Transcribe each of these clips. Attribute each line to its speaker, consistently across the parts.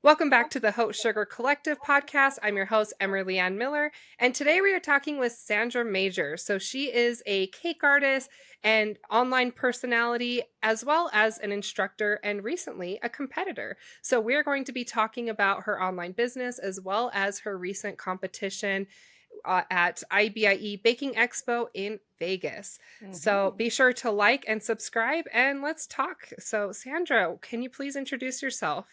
Speaker 1: Welcome back to the Haute Sugar Collective podcast. I'm your host, Emerlie and Miller, and today we are talking with Sandra Major. So she is a cake artist and online personality, as well as an instructor and recently a competitor. So we're going to be talking about her online business as well as her recent competition at IBIE Baking Expo in Vegas. So
Speaker 2: hmm
Speaker 1: be sure to like and subscribe and let's talk. So, Sandra, can you please introduce yourself?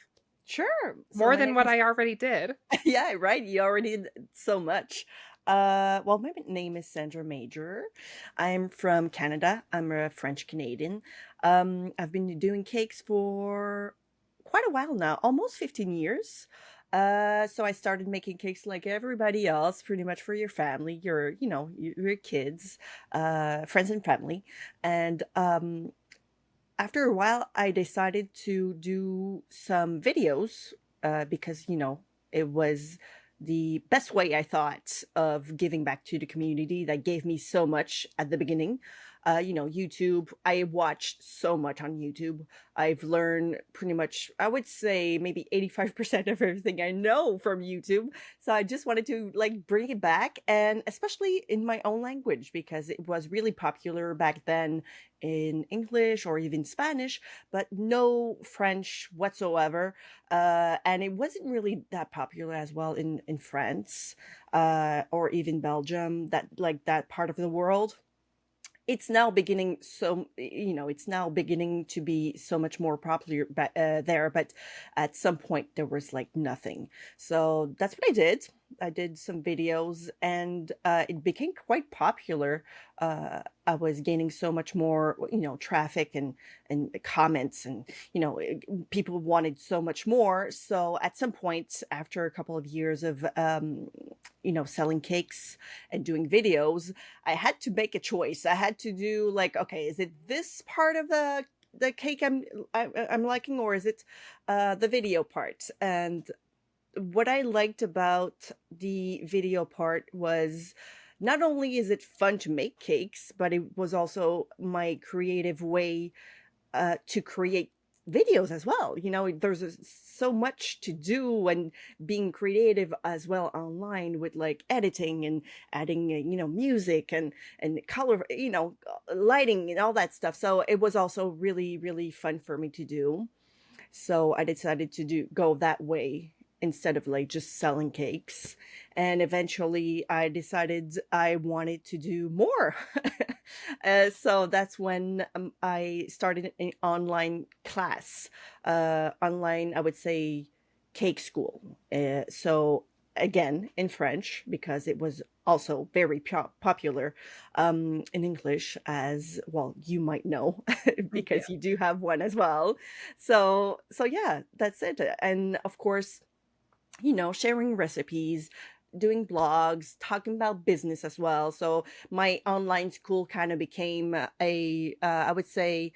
Speaker 2: Sure. So
Speaker 1: More
Speaker 2: my
Speaker 1: than
Speaker 2: name
Speaker 1: what
Speaker 2: is
Speaker 1: I already did.
Speaker 2: yeah, right. You already did so much. Well, my name is Sandra Major. I'm from Canada. I'm a French Canadian. I've been doing cakes for quite a while now, almost 15 years. So I started making cakes like everybody else, pretty much for your family, your kids, friends and family. And after a while, I decided to do some videos because, it was the best way I thought of giving back to the community that gave me so much at the beginning. YouTube, I watched so much on YouTube. I've learned pretty much, I would say maybe 85% of everything I know from YouTube. So I just wanted to like bring it back, and especially in my own language because it was really popular back then in English or even Spanish, but no French whatsoever. And it wasn't really that popular as well in France or even Belgium, that part of the world. It's now beginning, it's now beginning to be so much more popular there, but at some point there was like nothing. So that's what I did. I did some videos, and it became quite popular. I was gaining so much more, traffic and comments, and people wanted so much more. So at some point, after a couple of years of selling cakes and doing videos, I had to make a choice. I had to do like, okay, is it this part of the cake I'm liking, or is it the video part? And what I liked about the video part was not only is it fun to make cakes, but it was also my creative way to create videos as well. There's so much to do, and being creative as well online with like editing and adding, music and color, lighting and all that stuff. So it was also really, really fun for me to do. So I decided to do go that way instead of like just selling cakes. And eventually I decided I wanted to do more. So that's when I started an online class, online, I would say, cake school. So again, in French, because it was also very popular in English, as well, you might know,
Speaker 1: Yeah.
Speaker 2: because you do have one as well. So yeah, that's it. And of course, sharing recipes, doing blogs, talking about business as well. So my online school kind of became I would say,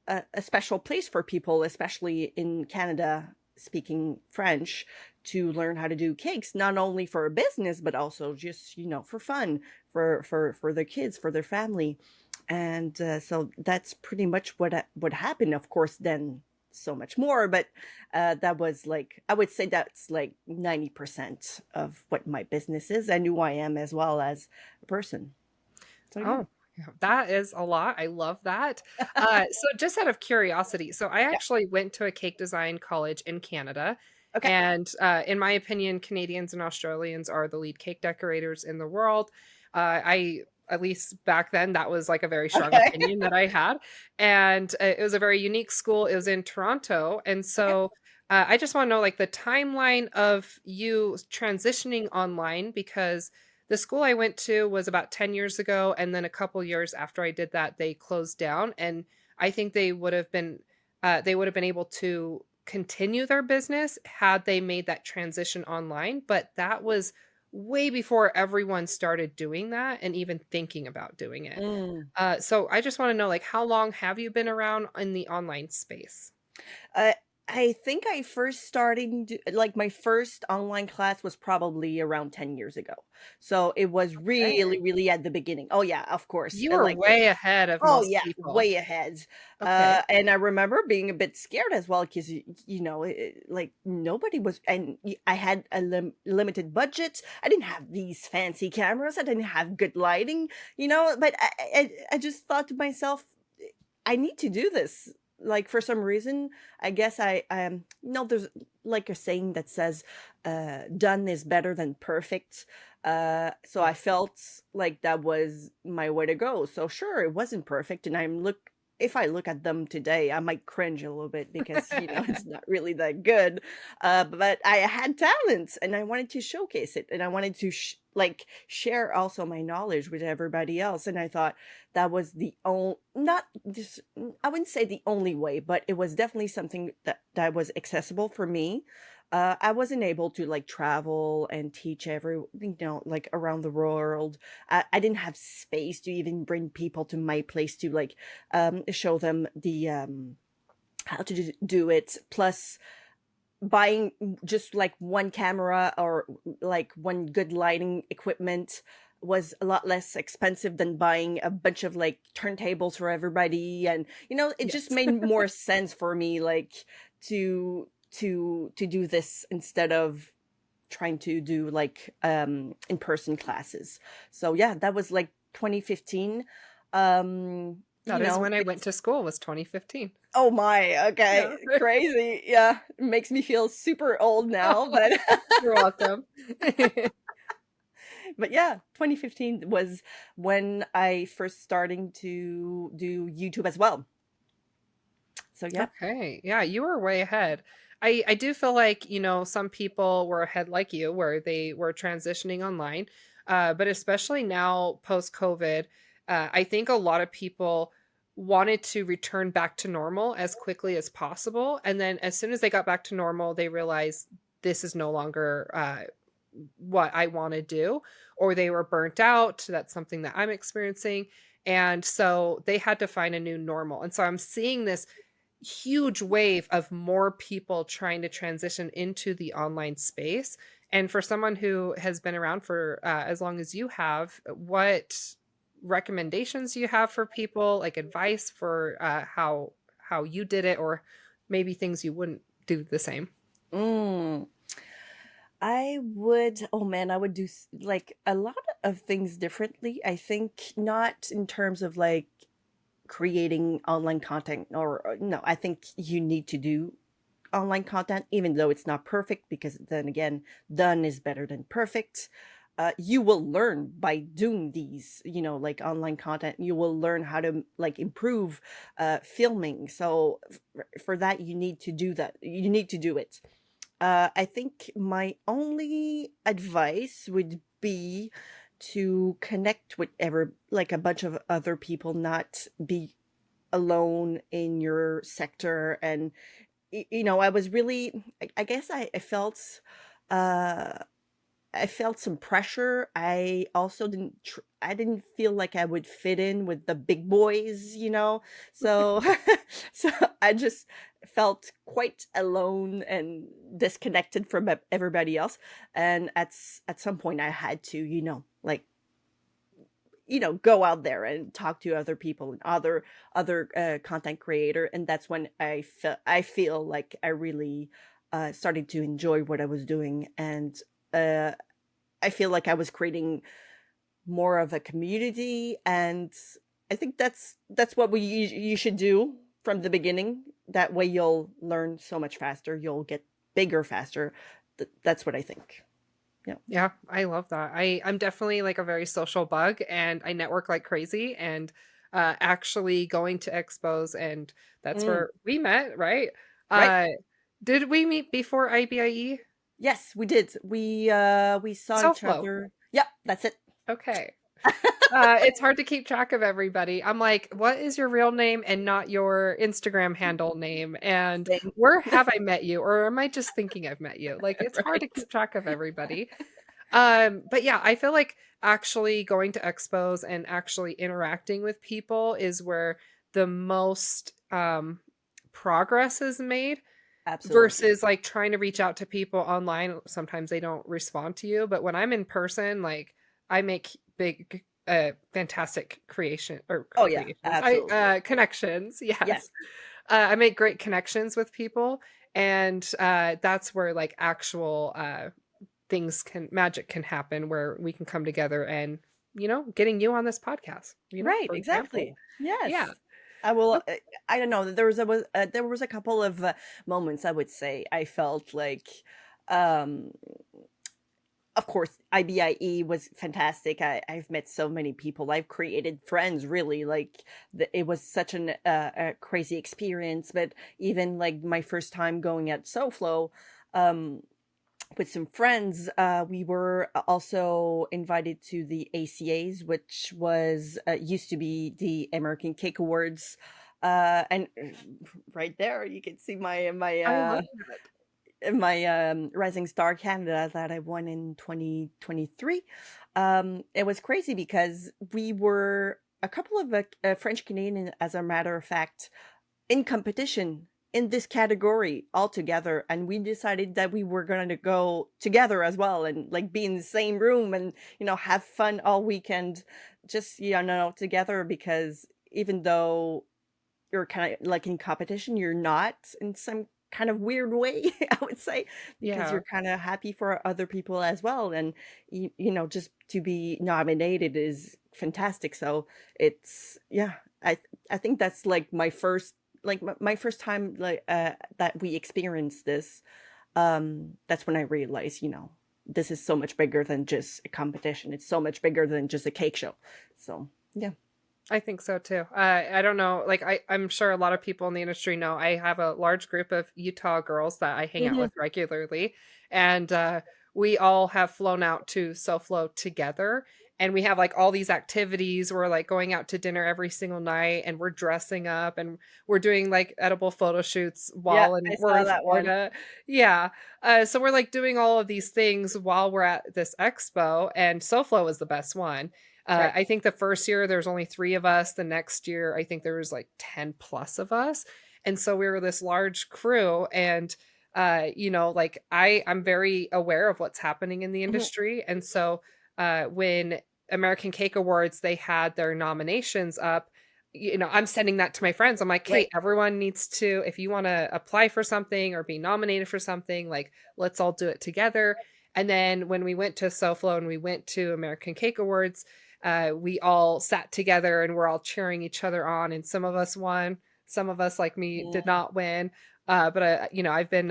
Speaker 2: a special place for people, especially in Canada speaking French, to learn how to do cakes, not only for a business, but also just, for fun, for their kids, for their family. And so that's pretty much what happened. Of course, then so much more, but that was like, I would say that's like 90% of what my business is and who I am as well as a person. So yeah.
Speaker 1: Oh, yeah, that is a lot. I love that. So just out of curiosity, so I
Speaker 2: Yeah.
Speaker 1: actually went to a cake design college in Canada,
Speaker 2: Okay.
Speaker 1: and in my opinion, Canadians and Australians are the lead cake decorators in the world. I at least back then that was like a very strong
Speaker 2: Okay.
Speaker 1: opinion that I had, and it was a very unique school. It was in Toronto, and
Speaker 2: Okay.
Speaker 1: so. I just want to know like the timeline of you transitioning online because the school I went to was about 10 years ago, and then a couple years after I did that, they closed down, and I think they would have been able to continue their business had they made that transition online, but that was way before everyone started doing that and even thinking about doing it.
Speaker 2: Mm.
Speaker 1: So I just wanna know, like, how long have you been around in the online space?
Speaker 2: Uh, I think I first starting to like, my first online class was probably around 10 years ago. So, it was
Speaker 1: Okay.
Speaker 2: really, really at the beginning. Oh, yeah, of course,
Speaker 1: You were
Speaker 2: like
Speaker 1: way ahead of
Speaker 2: oh,
Speaker 1: most
Speaker 2: yeah,
Speaker 1: people.
Speaker 2: way ahead.
Speaker 1: Okay.
Speaker 2: And I remember being a bit scared as well 'cause, like, nobody was and I had a limited budget. I didn't have these fancy cameras. I didn't have good lighting, but I just thought to myself, I need to do this. Like, for some reason, I guess there's like a saying that says, done is better than perfect. So I
Speaker 1: Yes.
Speaker 2: felt like that was my way to go. So sure, it wasn't perfect. And if I look at them today, I might cringe a little bit because, it's not really that good. But I had talents and I wanted to showcase it and I wanted to share also my knowledge with everybody else. And I thought, that was the only not just I wouldn't say the only way, but it was definitely something that was accessible for me. I wasn't able to, like, travel and teach like, around the world. I didn't have space to even bring people to my place to, like, show them how to do it. Plus, buying just, like, one camera or, like, one good lighting equipment was a lot less expensive than buying a bunch of, like, turntables for everybody, and, it just
Speaker 1: Yes.
Speaker 2: made more sense for me, like, to do this instead of trying to do, like, in-person classes. So, yeah, that was, like, 2015.
Speaker 1: That is when I went to school, was 2015.
Speaker 2: Oh my, okay,
Speaker 1: Yeah.
Speaker 2: crazy, yeah, it makes me feel super old now, but
Speaker 1: You're welcome.
Speaker 2: but yeah, 2015 was when I first starting to do YouTube as well. So yeah.
Speaker 1: Okay. Yeah, you were way ahead. I do feel like, some people were ahead like you where they were transitioning online. But especially now post COVID, I think a lot of people wanted to return back to normal as quickly as possible. And then as soon as they got back to normal, they realized this is no longer what I want to do, or they were burnt out. That's something that I'm experiencing. And so they had to find a new normal. And so I'm seeing this huge wave of more people trying to transition into the online space. And for someone who has been around for as long as you have, what recommendations do you have for people, like advice for how you did it, or maybe things you wouldn't do the same?
Speaker 2: Mm. Oh man, I would do like a lot of things differently. I think not in terms of like creating online content or no, I think you need to do online content, even though it's not perfect, because then again, done is better than perfect. You will learn by doing these, like online content. You will learn how to like improve filming. So for that, you need to do that. You need to do it. I think my only advice would be to connect with like a bunch of other people, not be alone in your sector. And I was really, I guess uh I felt some pressure. I also I didn't feel like I would fit in with the big boys. So so I just felt quite alone and disconnected from everybody else. And at some point I had to, like, go out there and talk to other people and other content creator, and that's when I feel like I really started to enjoy what I was doing, and uh I feel like I was creating more of a community, and I think that's what you should do from the beginning. That way you'll learn so much faster, you'll get bigger faster. That's what I think. Yeah.
Speaker 1: Yeah, I love that. I'm definitely like a very social bug and I network like crazy, and actually going to expos, and that's
Speaker 2: Mm,
Speaker 1: where we met, right?
Speaker 2: right?
Speaker 1: Uh did we meet before IBIE?
Speaker 2: Yes, we did. We saw
Speaker 1: So
Speaker 2: each
Speaker 1: flow.
Speaker 2: other. Yep, that's it.
Speaker 1: Okay. It's hard to keep track of everybody. I'm like, what is your real name and not your Instagram handle name? And
Speaker 2: Same.
Speaker 1: where have I met you? Or am I just thinking I've met you? Like, it's hard to
Speaker 2: Right.
Speaker 1: keep track of everybody. But yeah, I feel like actually going to expos and actually interacting with people is where the most progress is made.
Speaker 2: Absolutely.
Speaker 1: versus like trying to reach out to people online. Sometimes they don't respond to you, but when I'm in person, like I make big fantastic
Speaker 2: Oh, yeah,
Speaker 1: creations. I
Speaker 2: absolutely.
Speaker 1: connections.
Speaker 2: Yes.
Speaker 1: Yes. I make great connections with people, and that's where like actual things can magic can happen where we can come together and getting you on this podcast,
Speaker 2: Right,
Speaker 1: for
Speaker 2: exactly.
Speaker 1: example. Yeah.
Speaker 2: Yes. I will, I don't know, there was a couple of, moments I would say I felt like, um of course, IBIE was fantastic. I've met so many people. I've created friends, really. Like, it was such a crazy experience. But even like my first time going at SoFlo, um, with some friends, we were also invited to the ACAs, which was used to be the American Cake Awards. And right there, you can see
Speaker 1: I love that.
Speaker 2: my Rising Star Canada that I won in 2023. It was crazy because we were a couple of French Canadian, as a matter of fact, in competition in this category all together, and we decided that we were going to go together as well and like be in the same room and have fun all weekend, just together, because even though you're kind of like in competition, you're not, in some kind of weird way, I would say, because
Speaker 1: Yeah.
Speaker 2: you're kind of happy for other people as well. And just to be nominated is fantastic. So it's, yeah, I think that's like my first, my first time, like that we experienced this. That's when I realized, this is so much bigger than just a competition. It's so much bigger than just a cake show. So yeah.
Speaker 1: I think so too. I don't know. Like I'm sure a lot of people in the industry know I have a large group of Utah girls that I hang out
Speaker 2: Mhm.
Speaker 1: with regularly, and we all have flown out to SoFlo together, and we have like all these activities. We're like going out to dinner every single night, and we're dressing up, and we're doing like edible photo shoots
Speaker 2: Yeah,
Speaker 1: while
Speaker 2: I
Speaker 1: we're
Speaker 2: saw
Speaker 1: in
Speaker 2: that one.
Speaker 1: Florida. Yeah. So we're like doing all of these things while we're at this expo, and SoFlo was the best one.
Speaker 2: Right.
Speaker 1: I think the first year there's only 3 of us. The next year, I think there was like 10 plus of us. And so we were this large crew, and like I'm very aware of what's happening in the
Speaker 2: Mhm.
Speaker 1: industry. And so when American Cake Awards, they had their nominations up, I'm sending that to my friends. I'm like,
Speaker 2: Right.
Speaker 1: "Hey, everyone needs to, if you want to apply for something or be nominated for something, like let's all do it together." And then when we went to SoFlo and we went to American Cake Awards, we all sat together and we're all cheering each other on. And some of us won, some of us, like me, did
Speaker 2: Mm.
Speaker 1: not win. But I've been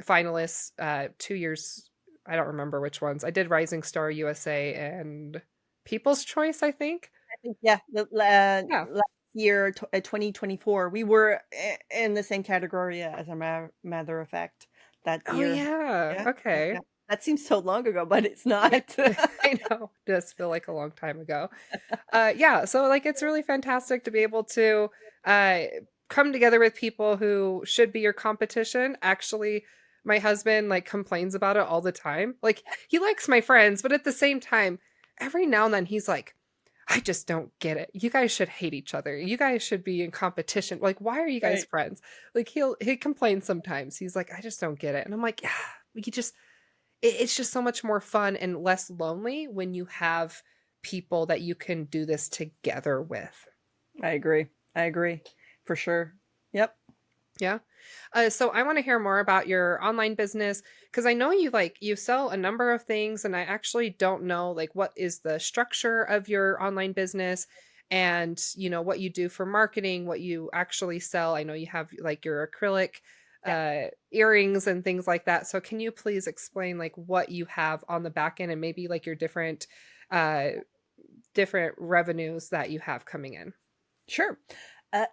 Speaker 1: finalists 2 years. I don't remember which ones. I did Rising Star USA and People's Choice, I think.
Speaker 2: I think, yeah,
Speaker 1: Yeah.
Speaker 2: last year, 2024, we were in the same category, as a matter of fact, that
Speaker 1: Oh
Speaker 2: year.
Speaker 1: yeah.
Speaker 2: Yeah, yeah,
Speaker 1: Okay.
Speaker 2: yeah. That seems so long ago, but it's
Speaker 1: Yeah.
Speaker 2: not.
Speaker 1: I know. Does feel like a long time ago. Yeah, so like it's really fantastic to be able to uh come together with people who should be your competition. Actually, my husband like complains about it all the time. Like he likes my friends, but at the same time, every now and then he's like, I just don't get it. You guys should hate each other. You guys should be in competition. Like, why are you guys
Speaker 2: Right.
Speaker 1: friends? Like he complains sometimes. He's like, I just don't get it. And I'm like, yeah, we could just it's just so much more fun and less lonely when you have people that you can do this together with.
Speaker 2: I agree. I agree. For sure. Yep.
Speaker 1: Yeah. So I want to hear more about your online business because I know you sell a number of things, and I actually don't know like what is the structure of your online business, and what you do for marketing, what you actually sell. I know you have like your acrylic
Speaker 2: Yeah.
Speaker 1: earrings and things like that. So can you please explain like what you have on the back end and maybe like your uh different revenues that you have coming in?
Speaker 2: Sure.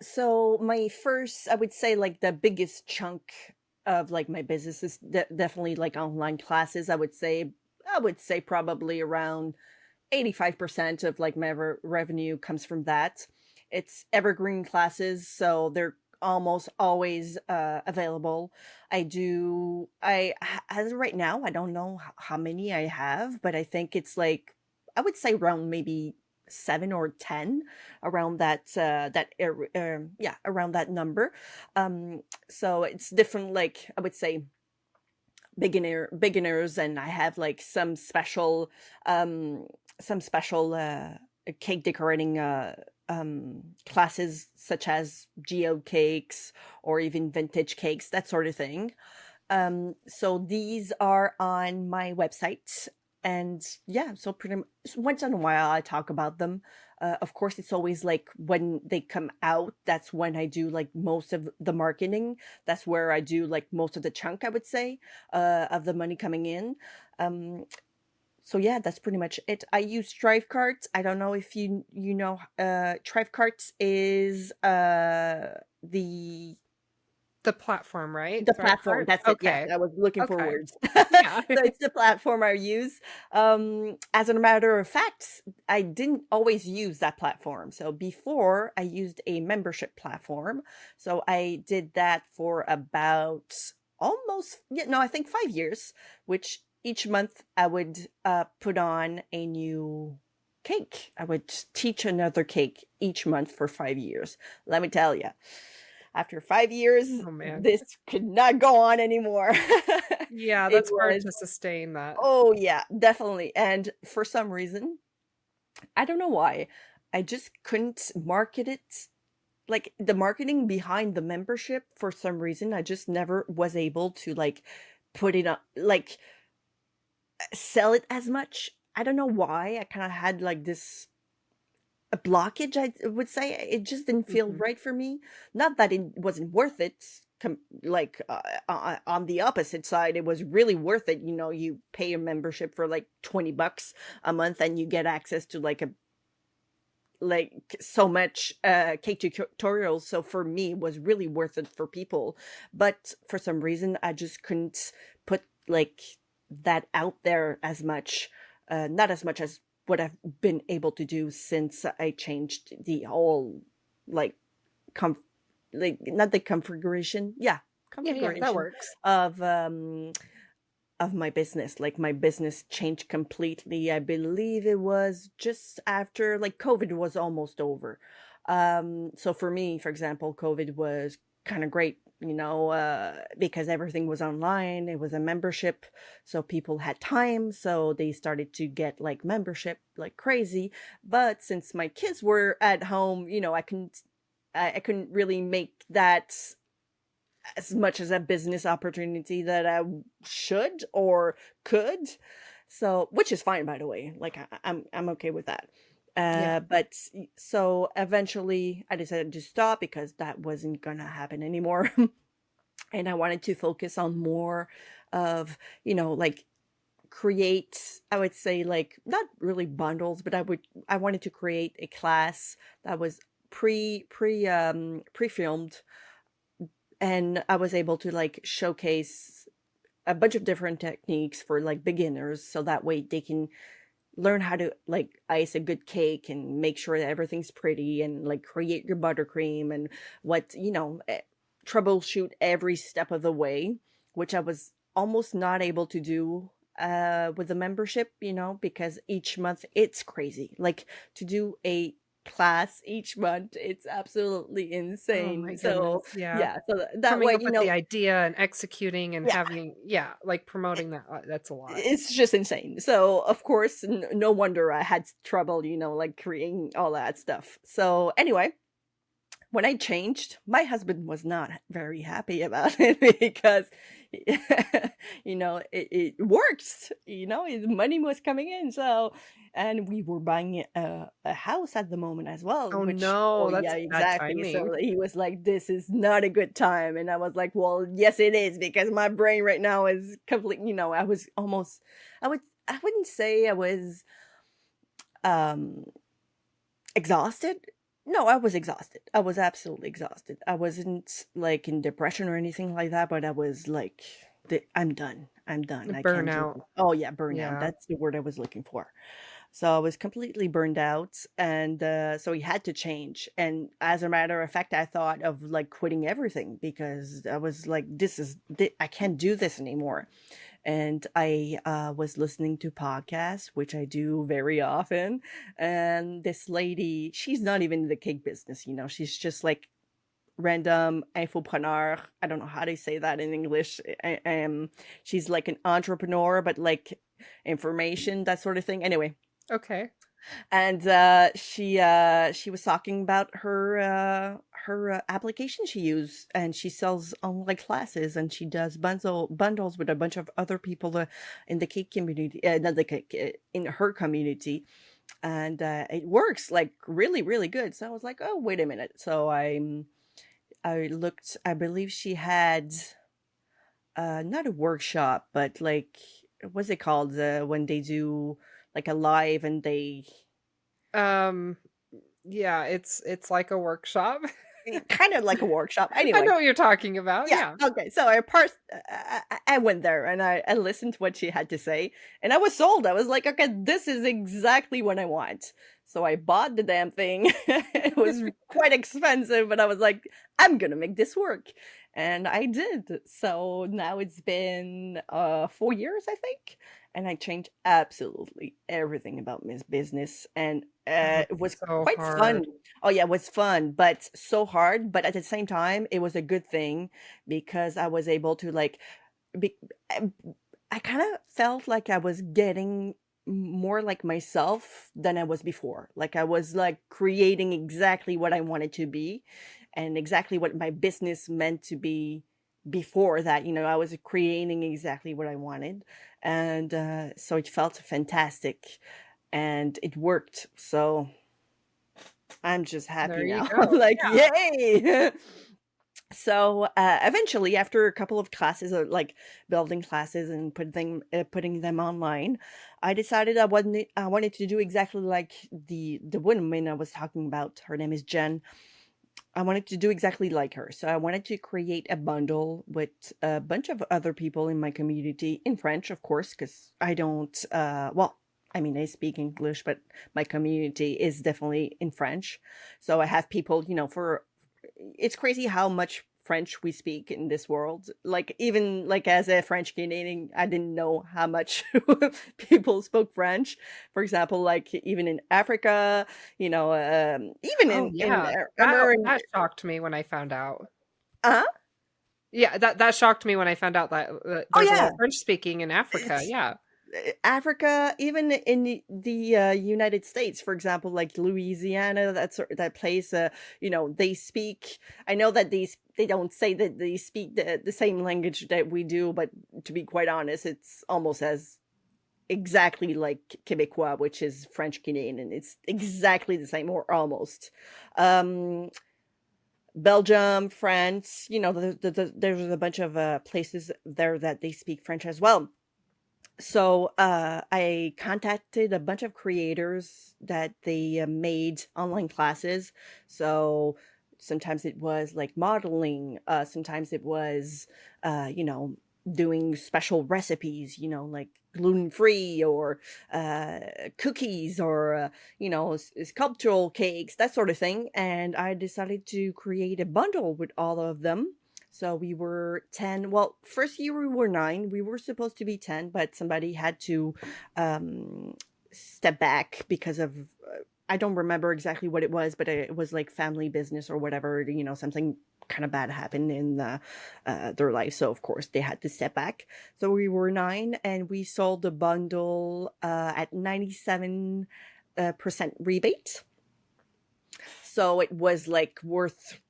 Speaker 2: So my first, I would say, like the biggest chunk of like my business is definitely like online classes. I would say probably around 85% of like my revenue comes from that. It's evergreen classes, so they're almost always available. As of right now, I don't know how many I have, but I think it's like, I would say around maybe 7 or 10 around yeah, around that number. So it's different, like I would say beginners, and I have like um some special cake decorating classes, such as geo cakes or even vintage cakes, that sort of thing. So these are on my website. And yeah, so pretty much once in a while I talk about them. Of course, it's always like when they come out, that's when I do like most of the marketing. That's where I do like most of the chunk, I would say, of the money coming in. Um, so yeah, that's pretty much it. I use Strive Cards. I don't know if you know, Strive Cards is
Speaker 1: The platform, right?
Speaker 2: the platform,
Speaker 1: Thrivecart?
Speaker 2: that's it, yes,
Speaker 1: Okay.
Speaker 2: I was looking for
Speaker 1: Okay.
Speaker 2: words.
Speaker 1: Yeah.
Speaker 2: So it's the platform I use. As a matter of fact, I didn't always use that platform. So before, I used a membership platform. So I did that for about almost, yeah, no, I think 5 years, which each month I would, put on a new cake. I would teach another cake each month for 5 years. Let me tell you, after 5 years,
Speaker 1: Oh, man.
Speaker 2: this could not go on anymore.
Speaker 1: Yeah,
Speaker 2: It
Speaker 1: that's hard
Speaker 2: was
Speaker 1: to sustain that.
Speaker 2: oh, yeah, definitely, and for some reason, I don't know why, I just couldn't market it. Like, the marketing behind the membership, for some reason, I just never was able to, like, put it on, like, sell it as much. I don't know why, I kinda had, like, this a blockage, I would say. It just didn't feel
Speaker 1: Mhm.
Speaker 2: right for me. Not that it wasn't worth it. Like, on the opposite side, it was really worth it. You know, you pay a membership for like $20 a month, and you get access to like so much cake tutorials. So for me, it was really worth it for people. But for some reason, I just couldn't put like that out there as much. Not as much as what I've been able to do since I changed the whole like com like not the configuration, yeah,
Speaker 1: Yeah, yeah, that
Speaker 2: configuration
Speaker 1: works.
Speaker 2: of my business. Like, my business changed completely. I believe it was just after, like, COVID was almost over. So for me, for example, COVID was kind of great, because everything was online. It was a membership, so people had time, so they started to get like membership like crazy. But since my kids were at home, I couldn't really make that as much as a business opportunity that I should or could. So, which is fine, by the way. Like, I'm okay with that.
Speaker 1: Yeah.
Speaker 2: So eventually I decided to stop because that wasn't gonna happen anymore. And I wanted to focus on more of, like, create, I would say, like, not really bundles, but I wanted to create a class that was pre-filmed, and I was able to like showcase a bunch of different techniques for like beginners, so that way they can learn how to like ice a good cake and make sure that everything's pretty, and like create your buttercream, and troubleshoot every step of the way, which I was almost not able to do with the membership, because each month it's crazy. Like, to do a class each month, it's absolutely
Speaker 1: Oh my
Speaker 2: insane. So
Speaker 1: goodness, yeah.
Speaker 2: yeah, so that
Speaker 1: Coming
Speaker 2: way,
Speaker 1: up with the idea and executing and
Speaker 2: yeah,
Speaker 1: having yeah, like, promoting that, that's a lot.
Speaker 2: it's just insane. So, of course, no wonder I had trouble, like, creating all that stuff. So, anyway, when I changed, my husband was not very happy about it because, it works, his money was coming in. So, and we were buying a house at the moment as well,
Speaker 1: Oh,
Speaker 2: which, oh,
Speaker 1: no,
Speaker 2: yeah,
Speaker 1: that's bad
Speaker 2: exactly.
Speaker 1: timing.
Speaker 2: So he was like, this is not a good time. And I was like, well, yes, it is, because my brain right now is complete. I was almost, I wouldn't say I was, um, exhausted? No, I was exhausted. I was absolutely exhausted. I wasn't, like, in depression or anything like that, but I was like, I'm done. I'm done. I can't do
Speaker 1: Burnout.
Speaker 2: this. Oh, yeah, burnout.
Speaker 1: Yeah.
Speaker 2: That's the word I was looking for. So I was completely burned out, and so he had to change. And as a matter of fact, I thought of like quitting everything, because I was like, I can't do this anymore. and I was listening to podcasts, which I do very often. And this lady, she's not even in the cake business, she's just like random infopreneur. I don't know how to say that in English. She's like an entrepreneur, but like information, that sort of thing. Anyway,
Speaker 1: Okay.
Speaker 2: and she was talking about her application she used, and she sells online classes, and she does bundles with a bunch of other people in the cake community, not the cake, in her community, and it works like really really good. So I was like, oh wait a minute. So I looked. I believe she had not a workshop, but like what's it called, when they do like a live and they
Speaker 1: Um, yeah, it's like a workshop.
Speaker 2: kind of like a workshop.
Speaker 1: I
Speaker 2: Anyway,
Speaker 1: know what you're talking about,
Speaker 2: yeah,
Speaker 1: yeah.
Speaker 2: okay. So I went there and I listened to what she had to say, and I was sold. I was like, okay, this is exactly what I want. So I bought the damn thing. It was quite expensive, but I was like, I'm gonna make this work. And I did. So now it's been 4 years, I think. And I changed absolutely everything about Miss Business. And
Speaker 1: Oh,
Speaker 2: it was
Speaker 1: it's so
Speaker 2: quite fun.
Speaker 1: hard.
Speaker 2: Oh yeah, it was fun, but so hard. But at the same time, it was a good thing because I was able to like be, I, I kind of felt like I was getting more like myself than I was before. Like I was like creating exactly what I wanted to be and exactly what my business meant to be before that. I was creating exactly what I wanted. And so it felt fantastic and it worked. So I'm just happy
Speaker 1: There you
Speaker 2: now.
Speaker 1: go.
Speaker 2: I'm like,
Speaker 1: Yeah.
Speaker 2: yay. So eventually, after a couple of classes, like building classes and putting them online, I decided I wanted to do exactly like the woman I was talking about. Her name is Jen. I wanted to do exactly like her. So I wanted to create a bundle with a bunch of other people in my community in French, of course, because I don't, well, I mean, I speak English, but my community is definitely in French. So I have people, it's crazy how much French we speak in this world. Like even like as a French Canadian, I didn't know how much people spoke French. For example, like even in Africa, even
Speaker 1: Oh,
Speaker 2: in
Speaker 1: yeah.
Speaker 2: I remember in
Speaker 1: That shocked me when I found out.
Speaker 2: uh
Speaker 1: Yeah, that shocked me when I found out that,
Speaker 2: oh
Speaker 1: there's a lot
Speaker 2: yeah,
Speaker 1: of French speaking in Africa,
Speaker 2: it's
Speaker 1: yeah.
Speaker 2: Africa, even in the United States, for example, like Louisiana, that place. They speak. I know that they don't say that they speak the same language that we do, but to be quite honest, it's almost as exactly like Quebecois, which is French Canadian, and it's exactly the same or almost. Um, Belgium, France, there's a bunch of places there that they speak French as well. So I contacted a bunch of creators that they made online classes. So sometimes it was like modeling, sometimes it was, doing special recipes, like gluten free or uh, cookies or, sculptural cakes, that sort of thing. And I decided to create a bundle with all of them. So we were 10. Well, first year we were 9. We were supposed to be 10, but somebody had to um, step back because of, I don't remember exactly what it was, but it was like family business or whatever, something kind of bad happened in their life. So, of course, they had to step back. So we were 9 and we sold the bundle at 97% rebate. So it was like worth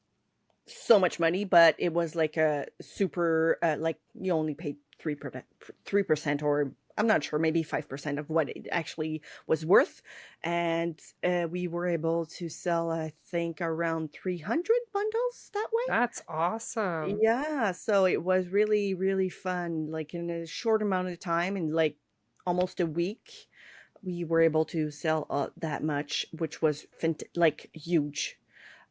Speaker 2: so much money, but it was like a super like you only paid 3%, or I'm not sure, maybe 5% of what it actually was worth, and we were able to sell, I think, around 300 bundles that way.
Speaker 1: That's awesome.
Speaker 2: Yeah, so it was really really fun. Like in a short amount of time, in like almost a week, we were able to sell that much, which was like huge.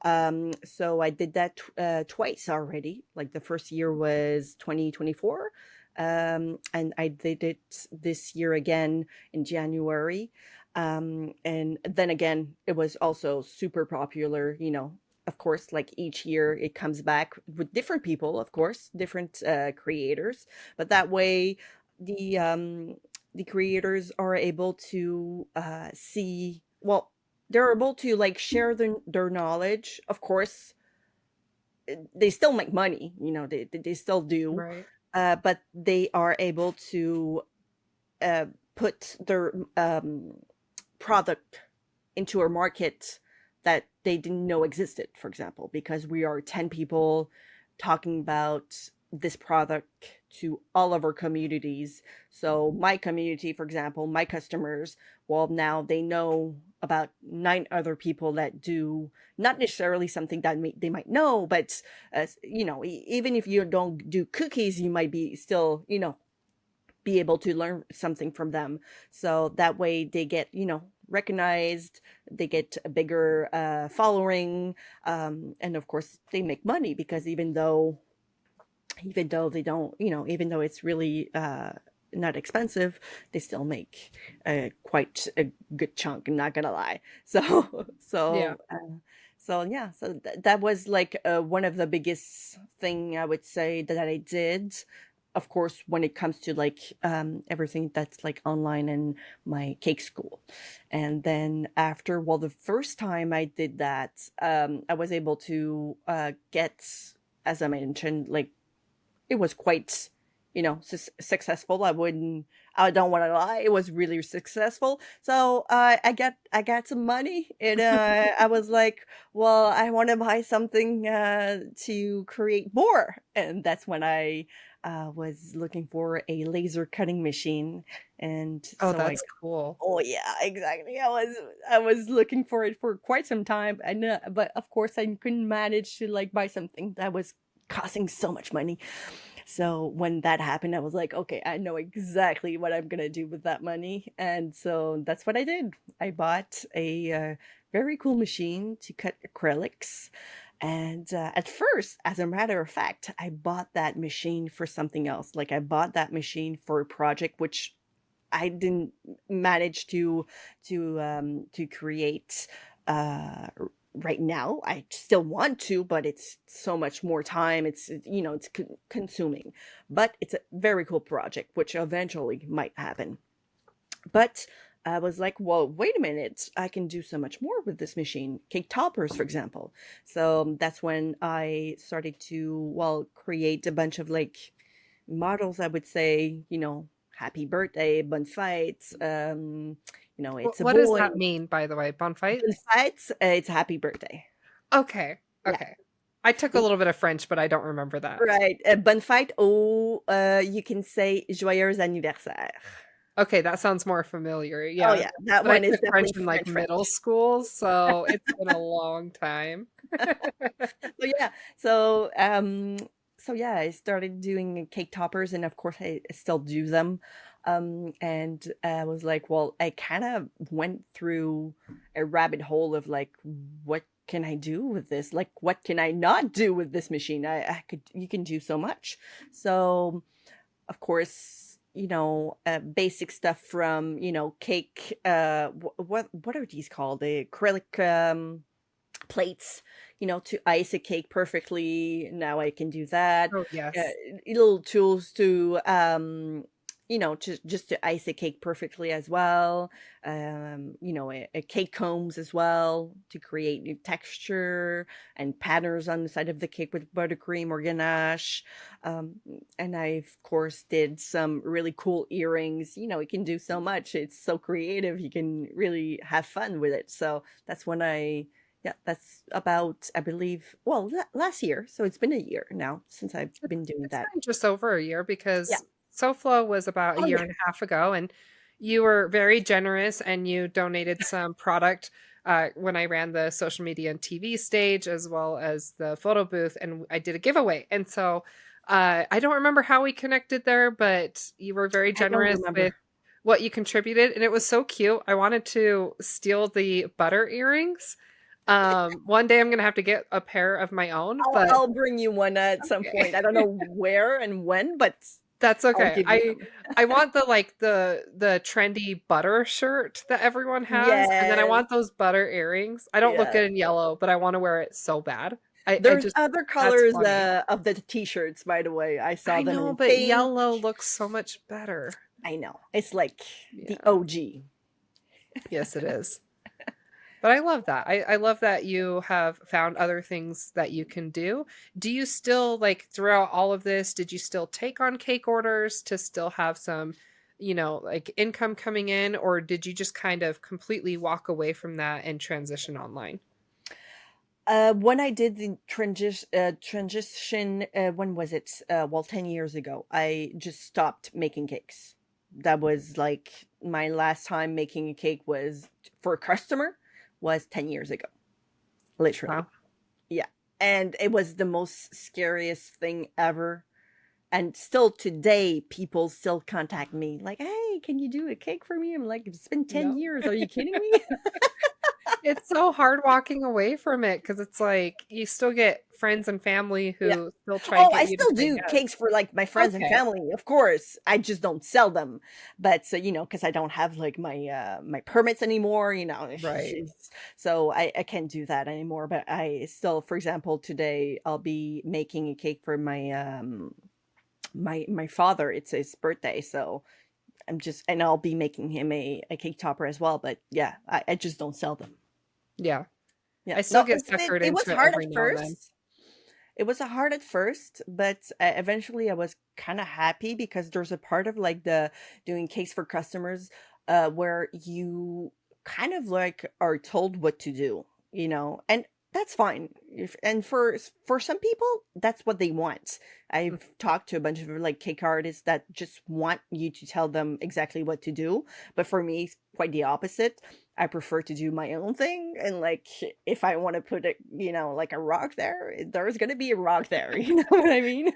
Speaker 2: So I did that twice already. Like the first year was 2024. And I did it this year again in January. And then again, it was also super popular, of course, like each year it comes back with different people, of course, different creators. But that way, the creators are able to see, well, they're able to like share their knowledge. Of course, they still make money, they still do,
Speaker 1: Right.
Speaker 2: but they are able to uh, put their product into a market that they didn't know existed, for example, because we are 10 people talking about this product to all of our communities. So, my community, for example, my customers, well, now they know about nine other people that do not necessarily something that they might know, but even if you don't do cookies, you might be still, be able to learn something from them. So that way they get, recognized, they get a bigger following, and of course they make money because even though they don't, even though it's really not expensive, they still make quite a good chunk. I'm not gonna lie. So
Speaker 1: Yeah.
Speaker 2: so yeah, so that was like one of the biggest thing I would say that I did. Of course, when it comes to like everything that's like online and my cake school, and then after, well, the first time I did that, I was able to get, as I mentioned, like it was quite, successful. I don't want to lie, it was really successful. So I got some money, and I was like, well, I want to buy something to create more, and that's when I was looking for a laser cutting machine. And
Speaker 1: Oh,
Speaker 2: so I
Speaker 1: that's cool.
Speaker 2: Oh yeah, exactly. I was looking for it for quite some time, and but of course I couldn't manage to like buy something that was costing so much money. So when that happened, I was like, okay, I know exactly what I'm gonna do with that money, and so that's what I did. I bought a very cool machine to cut acrylics, and at first, as a matter of fact, I bought that machine for something else. Like I bought that machine for a project which I didn't manage to create right now. I still want to, but it's so much more time. It's consuming, but it's a very cool project, which eventually might happen. But I was like, well, wait a minute, I can do so much more with this machine. Cake toppers, for example. So that's when I started to, well, create a bunch of like models, I would say, happy birthday, bonne fête, it's a
Speaker 1: What does
Speaker 2: boy.
Speaker 1: that mean, by the way?
Speaker 2: Bonne
Speaker 1: Bonfites?
Speaker 2: fête, it's happy birthday.
Speaker 1: Okay.
Speaker 2: Yeah.
Speaker 1: Okay. I took a
Speaker 2: L-
Speaker 1: little bit of French, but I don't remember that.
Speaker 2: Right. Bonne fête, you can say joyeux anniversaire.
Speaker 1: Okay, that sounds more familiar.
Speaker 2: Oh,
Speaker 1: Yeah.
Speaker 2: yeah. That
Speaker 1: But I
Speaker 2: one is
Speaker 1: took French
Speaker 2: definitely
Speaker 1: in like
Speaker 2: French,
Speaker 1: middle
Speaker 2: French.
Speaker 1: school, so it's been a long time.
Speaker 2: So yeah, so yeah, I started doing cake toppers, and of course I still do them. And I was like, well, I kind of went through a rabbit hole of like, what can I do with this? Like, what can I not do with this machine? You can do so much. So of course, basic stuff from, cake. What are these called? The acrylic plates, to ice a cake perfectly. Now I can do that.
Speaker 1: Oh,
Speaker 2: Uh,
Speaker 1: yes.
Speaker 2: Little tools to, just to ice a cake perfectly as well. A cake combs as well to create new texture and patterns on the side of the cake with buttercream or ganache. Um, and I, of course, did some really cool earrings. You can do so much. It's so creative. You can really have fun with it. So that's when yeah, that's about, I believe, well, last year. So it's been a year now since I've been doing
Speaker 1: It's
Speaker 2: that.
Speaker 1: been just over a year
Speaker 2: Yeah.
Speaker 1: because SoFlo was about a
Speaker 2: Oh,
Speaker 1: year
Speaker 2: yeah.
Speaker 1: and a half ago, and you were very generous and you donated some product when I ran the social media and TV stage as well as the photo booth, and I did a giveaway. And so I don't remember how we connected there, but you were very
Speaker 2: I don't
Speaker 1: generous with
Speaker 2: remember.
Speaker 1: what you contributed, and it was so cute. I wanted to steal the butter earrings. One day I'm gonna have to get a pair of my own,
Speaker 2: I'll,
Speaker 1: but
Speaker 2: I'll bring you one at some
Speaker 1: okay.
Speaker 2: point. I don't know where and when, but
Speaker 1: That's
Speaker 2: I'll
Speaker 1: okay.
Speaker 2: give you some.
Speaker 1: I want the, like, the trendy butter shirt that everyone has, and then I
Speaker 2: Yes.
Speaker 1: want those butter earrings. I don't look
Speaker 2: Yeah.
Speaker 1: good in yellow, but I wanna wear it so bad. I
Speaker 2: There's
Speaker 1: just
Speaker 2: other
Speaker 1: that's
Speaker 2: colors,
Speaker 1: funny.
Speaker 2: of the t-shirts, by the way. I saw
Speaker 1: I
Speaker 2: them
Speaker 1: know,
Speaker 2: in
Speaker 1: but
Speaker 2: pink.
Speaker 1: yellow looks so much better.
Speaker 2: I know. It's like the
Speaker 1: Yeah.
Speaker 2: OG.
Speaker 1: Yes, it is. But I love that. I love that you have found other things that you can do. Do you still like throughout all of this, did you still take on cake orders to still have some, like income coming in, or did you just kind of completely walk away from that and transition online?
Speaker 2: When I did the transition, when was it? Well, 10 years ago, I just stopped making cakes. That was like my last time making a cake was for a customer was 10 years ago, literally.
Speaker 1: Wow.
Speaker 2: Yeah. And it was the most scariest thing ever. And still today, people still contact me like, hey, can you do a cake for me? I'm like, it's been 10
Speaker 1: Yep.
Speaker 2: years. Are you kidding me?
Speaker 1: It's so hard walking away from it because it's like you still get friends and family
Speaker 2: Yeah.
Speaker 1: who still try to
Speaker 2: Oh,
Speaker 1: get
Speaker 2: I
Speaker 1: you to
Speaker 2: still
Speaker 1: say
Speaker 2: do
Speaker 1: yes.
Speaker 2: cakes for, like, my friends and
Speaker 1: Okay.
Speaker 2: family, of course. I just don't sell them. But, so, because I don't have, like, my permits anymore,
Speaker 1: Right.
Speaker 2: so I can't do that anymore, but I still for example, today, I'll be making a cake for my father. It's his birthday, so and I'll be making him a cake topper as well, but, yeah, I just don't sell them.
Speaker 1: Yeah.
Speaker 2: Yeah.
Speaker 1: I still
Speaker 2: No,
Speaker 1: get suckered
Speaker 2: it was
Speaker 1: into it
Speaker 2: hard at
Speaker 1: every now and then.
Speaker 2: first. It was hard at first, but, eventually I was kinda happy because there's a part of, like, the doing cakes for customers, where you kind of, like, are told what to do, and that's fine. If and for some people, that's what they want.
Speaker 1: Mm.
Speaker 2: I've talked to a bunch of, like, cake artists that just want you to tell them exactly what to do, but for me, it's quite the opposite. I prefer to do my own thing, and, like, if I wanna put like, a rock there, there's gonna be a rock there, you know what I mean?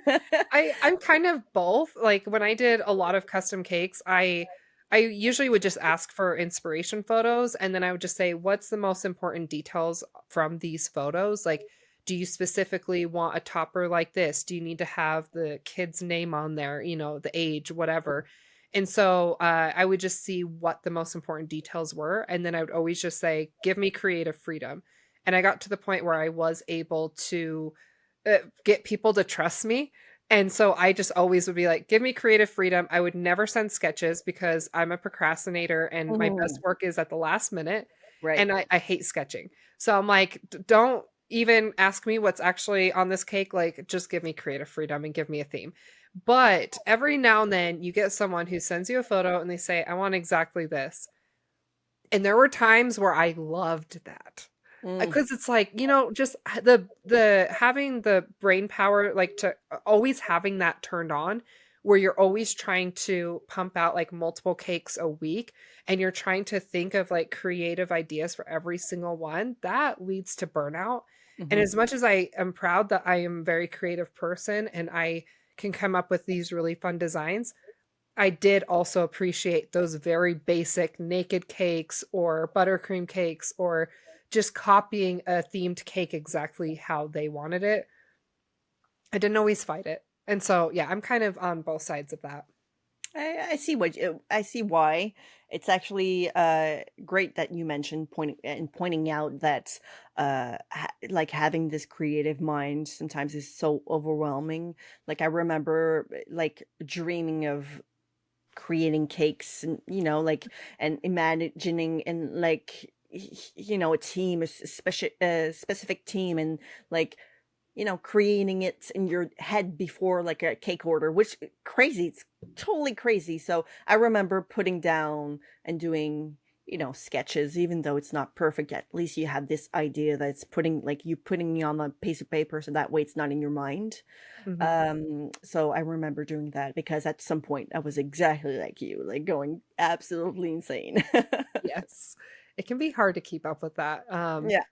Speaker 1: I'm kind of both. Like when I did a lot of custom cakes, I usually would just ask for inspiration photos and then I would just say, what's the most important details from these photos? Like, do you specifically want a topper like this? Do you need to have the kid's name on there, the age, whatever? And so I would just see what the most important details were. And then I would always just say, give me creative freedom. And I got to the point where I was able to get people to trust me. And so I just always would be like, give me creative freedom. I would never send sketches because I'm a procrastinator and my best
Speaker 2: Mhm.
Speaker 1: work is at the last minute.
Speaker 2: Right.
Speaker 1: And I hate sketching. So I'm like, Don't even ask me what's actually on this cake. Like, just give me creative freedom and give me a theme." But every now and then you get someone who sends you a photo and they say, I want exactly this. And there were times where I loved that.
Speaker 2: Mm.
Speaker 1: Because it's like, just the having the brain power, like, to always having that turned on, where you're always trying to pump out, like, multiple cakes a week, and you're trying to think of, like, creative ideas for every single one, that leads to burnout. And
Speaker 2: Mhm.
Speaker 1: as much as I am proud that I am a very creative person and I can come up with these really fun designs, I did also appreciate those very basic naked cakes or buttercream cakes or just copying a themed cake exactly how they wanted it. I didn't always fight it. And so, yeah, I'm kind of on both sides of that.
Speaker 2: I see why. It's actually, great that you mentioned pointing out that, like, having this creative mind sometimes is so overwhelming. Like, I remember, like, dreaming of creating cakes and like and imagining and like a team a specific team and like creating it in your head before like a cake order, which crazy, it's totally crazy. So I remember putting down and doing sketches, even though it's not perfect, at least you have this idea that it's putting me on a piece of paper so that way it's not in your mind.
Speaker 1: Mhm.
Speaker 2: So I remember doing that because at some point I was exactly like you, like going absolutely insane.
Speaker 1: Yes. It can be hard to keep up with that.
Speaker 2: Yeah.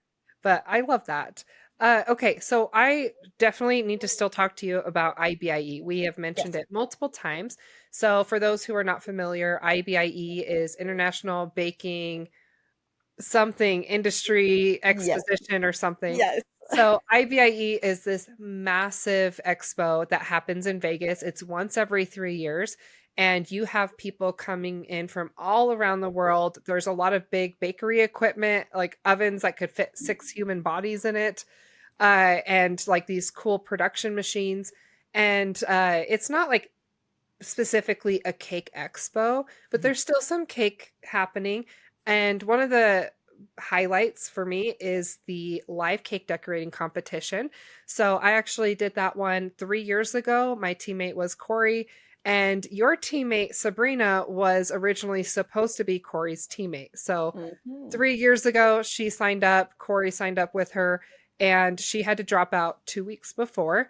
Speaker 1: But I love that. Okay, so I definitely need to still talk to you about IBIE. We have mentioned
Speaker 2: Yes.
Speaker 1: it multiple times. So, for those who are not familiar, IBIE is International Baking something industry
Speaker 2: Yes.
Speaker 1: exposition or something.
Speaker 2: Yes.
Speaker 1: So IBIE is this massive expo that happens in Vegas. It's once every 3 years, and you have people coming in from all around the world. There's a lot of big bakery equipment, like ovens that could fit 6 human bodies in it. and like these cool production machines. And it's not like specifically a cake expo, but
Speaker 2: Mhm.
Speaker 1: there's still some cake happening. And one of the highlights for me is the live cake decorating competition. So I actually did that one 3 years ago. My teammate was Corey, and your teammate Sabrina was originally supposed to be Corey's teammate. So
Speaker 2: Mhm.
Speaker 1: 3 years ago, she signed up, Corey signed up with her, and she had to drop out 2 weeks before.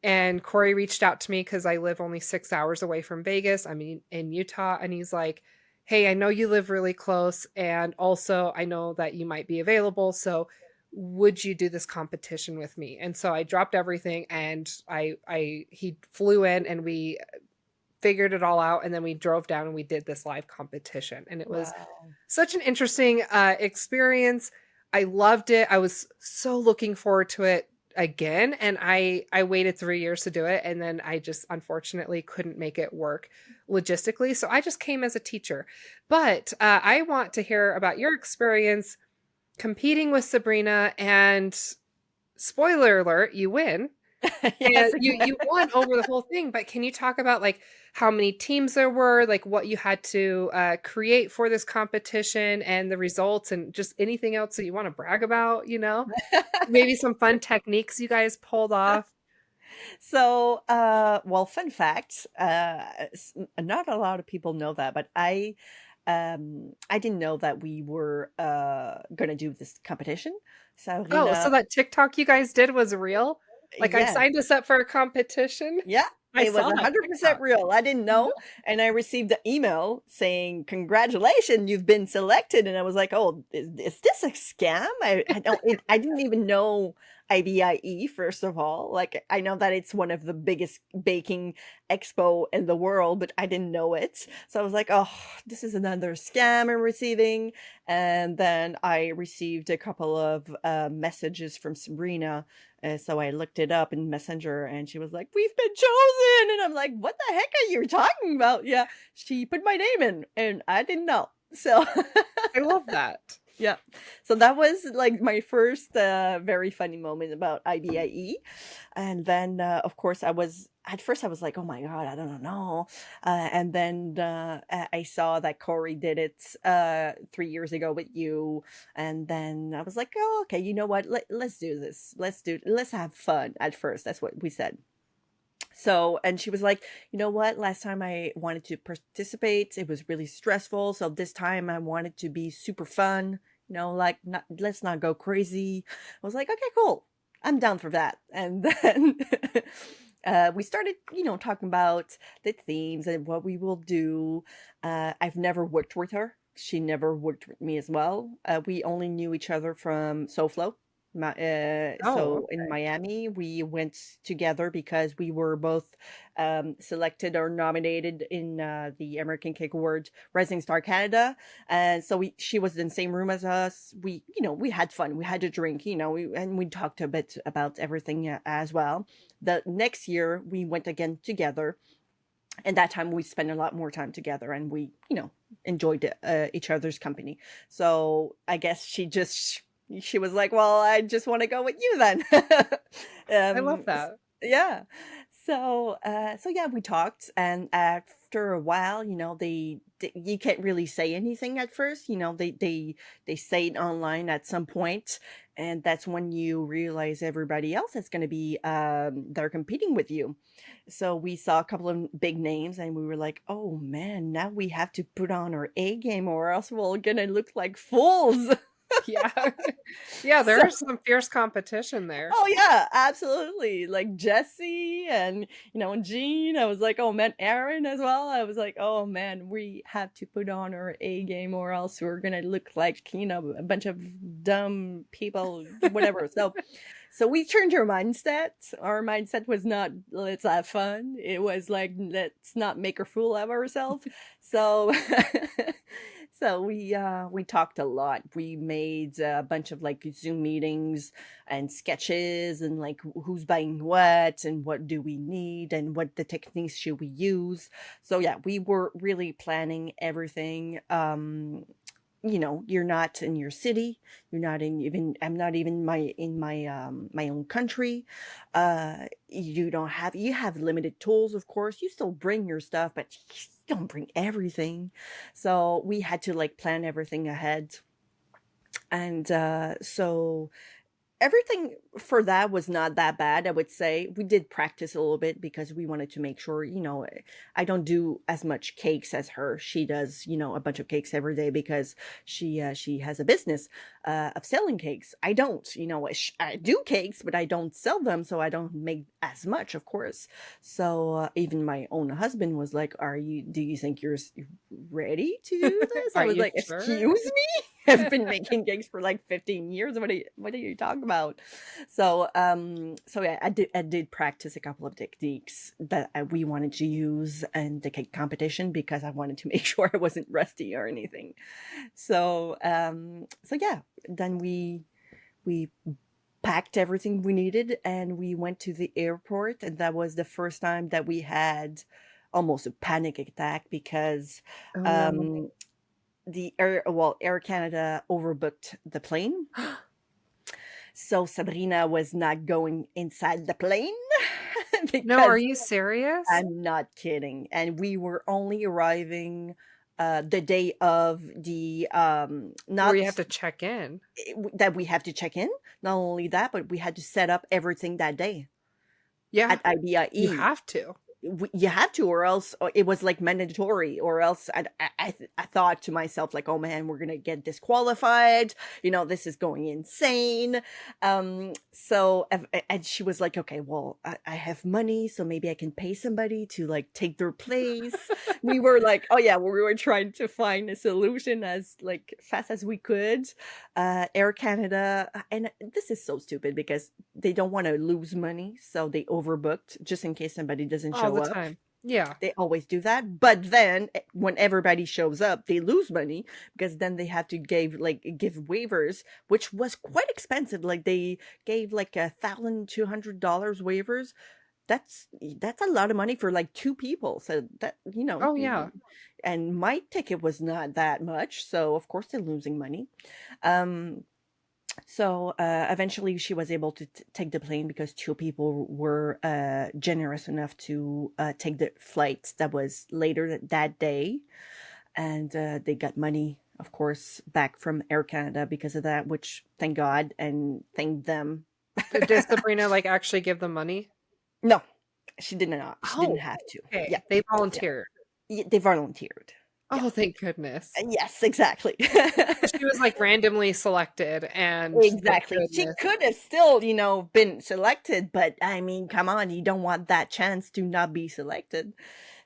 Speaker 1: And Corey reached out to me because I live only 6 hours away from Vegas. I mean, in Utah. And he's like, hey, I know you live really close. And also, I know that you might be available. So, would you do this competition with me? And so I dropped everything and he flew in and we figured it all out. And then we drove down and we did this live competition. And it was
Speaker 2: Wow.
Speaker 1: such an interesting experience. I loved it. I was so looking forward to it again, and I waited 3 years to do it, and then I just unfortunately couldn't make it work logistically, so I just came as a teacher. But, I want to hear about your experience competing with Sabrina, and spoiler alert, you win. And
Speaker 2: Yes.
Speaker 1: you won over the whole thing, but can you talk about, like, how many teams there were, like, what you had to, create for this competition and the results and just anything else that you wanna brag about, you know? Maybe some fun techniques you guys pulled off?
Speaker 2: So, well, fun fact, not a lot of people know that, but I didn't know that we were gonna do this competition. So
Speaker 1: Oh, so
Speaker 2: Rina,
Speaker 1: that TikTok you guys did was real? Like, I
Speaker 2: yes,
Speaker 1: signed us up for a competition?
Speaker 2: yeah,
Speaker 1: I
Speaker 2: it was
Speaker 1: saw that
Speaker 2: 100%
Speaker 1: TikTok.
Speaker 2: real. I didn't
Speaker 1: Mhm.
Speaker 2: know, and I received an email saying, "Congratulations, you've been selected." And I was like, "Oh, is this a scam?" I didn't even know IBIE, first of all. Like, I know that it's one of the biggest baking expo in the world, but I didn't know it. So I was like, "Oh, this is another scam I'm receiving." And then I received a couple of messages from Sabrina, so I looked it up in Messenger and she was like, "We've been chosen." And I'm like, "What the heck are you talking about?" Yeah, she put my name in and I didn't know. So
Speaker 1: I love that.
Speaker 2: yeah. So that was like my first very funny moment about IBIE. And then of course at first I was like, "Oh my god, I don't know." And then I saw that Corey did it 3 years ago with you, and then I was like, "Oh, okay, you know what? Let's do this. Let's have fun." At first, that's what we said. So, and she was like, "You know what? Last time I wanted to participate, it was really stressful. So this time I wanted to be super fun. Like, not, let's not go crazy." I was like, "Okay, cool. I'm down for that." And then we started, talking about the themes and what we will do. I've never worked with her. She never worked with me as well. We only knew each other from SoFlo.
Speaker 1: Oh,
Speaker 2: So in Miami, we went together because we were both selected or nominated in the American Cake Award Rising Star Canada, and so she was in the same room as us. We had fun. We had a drink, and we talked a bit about everything as well. The next year, we went again together, and that time we spent a lot more time together, and we enjoyed each other's company. So I guess she was like, "Well, I just want to go with you then."
Speaker 1: I love
Speaker 2: um
Speaker 1: that.
Speaker 2: yeah. So yeah, we talked, and after a while, you can't really say anything at first. They say it online at some point, and that's when you realize everybody else is going to be they're competing with you. So we saw a couple of big names, and we were like, "Oh man, now we have to put on our A game, or else we're gonna look like fools."
Speaker 1: Yeah. Yeah,
Speaker 2: So
Speaker 1: there's some fierce competition there.
Speaker 2: oh yeah, absolutely. Like Jesse and Jean. I was like, "Oh man," Aaron as well. I was like, "Oh man, we have to put on our A game, or else we're gonna look like a bunch of dumb people, whatever." So we changed our mindset. Our mindset was not, "Let's have fun." It was like, "Let's not make a fool of ourselves." So so we talked a lot. We made a bunch of like Zoom meetings and sketches, and like who's buying what and what do we need and what the techniques should we use. So yeah, we were really planning everything. you're not in your city, you're not in even I'm not even my own country. You have limited tools, of course. You still bring your stuff, but you don't bring everything. So we had to like plan everything ahead. And so everything for that was not that bad, I would say. We did practice a little bit because we wanted to make sure, I don't do as much cakes as her. She does, a bunch of cakes every day because she has a business of selling cakes. I don't, I do cakes, but I don't sell them, so I don't make as much, of course. So even my own husband was like, do you think you're ready to do this? I
Speaker 1: Are
Speaker 2: was
Speaker 1: you
Speaker 2: like,
Speaker 1: sure?
Speaker 2: excuse me? I've been making cakes for like 15 years. What are you talking about? So yeah, I did practice a couple of techniques that we wanted to use in the cake competition because I wanted to make sure I wasn't rusty or anything. So yeah, then we packed everything we needed and we went to the airport, and that was the first time that we had almost a panic attack because
Speaker 1: Oh, no.
Speaker 2: um Air Canada overbooked the plane. So Sabrina was not going inside the plane
Speaker 1: No, are
Speaker 2: because
Speaker 1: you serious?
Speaker 2: I'm not kidding. And we were only arriving the day of the
Speaker 1: Where you
Speaker 2: not
Speaker 1: have to check in.
Speaker 2: that we have to check in. Not only that, but we had to set up everything that day
Speaker 1: Yeah,
Speaker 2: at
Speaker 1: you
Speaker 2: IBIE.
Speaker 1: have to.
Speaker 2: You have to, or else it was like mandatory, or else I thought to myself like, oh man, we're gonna get disqualified, this is going insane. And she was like, okay, well, I have money, so maybe I can pay somebody to like take their place. We were like, oh yeah, we were trying to find a solution as like fast as we could. Air Canada, and this is so stupid because they don't want to lose money, so they overbooked just in case somebody doesn't
Speaker 1: All
Speaker 2: show
Speaker 1: the
Speaker 2: up.
Speaker 1: time. Yeah.
Speaker 2: They always do that. But then when everybody shows up, they lose money because then they have to give waivers, which was quite expensive. Like they gave like $1,200 waivers. That's a lot of money for like two people. So that
Speaker 1: Oh, yeah.
Speaker 2: and my ticket was not that much, so of course they're losing money. Um, so eventually she was able to take the plane because two people were generous enough to take the flight that was later that day. And they got money, of course, back from Air Canada because of that, which thank God and thank them.
Speaker 1: Did Sabrina, like, actually give them money?
Speaker 2: No, she did not. She didn't
Speaker 1: Oh,
Speaker 2: have to. Yeah,
Speaker 1: okay. They
Speaker 2: yeah.
Speaker 1: volunteered.
Speaker 2: They volunteered. Yeah.
Speaker 1: Oh, thank goodness.
Speaker 2: Yes, exactly.
Speaker 1: So she was, like, randomly selected, and thank
Speaker 2: Exactly. She
Speaker 1: goodness.
Speaker 2: could have still, been selected, but I mean, come on, you don't want that chance to not be selected.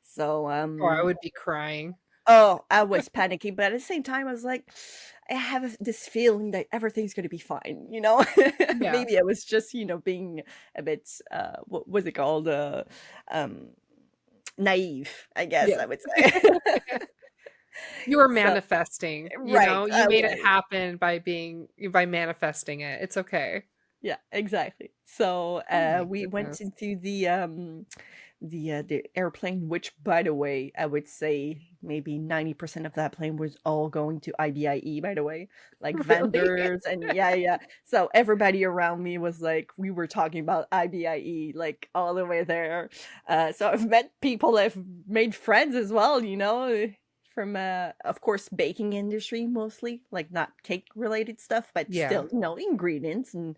Speaker 2: So,
Speaker 1: Or I would be crying.
Speaker 2: oh, I was panicking, but at the same time, I was like, I have this feeling that everything's gonna be fine,
Speaker 1: Yeah.
Speaker 2: Maybe I was just, being a bit, what was it called? Um, naive, I guess
Speaker 1: Yeah.
Speaker 2: I would say.
Speaker 1: You were
Speaker 2: So,
Speaker 1: manifesting,
Speaker 2: right,
Speaker 1: you
Speaker 2: I
Speaker 1: made it
Speaker 2: was.
Speaker 1: happen by manifesting it. It's okay.
Speaker 2: Yeah, exactly. So,
Speaker 1: Oh my
Speaker 2: we went
Speaker 1: goodness.
Speaker 2: into the airplane, which, by the way, I would say maybe 90% of that plane was all going to IBIE, by the way, like
Speaker 1: Really?
Speaker 2: vendors and yeah, yeah. So everybody around me was like, we were talking about IBIE, like all the way there. So I've met people, I've made friends as well, from of course baking industry mostly, like not cake related stuff, but
Speaker 1: Yeah.
Speaker 2: still, ingredients, and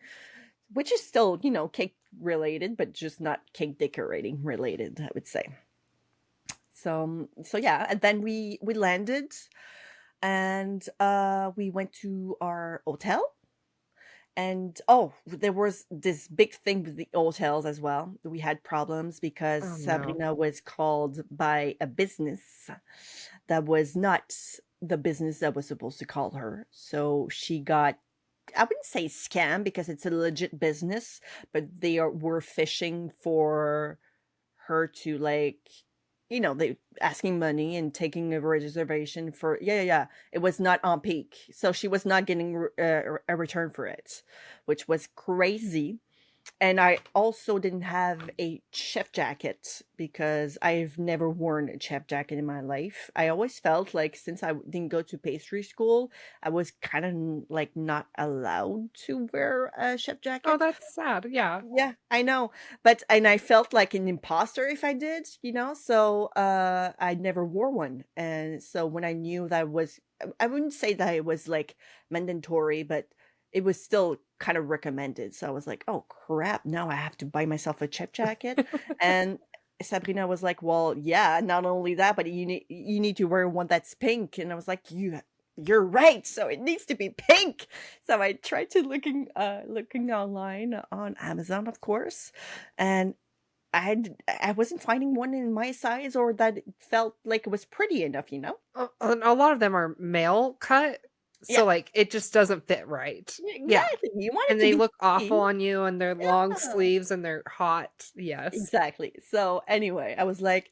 Speaker 2: which is still, cake related, but just not cake decorating related, I would say. So yeah, and then we landed, and we went to our hotel. And oh, there was this big thing with the hotels as well. We had problems because
Speaker 1: Oh, no.
Speaker 2: Sabrina was called by a business that was not the business that was supposed to call her. So she got, I wouldn't say scam because it's a legit business, but were fishing for her to like, they asking money and taking a reservation for, yeah, yeah, yeah. It was not on peak, so she was not getting a return for it, which was crazy. And I also didn't have a chef jacket because I've never worn a chef jacket in my life. I always felt like since I didn't go to pastry school, I was kind of like not allowed to wear a chef
Speaker 1: Oh,
Speaker 2: jacket.
Speaker 1: that's sad, yeah.
Speaker 2: Yeah, I know. But and I felt like an imposter if I did, so I never wore one. And so when I knew that was I wouldn't say that it was like mandatory, but it was still kind of recommended. So I was like, "Oh crap, now I have to buy myself a chip jacket." And Sabrina was like, "Well, yeah, not only that, but you need to wear one that's pink." And I was like, You're right. So it needs to be pink. So I tried to looking online on Amazon, of course, and I wasn't finding one in my size or that it felt like it was pretty enough.
Speaker 1: And a lot of them are male cut,
Speaker 2: Yeah,
Speaker 1: so, like, it just doesn't fit right. Yeah,
Speaker 2: exactly. You want it
Speaker 1: and
Speaker 2: to
Speaker 1: they
Speaker 2: be
Speaker 1: look
Speaker 2: pretty.
Speaker 1: awful on you, and they're long
Speaker 2: Yeah,
Speaker 1: sleeves, and they're hot. Yes.
Speaker 2: exactly. So anyway, I was like,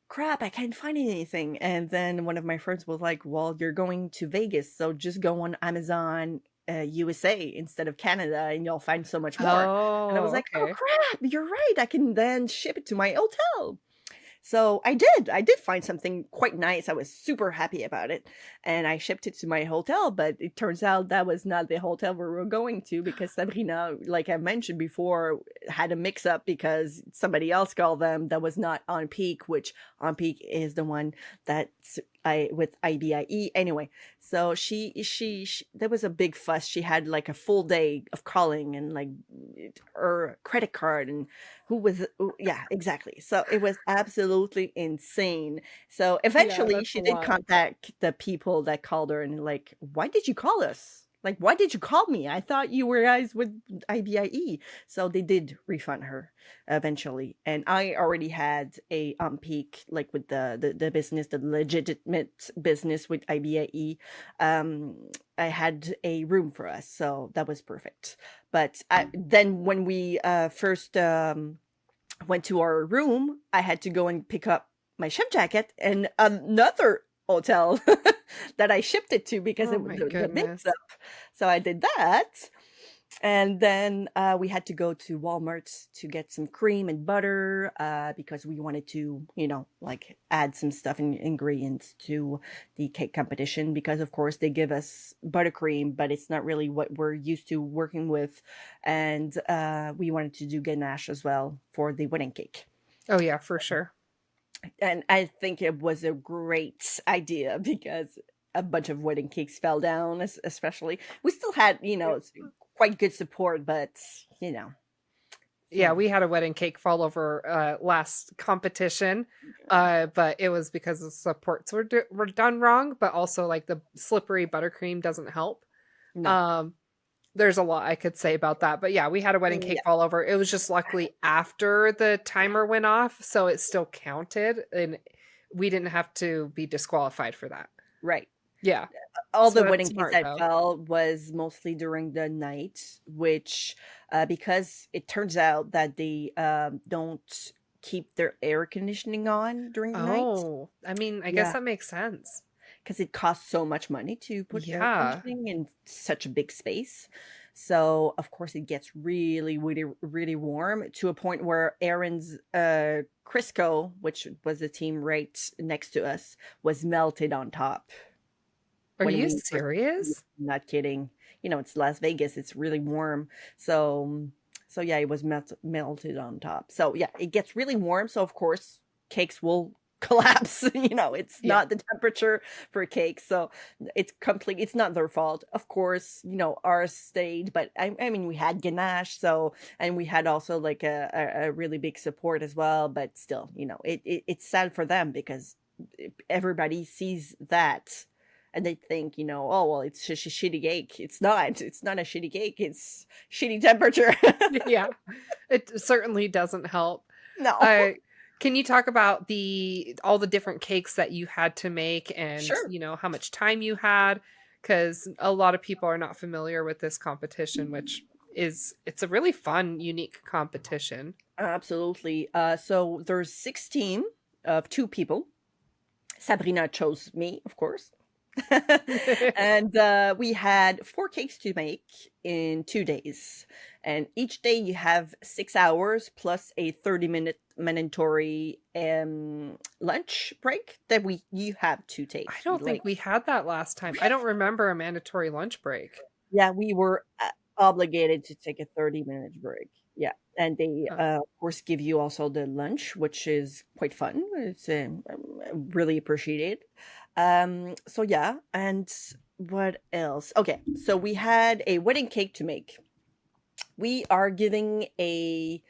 Speaker 2: crap, I can't find anything. And then one of my friends was like, well, you're going to Vegas, so just go on Amazon USA instead of Canada and you'll find so much more. And I was
Speaker 1: Oh,
Speaker 2: like, oh
Speaker 1: okay.
Speaker 2: crap, you're right. I can then ship it to my hotel. So I did find something quite nice. I was super happy about it, and I shipped it to my hotel, but it turns out that was not the hotel we were going to because Sabrina, like I mentioned before, had a mix up because somebody else called them that was not On Peak, which On Peak is the one that's I with IBIE anyway. So she there was a big fuss. She had like a full day of calling and like her credit card and yeah, exactly. So it was absolutely insane. So
Speaker 1: Yeah,
Speaker 2: eventually
Speaker 1: that's a
Speaker 2: she did
Speaker 1: lot.
Speaker 2: contact the people that called her and like, why did you call us? Like, why did you call me? I thought you were guys with IBIE. So they did refund her eventually. And I already had a peak like with the business, the legitimate business with IBIE. I had a room for us, so that was perfect. But then when we first went to our room, I had to go and pick up my chef jacket and another hotel that I shipped it to because
Speaker 1: Oh
Speaker 2: it was
Speaker 1: my
Speaker 2: the mix up.
Speaker 1: goodness.
Speaker 2: So I did that. And then we had to go to Walmart to get some cream and butter because we wanted to, like add some stuff and ingredients to the cake competition. Because, of course, they give us buttercream, but it's not really what we're used to working with. And we wanted to do ganache as well for the wedding cake.
Speaker 1: Oh, yeah, for sure.
Speaker 2: And I think it was a great idea because a bunch of wedding cakes fell down, especially. We still had, quite good support, but, you know,
Speaker 1: Yeah,
Speaker 2: so
Speaker 1: we had a wedding cake fall over, last competition, but it was because the supports were done wrong, but also, like, the slippery buttercream doesn't help.
Speaker 2: no.
Speaker 1: Um, there's a lot I could say about that, but yeah, we had a wedding cake
Speaker 2: Yeah,
Speaker 1: fall over. It was just luckily after the timer went off, so it still counted, and we didn't have to be disqualified for that.
Speaker 2: right.
Speaker 1: Yeah,
Speaker 2: All
Speaker 1: so
Speaker 2: the
Speaker 1: that's
Speaker 2: wedding cakes
Speaker 1: smart,
Speaker 2: that
Speaker 1: though.
Speaker 2: fell was mostly during the night, which, because it turns out that they don't keep their air conditioning on during the night.
Speaker 1: Oh, I mean, I guess
Speaker 2: Yeah.
Speaker 1: that makes sense.
Speaker 2: Because it costs so much money to put air
Speaker 1: Yeah.
Speaker 2: conditioning in such a big space. So, of course, it gets really, really, really warm to a point where Aaron's Crisco, which was the team right next to us, was melted on top
Speaker 1: Are
Speaker 2: when
Speaker 1: you
Speaker 2: we first. Yeah,
Speaker 1: serious?
Speaker 2: not kidding. It's Las Vegas. It's really warm. So yeah, it was melted on top. So yeah, it gets really warm. So of course, cakes will collapse. It's
Speaker 1: Yeah.
Speaker 2: not the temperature for cakes. So it's not their fault. Of course, ours stayed, but I mean, we had ganache. So, and we had also like a really big support as well. But still, it's sad for them because everybody sees that and they think, oh well, it's just a shitty cake. It's not. It's not a shitty cake. It's shitty temperature.
Speaker 1: Yeah. It certainly doesn't help.
Speaker 2: No.
Speaker 1: Uh, can you talk about the all the different cakes that you had to make and,
Speaker 2: Sure.
Speaker 1: how much time you had? Because a lot of people are not familiar with this competition, which it's a really fun, unique competition.
Speaker 2: Absolutely. So there's 16 of two people. Sabrina chose me, of course. And we had 4 cakes to make in 2 days. And each day you have 6 hours plus a 30-minute mandatory lunch break that we you have to
Speaker 1: I
Speaker 2: take.
Speaker 1: don't think
Speaker 2: Like,
Speaker 1: we had that last time. I don't remember a mandatory lunch break.
Speaker 2: yeah, we were obligated to take a 30-minute break. Yeah. And they,
Speaker 1: Huh.
Speaker 2: of course, give you also the lunch, which is quite fun. It's really appreciated. So, yeah. And what else? Okay. So, we had a wedding cake to make. We are giving a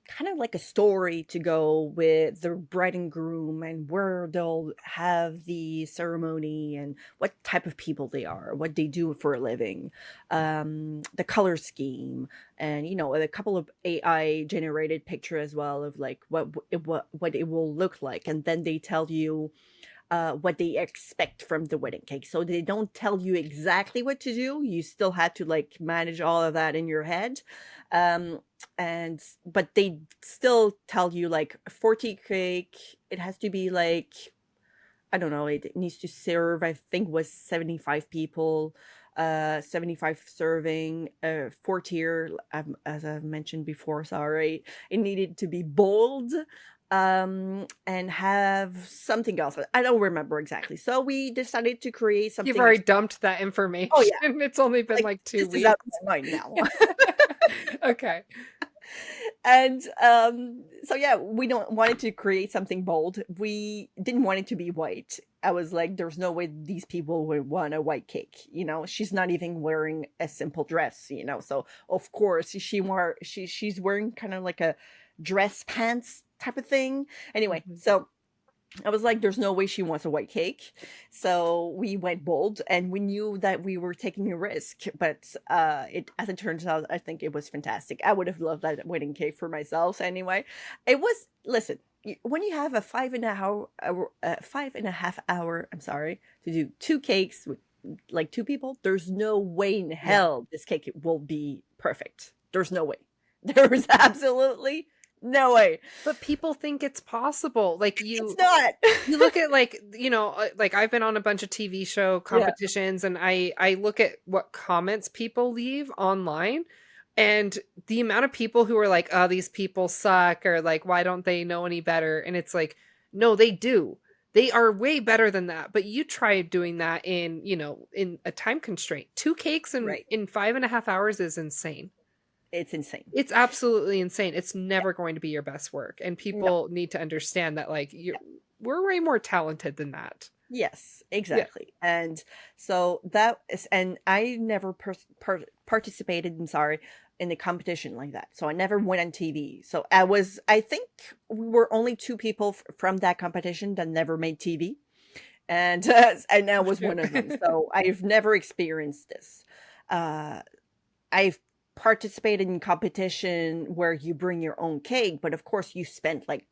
Speaker 2: kind of like a story to go with the bride and groom and where they'll have the ceremony and what type of people they are, what they do for a living, the color scheme, and a couple of AI generated picture as well of like what it will look like, and then they tell you what they expect from the wedding cake. So they don't tell you exactly what to do. You still have to like manage all of that in your head. Um, and but they still tell you like 40 cake, it has to be like, I don't know, it needs to serve, I think was 75 people, 75 serving, 4 tier, as I've mentioned before, sorry. It needed to be bold, and have something else. I don't remember exactly. So we decided to create
Speaker 1: You've
Speaker 2: something.
Speaker 1: already dumped that
Speaker 2: Oh
Speaker 1: information.
Speaker 2: yeah,
Speaker 1: It's only been
Speaker 2: like
Speaker 1: like 2
Speaker 2: this is out
Speaker 1: weeks.
Speaker 2: of my mind now.
Speaker 1: Okay.
Speaker 2: And so yeah, we don't wanted to create something bold. We didn't want it to be white. I was like, there's no way these people would want a white cake. She's not even wearing a simple dress. So of course she's wearing kind of like a dress pants type of thing. Anyway,
Speaker 1: Mhm.
Speaker 2: so I was like, there's no way she wants a white cake. So we went bold, and we knew that we were taking a risk. But it as it turns out, I think it was fantastic. I would have loved that wedding cake for myself anyway. It was, listen, when you have a 5.5 hour, I'm sorry, to do 2 cakes with like 2 people, there's no way in
Speaker 1: Yeah.
Speaker 2: hell this cake will be perfect. There's no way. There is absolutely no way.
Speaker 1: But people think it's possible. Like,
Speaker 2: It's
Speaker 1: you
Speaker 2: not.
Speaker 1: you look at, like, like, I've been on a bunch of TV show
Speaker 2: Yeah.
Speaker 1: competitions, and I look at what comments people leave online, and the amount of people who are like, "Oh, these people suck," or like, "Why don't they know any better?" And it's like, "No, they do. They are way better than that." But you try doing that in a time constraint. 2 cakes
Speaker 2: Right.
Speaker 1: in 5.5 hours is insane.
Speaker 2: It's insane.
Speaker 1: It's absolutely insane. It's never going to be your best work, and
Speaker 2: No.
Speaker 1: people need to understand that, like, we're way more talented than that.
Speaker 2: Yes,
Speaker 1: Yeah.
Speaker 2: exactly. And so that is, and I never participated, I'm sorry, in a competition like that. So I never went on TV. So I think we were only 2 people from that competition that never made TV. And and I was one of them. So I've never experienced this. Uh, I've participated in competition where you bring your own cake, but of course you spent like,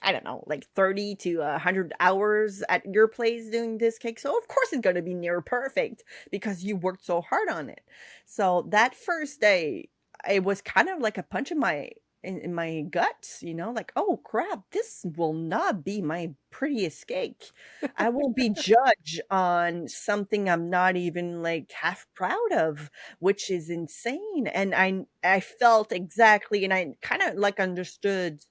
Speaker 2: I don't know, like 30 to 100 hours at your place doing this cake. So of course it's going to be near perfect because you worked so hard on it. So that first day, it was kind of like a punch in my guts, like, oh crap, this will not be my prettiest cake. I will be judged on something I'm not even like half proud of, which is insane. And I felt exactly, and I kind of like understood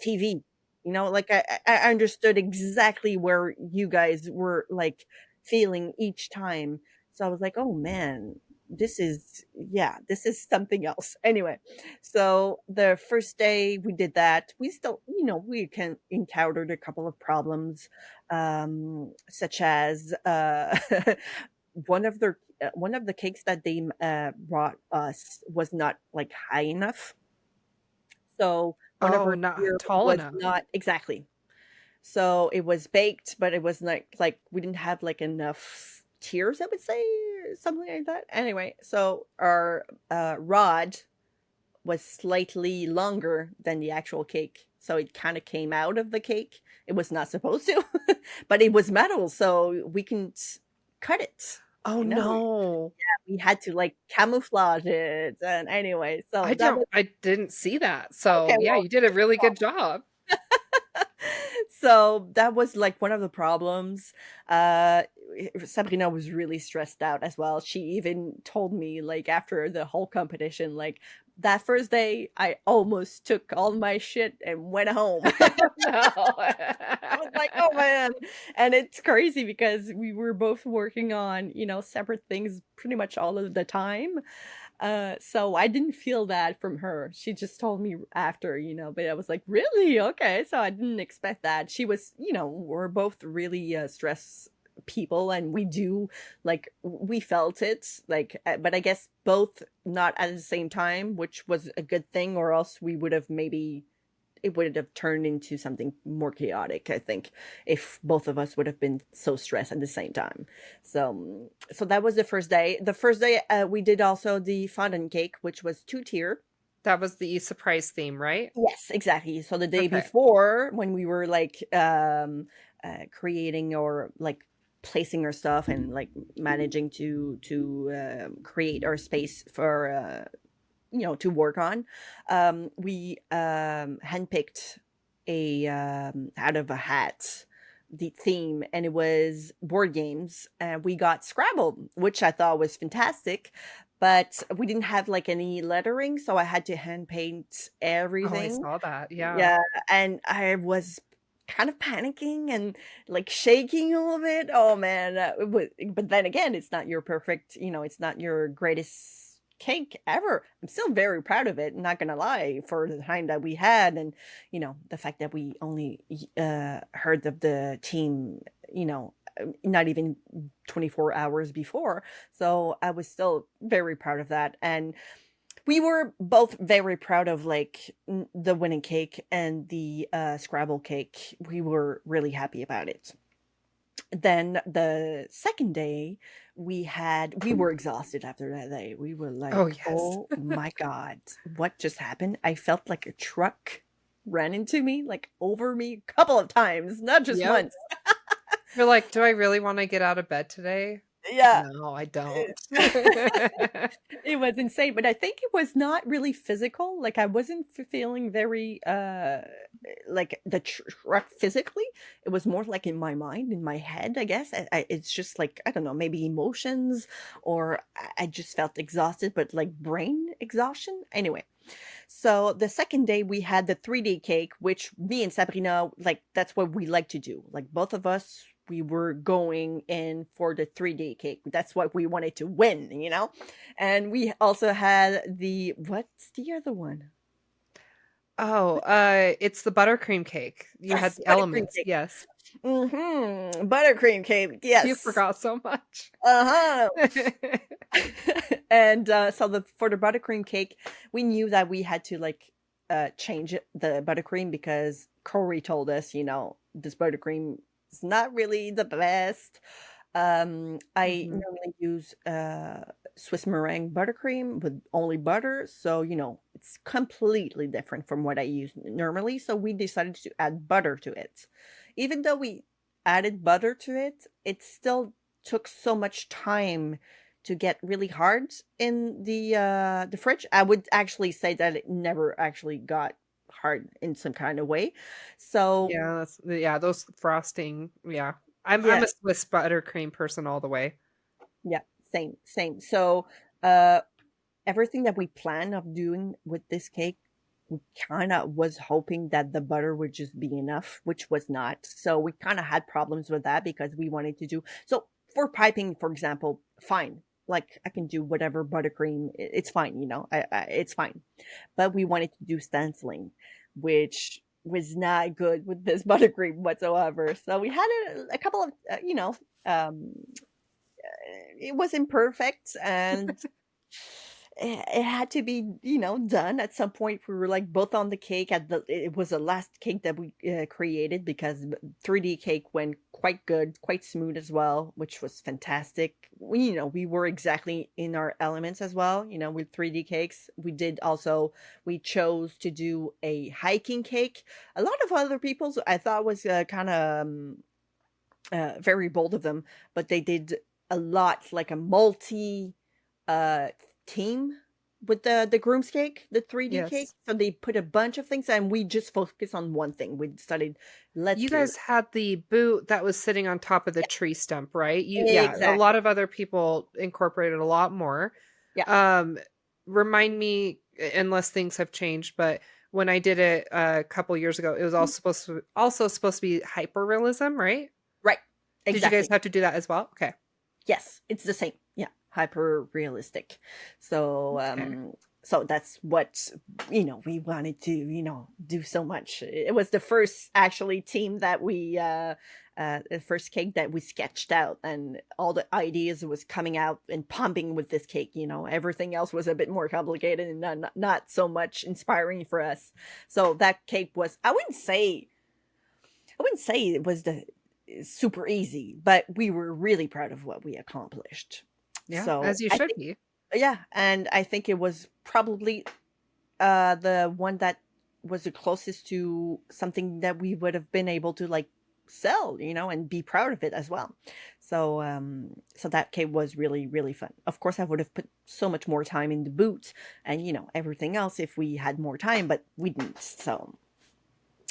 Speaker 2: TV. Like I understood exactly where you guys were like feeling each time. So I was like, "Oh man, this is something else." Anyway, so the first day we did that, we still, we can encountered a couple of problems, such as one of the cakes that they brought us was not like high enough, so one of
Speaker 1: Oh,
Speaker 2: our
Speaker 1: not
Speaker 2: tier
Speaker 1: tall
Speaker 2: was
Speaker 1: enough.
Speaker 2: not exactly. So it was baked, but it was like we didn't have like enough tiers, I would say, or something like that. Anyway, so our rod was slightly longer than the actual cake. So it kind of came out of the cake. It was not supposed to, but it was metal, so we can cut it.
Speaker 1: Oh,
Speaker 2: You know,
Speaker 1: no.
Speaker 2: we had to like camouflage it. And anyway, so that was
Speaker 1: I didn't see that.
Speaker 2: okay.
Speaker 1: So, yeah,
Speaker 2: Well,
Speaker 1: you did a really good job.
Speaker 2: So that was like one of the problems. Uh, Sabrina was really stressed out as well. She even told me like after the whole competition, like that first day, I almost took all my shit and went home.
Speaker 1: No.
Speaker 2: I was like, "Oh, man." And it's crazy because we were both working on, separate things pretty much all of the time. So I didn't feel that from her. She just told me after, but I was like, "Really? Okay." So I didn't expect that. She was, we're both really stress people and we do like we felt it like but I guess both not at the same time, which was a good thing, or else we would have maybe it would have turned into something more chaotic, I think, if both of us would have been so stressed at the same time. So that was the first day. The first day, we did also the fondant cake, which was two-tier.
Speaker 1: That was the surprise theme, right?
Speaker 2: Yes, exactly. So the day
Speaker 1: Okay.
Speaker 2: before, when we were like creating or like placing our stuff and like managing to create our space for to work on. We handpicked a out of a hat the theme, and it was board games. We got Scrabble, which I thought was fantastic, but we didn't have like any lettering, so I had to hand paint
Speaker 1: Oh, I
Speaker 2: everything.
Speaker 1: saw that, yeah.
Speaker 2: Yeah, and I was kind of panicking and like shaking a little bit. Oh man, but then again, it's not your perfect, it's not your greatest cake ever. I'm still very proud of it, not gonna lie, for the time that we had, and the fact that we only heard of the team, not even 24 hours before. So I was still very proud of that. And we were both very proud of like the winning cake and the Scrabble cake. We were really happy about it. Then the second day, we were exhausted after that day. We were
Speaker 1: Oh,
Speaker 2: like,
Speaker 1: yes.
Speaker 2: "Oh my god, what just happened?" I felt like a truck ran into me, like over me a couple of times, not just
Speaker 1: Yep.
Speaker 2: once.
Speaker 1: You're like, "Do I really wanna get out of bed today?
Speaker 2: Yeah.
Speaker 1: No, I don't."
Speaker 2: It was insane, but I think it was not really physical. Like I wasn't feeling very like the truck physically. It was more like in my mind, in my head, I guess. It's just like I don't know, maybe emotions, or I just felt exhausted, but like brain exhaustion. Anyway, so the second day we had the 3D cake, which me and Sabrina, like that's what we like to do. Like both of us, we were going in for the 3D cake. That's what we wanted to win. And we also had the what's the other one?
Speaker 1: Oh, it's the buttercream cake. You had
Speaker 2: Yes,
Speaker 1: the
Speaker 2: buttercream
Speaker 1: elements,
Speaker 2: cake.
Speaker 1: yes.
Speaker 2: Buttercream cake.
Speaker 1: You
Speaker 2: Yes.
Speaker 1: forgot so much.
Speaker 2: Uh-huh. And so for the buttercream cake, we knew that we had to like change the buttercream because Corey told us, this buttercream is not really the best. I
Speaker 1: Mhm.
Speaker 2: normally use Swiss meringue buttercream with only butter, so it's completely different from what I use normally. So we decided to add butter to it. Even though we added butter to it, it still took so much time to get really hard in the fridge. I would actually say that it never actually got hard in some kind of way. So
Speaker 1: Yeah, yeah, those frosting, yeah. I'm
Speaker 2: yeah,
Speaker 1: a Swiss buttercream person all the way.
Speaker 2: yeah, same, same. So uh everything that we planned of doing with this cake, we kind of was hoping that the butter would just be enough, which was not. So we kind of had problems with that because we wanted to do so for piping, for example, fine. Like I can do whatever buttercream, it's fine, it's fine. But we wanted to do stenciling, which was not good with this buttercream whatsoever. So we had a couple of, um, it was imperfect, and it had to be, done at some point. We were like both on the cake at the it was the last cake that we created because 3D cake went quite good, quite smooth as well, which was fantastic. We were exactly in our elements as well, with 3D cakes. We chose to do a hiking cake. A lot of other people's I thought was kind of very bold of them, but they did a lot like a multi uh theme. with the groom's cake, the 3D cake.
Speaker 1: Yes.
Speaker 2: So they put a bunch of things, and we just focus on one thing. We decided,
Speaker 1: You
Speaker 2: let's
Speaker 1: guys had the boot that was sitting on top of the
Speaker 2: yeah,
Speaker 1: tree stump, right? Yeah, a lot
Speaker 2: exactly.
Speaker 1: of other people incorporated a lot more.
Speaker 2: Yeah.
Speaker 1: Um, remind me, unless things have changed, but when I did it a couple years ago, it was
Speaker 2: Mhm.
Speaker 1: also supposed to be hyperrealism, right?
Speaker 2: Right.
Speaker 1: Did you guys
Speaker 2: Exactly.
Speaker 1: have to do that as well? Okay.
Speaker 2: Yes, it's the same. Yeah, hyper realistic. So,
Speaker 1: Okay.
Speaker 2: so that's what we wanted to do so much. It was the first actually team that the first cake that we sketched out, and all the ideas was coming out and pumping with this cake. Everything else was a bit more complicated and not so much inspiring for us. So that cake was, I wouldn't say it was the super easy, but we were really proud of what we accomplished.
Speaker 1: Yeah,
Speaker 2: So
Speaker 1: as you
Speaker 2: I
Speaker 1: should
Speaker 2: think,
Speaker 1: be.
Speaker 2: yeah, and I think it was probably the one that was the closest to something that we would have been able to like sell, and be proud of it as well. So that cake was really, really fun. Of course, I would have put so much more time in the boot and everything else if we had more time, but we didn't.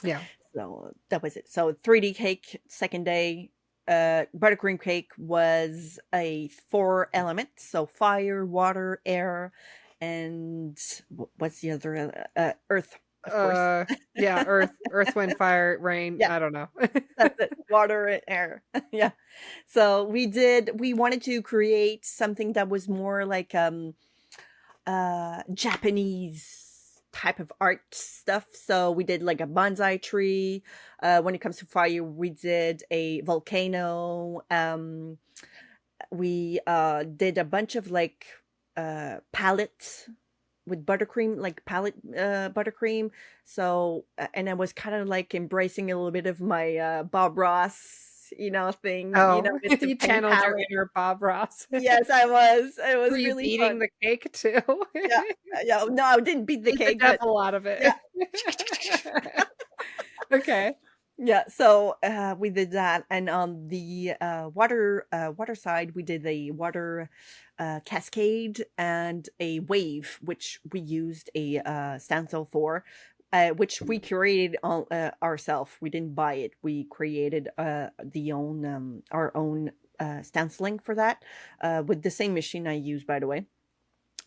Speaker 1: Yeah.
Speaker 2: So that was it. So 3D cake, second day. Buttercream cake was a four element, so fire, water, air, and what's the other? Earth, of course.
Speaker 1: Yeah, earth, wind, fire, rain,
Speaker 2: Yeah,
Speaker 1: I don't know.
Speaker 2: that's it. Water and air. Yeah. So we wanted to create something that was more like Japanese type of art stuff. So we did like a bonsai tree. When it comes to fire, we did a volcano. We did a bunch of like palettes with buttercream, like palette buttercream. So and I was kind of like embracing a little bit of my Bob Ross, thing,
Speaker 1: Oh,
Speaker 2: with the
Speaker 1: you
Speaker 2: paint
Speaker 1: channeled your
Speaker 2: palette.
Speaker 1: inner Bob Ross.
Speaker 2: Yes, I was. It
Speaker 1: Were
Speaker 2: was
Speaker 1: you
Speaker 2: really
Speaker 1: beating
Speaker 2: fun.
Speaker 1: the cake too?
Speaker 2: Yeah, yeah. No, I didn't beat the
Speaker 1: Beat the
Speaker 2: cake, but
Speaker 1: devil out of
Speaker 2: yeah.
Speaker 1: it. Okay.
Speaker 2: Yeah, so we did that, and on the water side, we did a water cascade and a wave, which we used a stencil for, which we created ourselves. We didn't buy it; we created our own stenciling for that with the same machine I use, by the way.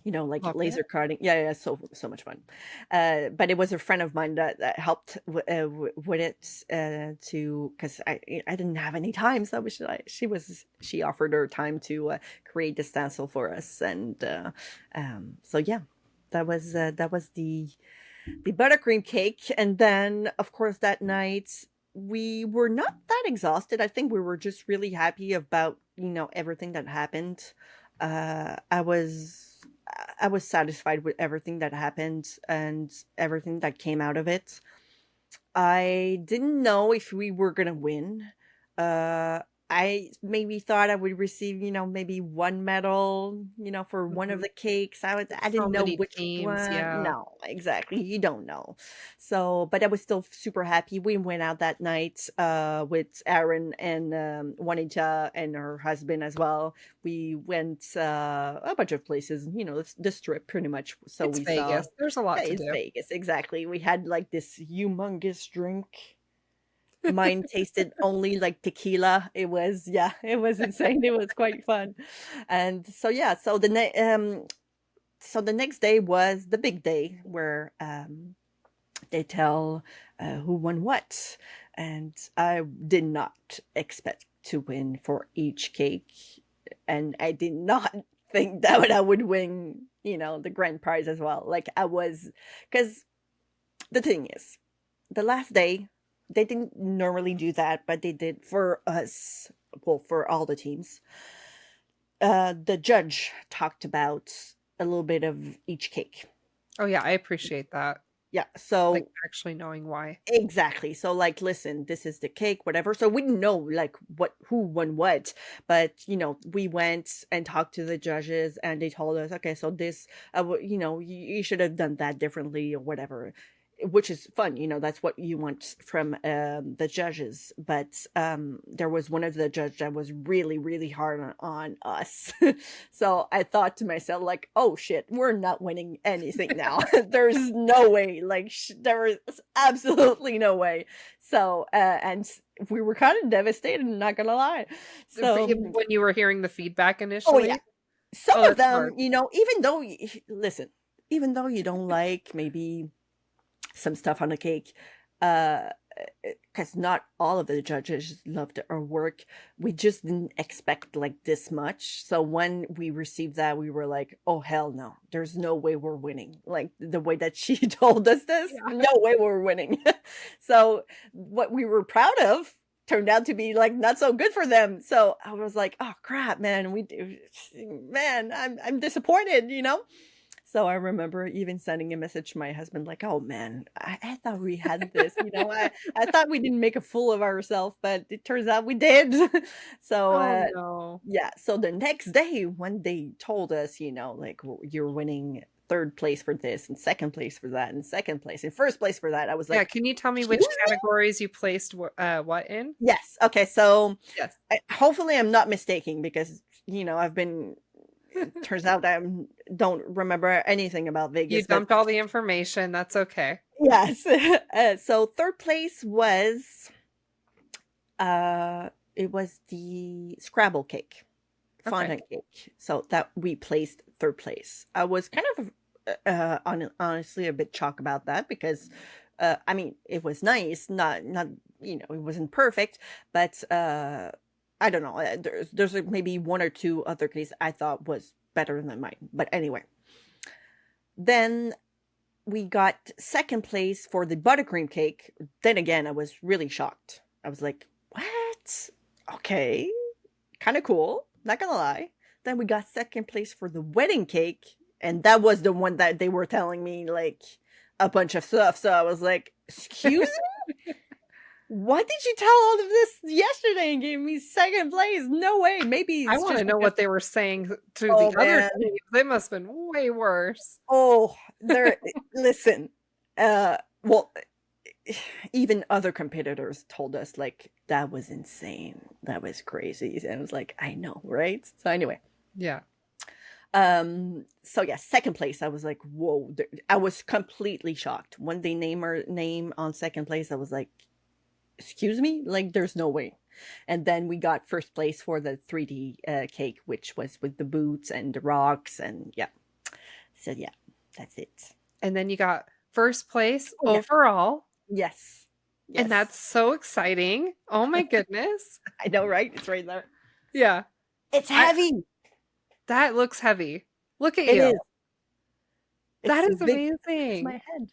Speaker 2: Like
Speaker 1: Love
Speaker 2: laser
Speaker 1: it.
Speaker 2: cutting. Yeah, yeah, so much fun. But it was a friend of mine that helped with it to because I didn't have any time, so she offered her time to create the stencil for us, and so yeah, that was the buttercream cake, and then of course that night we were not that exhausted. I think we were just really happy about everything that happened. I was satisfied with everything that happened and everything that came out of it. I didn't know if we were gonna win. Uh, I maybe thought I would receive, maybe one medal, for one of
Speaker 1: Mhm.
Speaker 2: the cakes. I
Speaker 1: So
Speaker 2: didn't know
Speaker 1: many
Speaker 2: which
Speaker 1: teams,
Speaker 2: one.
Speaker 1: yeah.
Speaker 2: No, exactly. You don't know. So, but I was still super happy. We went out that night with Aaron and Juanita and her husband as well. We went a bunch of places, the strip pretty much. So
Speaker 1: It's
Speaker 2: we saw,
Speaker 1: Vegas. There's a
Speaker 2: yeah,
Speaker 1: lot to
Speaker 2: it's
Speaker 1: do.
Speaker 2: Vegas. Exactly. We had like this humongous drink. Mine tasted only like tequila. It was, yeah, it was insane. It was quite fun. And so yeah, so the next day was the big day where they tell who won what. And I did not expect to win for each cake, and I did not think that I would win, the grand prize as well. Like I was, because the thing is, the last day, they didn't normally do that, but they did for us, well, for all the teams. The judge talked about a little bit of each cake.
Speaker 1: Oh, yeah, I appreciate that,
Speaker 2: Yeah,
Speaker 1: like,
Speaker 2: so
Speaker 1: actually knowing why.
Speaker 2: exactly. So like listen, this is the cake, whatever. So we didn't know like who won what, but we went and talked to the judges and they told us, okay, so this you should have done that differently or whatever. which is fun, that's what you want from the judges. But there was one of the judges that was really, really hard on us. So I thought to myself, like, oh shit, we're not winning anything now. There's no way. Like, there is absolutely no way. So, we were kind of devastated, I'm not gonna lie. So,
Speaker 1: When you were hearing the feedback
Speaker 2: oh yeah,
Speaker 1: initially?
Speaker 2: some
Speaker 1: Oh,
Speaker 2: of
Speaker 1: that's
Speaker 2: them,
Speaker 1: hard.
Speaker 2: even though, listen, even though you don't like maybe some stuff on the cake, uh, because not all of the judges loved our work. We just didn't expect like this much. So when we received that, we were like, "Oh hell no! There's no way we're winning." Like the way that she told us this,
Speaker 1: Yeah.
Speaker 2: no way we're winning. So what we were proud of turned out to be like not so good for them. So I was like, "Oh crap, man! Man, I'm disappointed." So I remember even sending a message to my husband like, "Oh, man, I thought we had this, I thought we didn't make a fool of ourselves, but it turns out we did." So,
Speaker 1: Oh, no.
Speaker 2: yeah, so the next day when they told us, like, "You're winning 3rd place for this and 2nd place for that and 2nd place and 1st place for that," I was
Speaker 1: Yeah,
Speaker 2: like,
Speaker 1: can you tell me
Speaker 2: "Excuse
Speaker 1: which
Speaker 2: me?"
Speaker 1: categories you placed what in?
Speaker 2: Yes, okay, so,
Speaker 1: Yes.
Speaker 2: hopefully I'm not mistaken because, I've been it turns out I don't remember anything about
Speaker 1: You
Speaker 2: Vegas, but
Speaker 1: dumped all the information, that's okay.
Speaker 2: yes. So 3rd place was, uh, it was the Scrabble cake,
Speaker 1: Okay.
Speaker 2: fondant cake. So that we placed 3rd place. I was kind of, honestly a bit shocked about that because, I mean, it was nice, not, it wasn't perfect, but, I don't know. There's like maybe 1 or 2 other cakes I thought was better than mine. But anyway, then we got 2nd place for the buttercream cake. Then again, I was really shocked. I was like, "What? Okay, kinda cool, not gonna lie." Then we got 2nd place for the wedding cake, and that was the one that they were telling me, like, a bunch of stuff, so I was like, "Excuse me? Why did you tell all of this yesterday and gave me 2nd place? No way, maybe
Speaker 1: I
Speaker 2: it's
Speaker 1: wanna
Speaker 2: just
Speaker 1: know
Speaker 2: because."
Speaker 1: what they were saying to
Speaker 2: Oh,
Speaker 1: the other
Speaker 2: man.
Speaker 1: teams, they must've been way worse.
Speaker 2: Oh, there listen, well, even other competitors told us, like, "That was insane. That was crazy." And I was like, "I know, right?" So anyway,
Speaker 1: Yeah.
Speaker 2: so yeah, 2nd place, I was like, "Whoa." I was completely shocked. When they name our name on 2nd place, I was like, "Excuse me? Like, there's no way." And then we got 1st place for the 3D, cake, which was with the boots and the rocks and yeah. So yeah, that's it.
Speaker 1: And then you got 1st place
Speaker 2: Oh, yeah.
Speaker 1: overall,
Speaker 2: Yes.
Speaker 1: and
Speaker 2: Yes.
Speaker 1: that's so exciting. Oh my goodness.
Speaker 2: I know, right? It's right there.
Speaker 1: Yeah.
Speaker 2: It's
Speaker 1: I
Speaker 2: heavy.
Speaker 1: That looks heavy. Look at
Speaker 2: It
Speaker 1: you.
Speaker 2: is.
Speaker 1: That
Speaker 2: It's as
Speaker 1: is
Speaker 2: big as
Speaker 1: amazing.
Speaker 2: my head.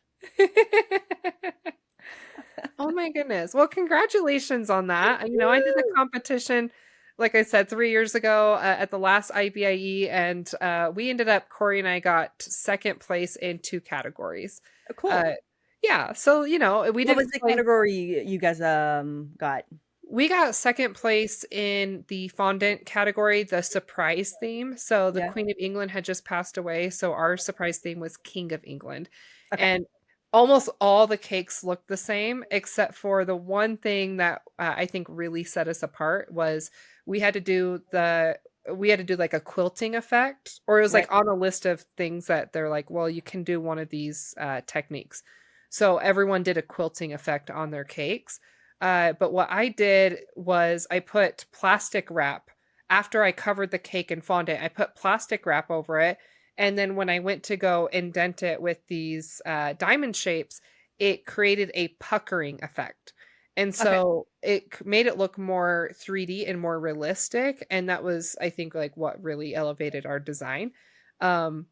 Speaker 1: Oh my goodness. Well, congratulations on that. I did the
Speaker 2: Woo!
Speaker 1: competition, like I said, 3 years ago, at the last IBIE, and, we ended up Corey and I got 2nd place in 2 categories.
Speaker 2: Oh, cool.
Speaker 1: Uh, yeah, so, we
Speaker 2: What was
Speaker 1: didn't
Speaker 2: the
Speaker 1: play.
Speaker 2: category you guys, got?
Speaker 1: We got 2nd place in the fondant category, the surprise theme. So the
Speaker 2: Yeah?
Speaker 1: Queen of England had just passed away, so our surprise theme was King of England.
Speaker 2: Okay.
Speaker 1: And almost all the cakes looked the same, except for the one thing that I think really set us apart was we had to do the we had to do like a quilting effect, or it was
Speaker 2: Right.
Speaker 1: like on a list of things that they're like, well, you can do one of these techniques. So everyone did a quilting effect on their cakes. But what I did was I put plastic wrap after I covered the cake in fondant. I put plastic wrap over it, and then when I went to go indent it with these diamond shapes, it created a puckering effect. And
Speaker 2: Okay.
Speaker 1: so made it look more 3D and more realistic. And that was, I think, like what really elevated our design. Um,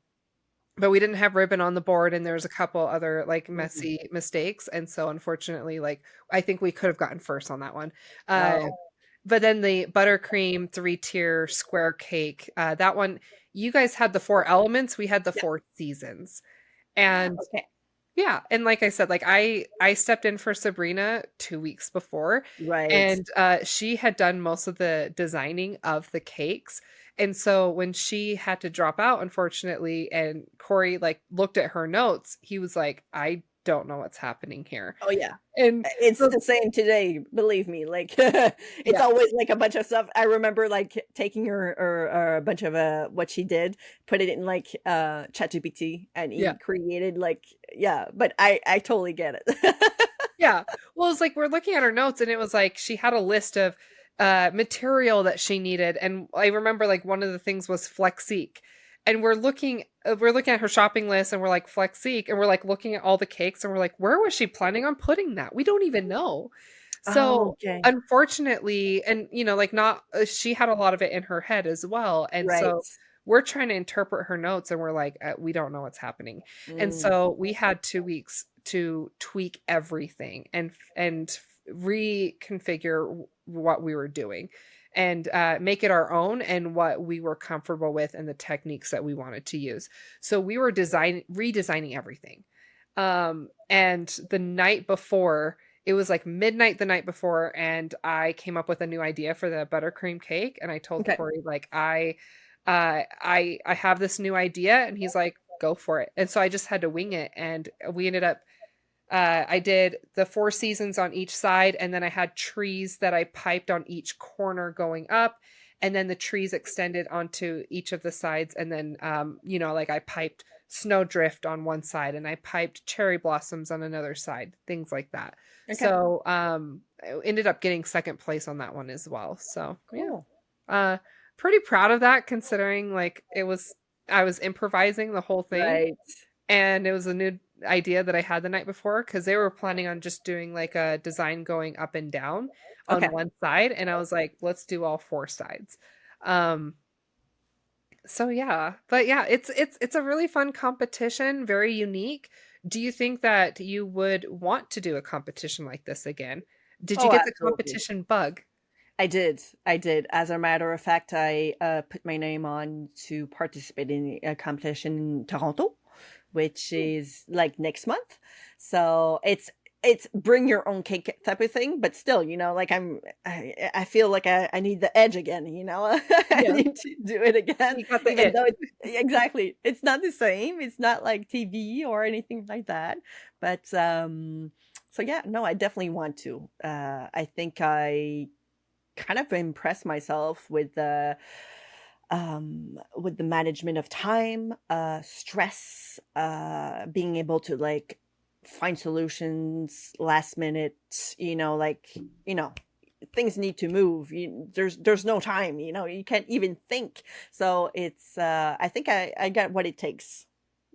Speaker 1: but we didn't have ribbon on the board, and there was a couple other, like,
Speaker 2: Mhm.
Speaker 1: messy mistakes, and so, unfortunately, like, I think we could have gotten first on that one. Uh,
Speaker 2: Oh,
Speaker 1: but then the buttercream three-tier square cake, that one you guys had the 4 elements, we had the
Speaker 2: yeah.
Speaker 1: 4 seasons, and
Speaker 2: Okay.
Speaker 1: yeah, and like I said, like, I stepped in for Sabrina 2 weeks before,
Speaker 2: Right.
Speaker 1: and, she had done most of the designing of the cakes, and so when she had to drop out, unfortunately, and Corey, like, looked at her notes, he was like, don't know what's happening here."
Speaker 2: Oh, yeah.
Speaker 1: And
Speaker 2: It's
Speaker 1: so
Speaker 2: the same today, believe me, like, it's
Speaker 1: yeah,
Speaker 2: always, like, a bunch of stuff. I remember, like, taking her or a bunch of, what she did, put it in, like, ChatGPT, and
Speaker 1: yeah.
Speaker 2: he created, like yeah, but I totally get it.
Speaker 1: Yeah. Well, it's like we're looking at her notes and it was like she had a list of material that she needed and I remember like one of the things was Flexique. And we're looking at her shopping list and we're like Flexique and we're like looking at all the cakes and we're like where was she planning on putting that? We don't even know.
Speaker 2: Oh,
Speaker 1: So,
Speaker 2: okay.
Speaker 1: unfortunately and like not she had a lot of it in her head as well. And
Speaker 2: Right.
Speaker 1: so we're trying to interpret her notes and we're like we don't know what's happening. And
Speaker 2: Mm,
Speaker 1: so we had 2 weeks to tweak everything and reconfigure what we were doing and make it our own and what we were comfortable with and the techniques that we wanted to use. So we were redesigning everything. And the night before, it was like midnight the night before, and I came up with a new idea for the buttercream cake. And I told
Speaker 2: okay.
Speaker 1: Corey, like, I have this new idea, and he's like, go for it. And so I just had to wing it, and we ended up I did the 4 seasons on each side, and then I had trees that I piped on each corner going up, and then the trees extended onto each of the sides, and then, like, I piped snowdrift on one side, and I piped cherry blossoms on another side, things like that.
Speaker 2: Okay.
Speaker 1: So, I ended up getting 2nd place on that one as well, so, yeah.
Speaker 2: Cool.
Speaker 1: Uh, Pretty proud of that considering, like, I was improvising the whole thing,
Speaker 2: Right.
Speaker 1: and it was a new idea that I had the night before because they were planning on just doing like a design going up and down on
Speaker 2: Okay.
Speaker 1: one side, and I was like, "Let's do all 4 sides." Um, so yeah, but yeah, it's a really fun competition, very unique. Do you think that you would want to do a competition like this again? Did you
Speaker 2: Oh,
Speaker 1: get the
Speaker 2: absolutely.
Speaker 1: competition bug?
Speaker 2: I did. As a matter of fact, I, put my name on to participate in a competition in Toronto, which
Speaker 1: Hmm.
Speaker 2: is, like, next month. So, it's bring your own cake type of thing, but still, like, I feel like I need the edge again, you know? I
Speaker 1: Yeah,
Speaker 2: need to do it again,
Speaker 1: you got the
Speaker 2: even
Speaker 1: it.
Speaker 2: though it's exactly. It's not the same, it's not like TV or anything like that, but, so yeah, no, I definitely want to. I think I kind of impress myself with the management of time, stress, being able to like find solutions last minute, like, you know, things need to move. There's no time, you can't even think. So it's I think I got what it takes.